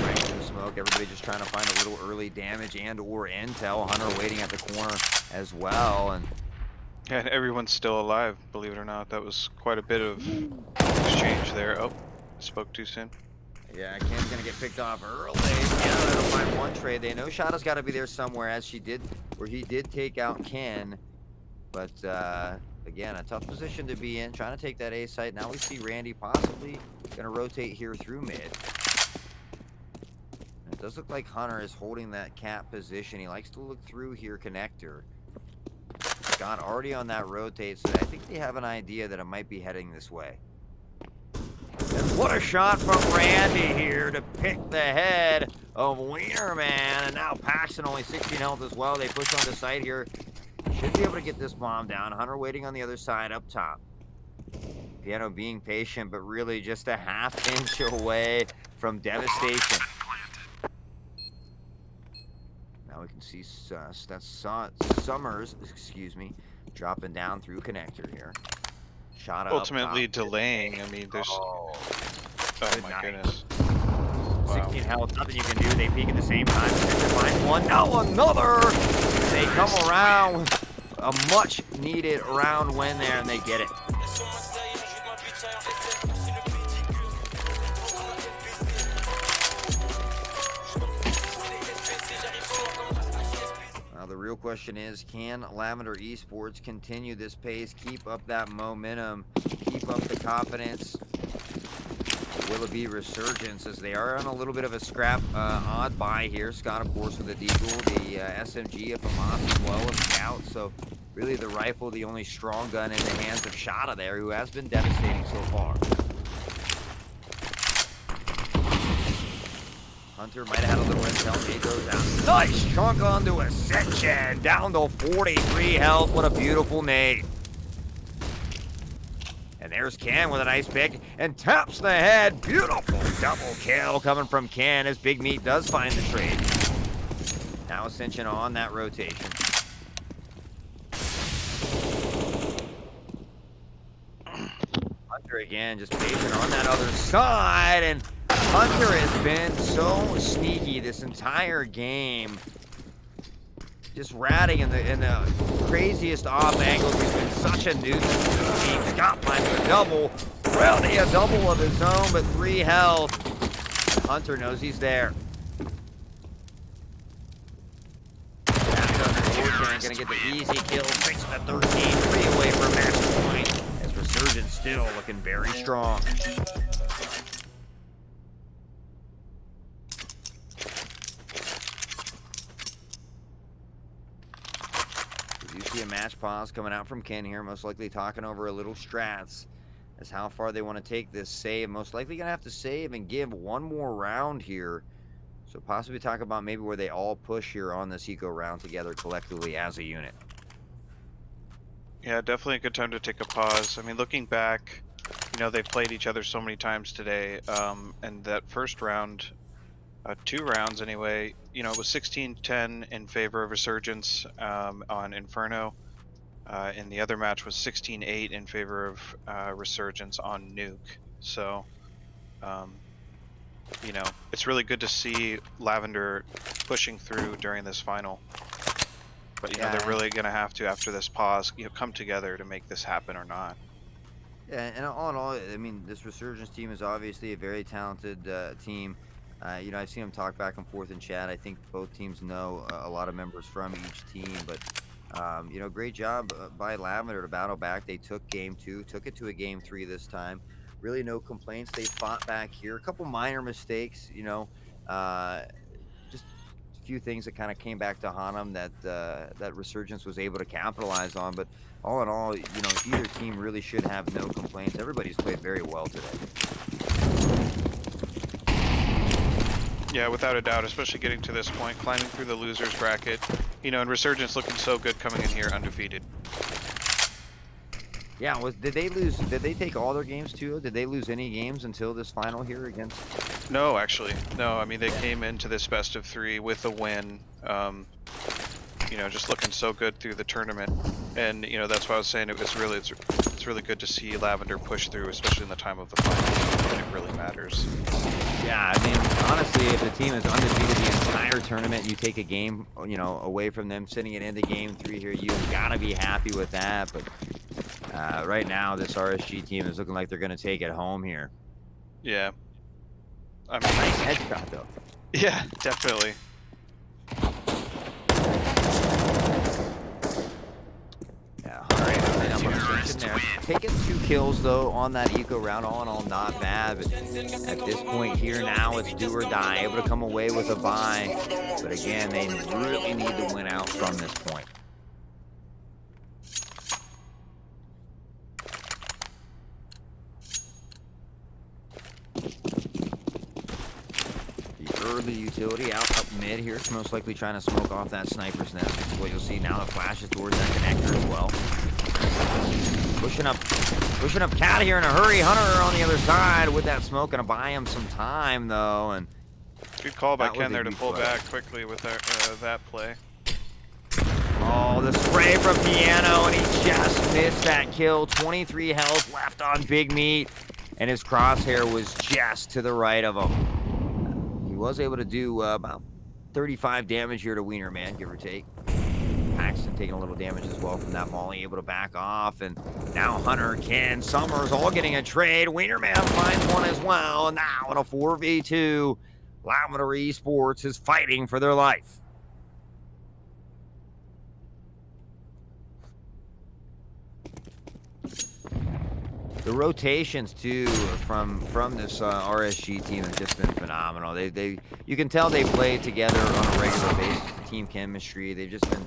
Speaker 3: Right through smoke. Everybody just trying to find a little early damage and or intel. Hunter waiting at the corner as well, and
Speaker 5: yeah, and everyone's still alive, believe it or not. That was quite a bit of exchange there. Oh. Spoke too soon.
Speaker 3: Yeah, Ken's gonna get picked off early. Yeah, they'll find 1 trade. They know Shada's got to be there somewhere, as she did, where he did take out Ken. But again, a tough position to be in, trying to take that A site. Now we see Randy possibly gonna rotate here through mid. And it does look like Hunter is holding that cap position. He likes to look through here, connector. Scott already on that rotate, so I think they have an idea that it might be heading this way. And what a shot from Randy here to pick the head of Wienerman. And now Paxton only 16 health as well. They push on the site here. Should be able to get this bomb down. Hunter waiting on the other side up top. Piano being patient, but really just a half-inch away from devastation. Now we can see Summers, excuse me, dropping down through connector here. Shot
Speaker 5: ultimately delaying. I mean, there's. Oh my goodness.
Speaker 3: 16 health, nothing you can do. They peek at the same time. Find 1, now another. They come around with a much needed round win there, and they get it. The real question is, can Lavender Esports continue this pace, keep up that momentum, keep up the confidence will it be Resurgence, as they are on a little bit of a scrap odd buy here. Scott, of course, with the Deagle, the SMG of Hamas as well, a Scout. So really the rifle, the only strong gun in the hands of Shada there, who has been devastating so far. Hunter might have had a little intel. He goes out. Nice chunk onto Ascension. Down to 43 health. What a beautiful nade. And there's Ken with a nice pick and taps the head. Beautiful double kill coming from Ken as Big Meat does find the trade. Now Ascension on that rotation. Hunter again just patient on that other side, and Hunter has been so sneaky this entire game. Just ratting in the craziest off angles. He's been such a nuisance to the team. Scott finds a double. Rowdy a double of his own, but 3 health. And Hunter knows he's there. Gonna get the easy kill. 6 to 13. 3 away from match point. As Resurgence still looking very strong. You see a match pause coming out from Ken here, most likely talking over a little strats as how far they want to take this save. Most likely going to have to save and give one more round here. So possibly talk about maybe where they all push here on this eco round together collectively as a unit.
Speaker 5: Yeah, definitely a good time to take a pause. I mean, looking back, you know, they've played each other so many times today, and that first round, 2 rounds anyway, you know, it was 16-10 in favor of Resurgence on Inferno, and the other match was 16-8 in favor of Resurgence on Nuke. So, you know, it's really good to see Lavender pushing through during this final. But, you know, they're really going to have to, after this pause, you know, come together to make this happen or not.
Speaker 3: Yeah, and all in all, I mean, this Resurgence team is obviously a very talented team. You know, I've seen them talk back and forth in chat. I think both teams know a lot of members from each team. But, you know, great job by Lavender to battle back. They took game 2, took it to a game 3 this time. Really no complaints. They fought back here. A couple minor mistakes, you know, just a few things that kind of came back to haunt them that that Resurgence was able to capitalize on. But all in all, you know, either team really should have no complaints. Everybody's played very well today.
Speaker 5: Yeah, without a doubt, especially getting to this point, climbing through the losers bracket, you know, and Resurgence looking so good coming in here undefeated.
Speaker 3: Yeah, did they lose? Did they take all their games too? Did they lose any games until this final here against?
Speaker 5: No, actually, no. I mean, they came into this best of 3 with a win. You know, just looking so good through the tournament, and you know that's why I was saying it's really good to see Lavender push through, especially in the time of the final when it really matters.
Speaker 3: Yeah, I mean, honestly, if the team is undefeated the entire tournament, you take a game, you know, away from them, sending it into game 3 here, you've got to be happy with that. But right now, this RSG team is looking like they're going to take it home here.
Speaker 5: Yeah. I mean,
Speaker 3: nice headshot, though.
Speaker 5: Yeah, definitely.
Speaker 3: Yeah, all right, there. Taking 2 kills, though, on that eco round. All in all, not bad. But at this point here now, it's do or die. Able to come away with a bye. But again, they really need to win out from this point. The utility out up mid here. It's most likely trying to smoke off that sniper's nest. This is what you'll see now. The flashes towards that connector as well. Pushing up Cat here in a hurry. Hunter on the other side with that smoke, gonna buy him some time though. And
Speaker 5: good call by Ken there to pull back quickly with that play.
Speaker 3: Oh, the spray from Piano, and he just missed that kill. 23 health left on Big Meat, and his crosshair was just to the right of him. He was able to do about 35 damage here to Wiener Man, give or take. Paxton taking a little damage as well from that molly, able to back off. And now Hunter, Ken, Summers all getting a trade. Wiener Man finds one as well. And now in a 4v2, Lavender Esports is fighting for their life. The rotations too from this RSG team have just been phenomenal. You can tell they play together on a regular basis. Team chemistry. They've just been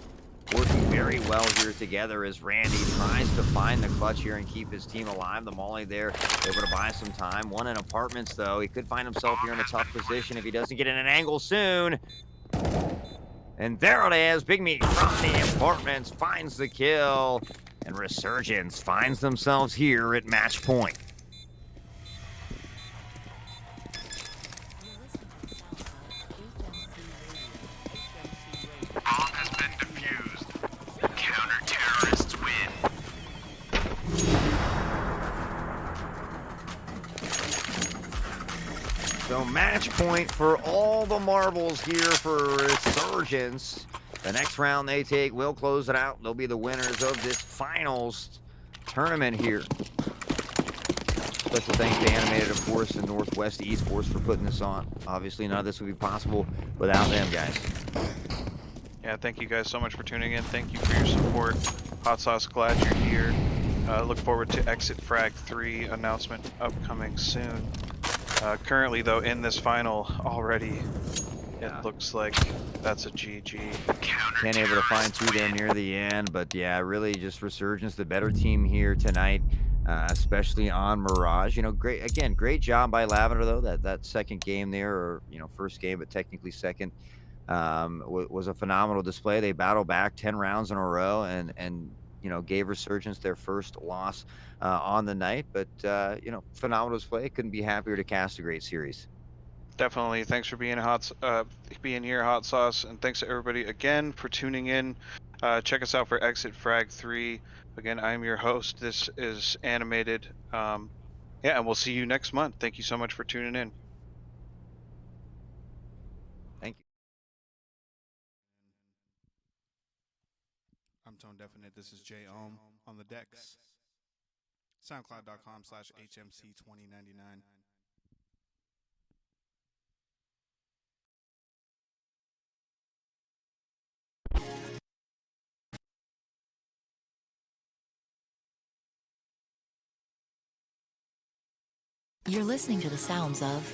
Speaker 3: working very well here together as Randy tries to find the clutch here and keep his team alive. The Molly there, able to buy some time. One in apartments though. He could find himself here in a tough position if he doesn't get in an angle soon. And there it is. Big Meat from the apartments finds the kill. And Resurgence finds themselves here at match point.
Speaker 10: Bomb has been defused. Counter-terrorists win.
Speaker 3: So match point for all the marbles here for Resurgence. The next round they take will close it out. They'll be the winners of this finals tournament here. Special thanks to Animated, of course, and Northwest Esports for putting this on. Obviously, none of this would be possible without them, guys.
Speaker 5: Yeah, thank you guys so much for tuning in. Thank you for your support. Hot Sauce, glad you're here. Look forward to Exit Frag 3 announcement upcoming soon. Currently, though, in this final already, it looks like that's a GG.
Speaker 3: Ken able to find two there near the end, but yeah, really just Resurgence, the better team here tonight, especially on Mirage. You know, great job by Lavender though. That second game there, or first game, but technically second, was a phenomenal display. They battled back 10 rounds in a row and gave Resurgence their first loss on the night. But phenomenal display. Couldn't be happier to cast a great series.
Speaker 5: Definitely. Thanks for being being here, Hot Sauce, and thanks to everybody again for tuning in. Check us out for Exit Frag 3. Again, I'm your host. This is Animated. Yeah, and we'll see you next month. Thank you so much for tuning in.
Speaker 3: Thank you.
Speaker 8: I'm Tone Definite. This is Jay Ohm on the decks. SoundCloud.com/HMC2099.
Speaker 7: You're listening to the sounds of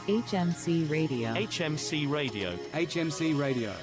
Speaker 9: HMC Radio.
Speaker 7: HMC Radio.
Speaker 9: HMC Radio.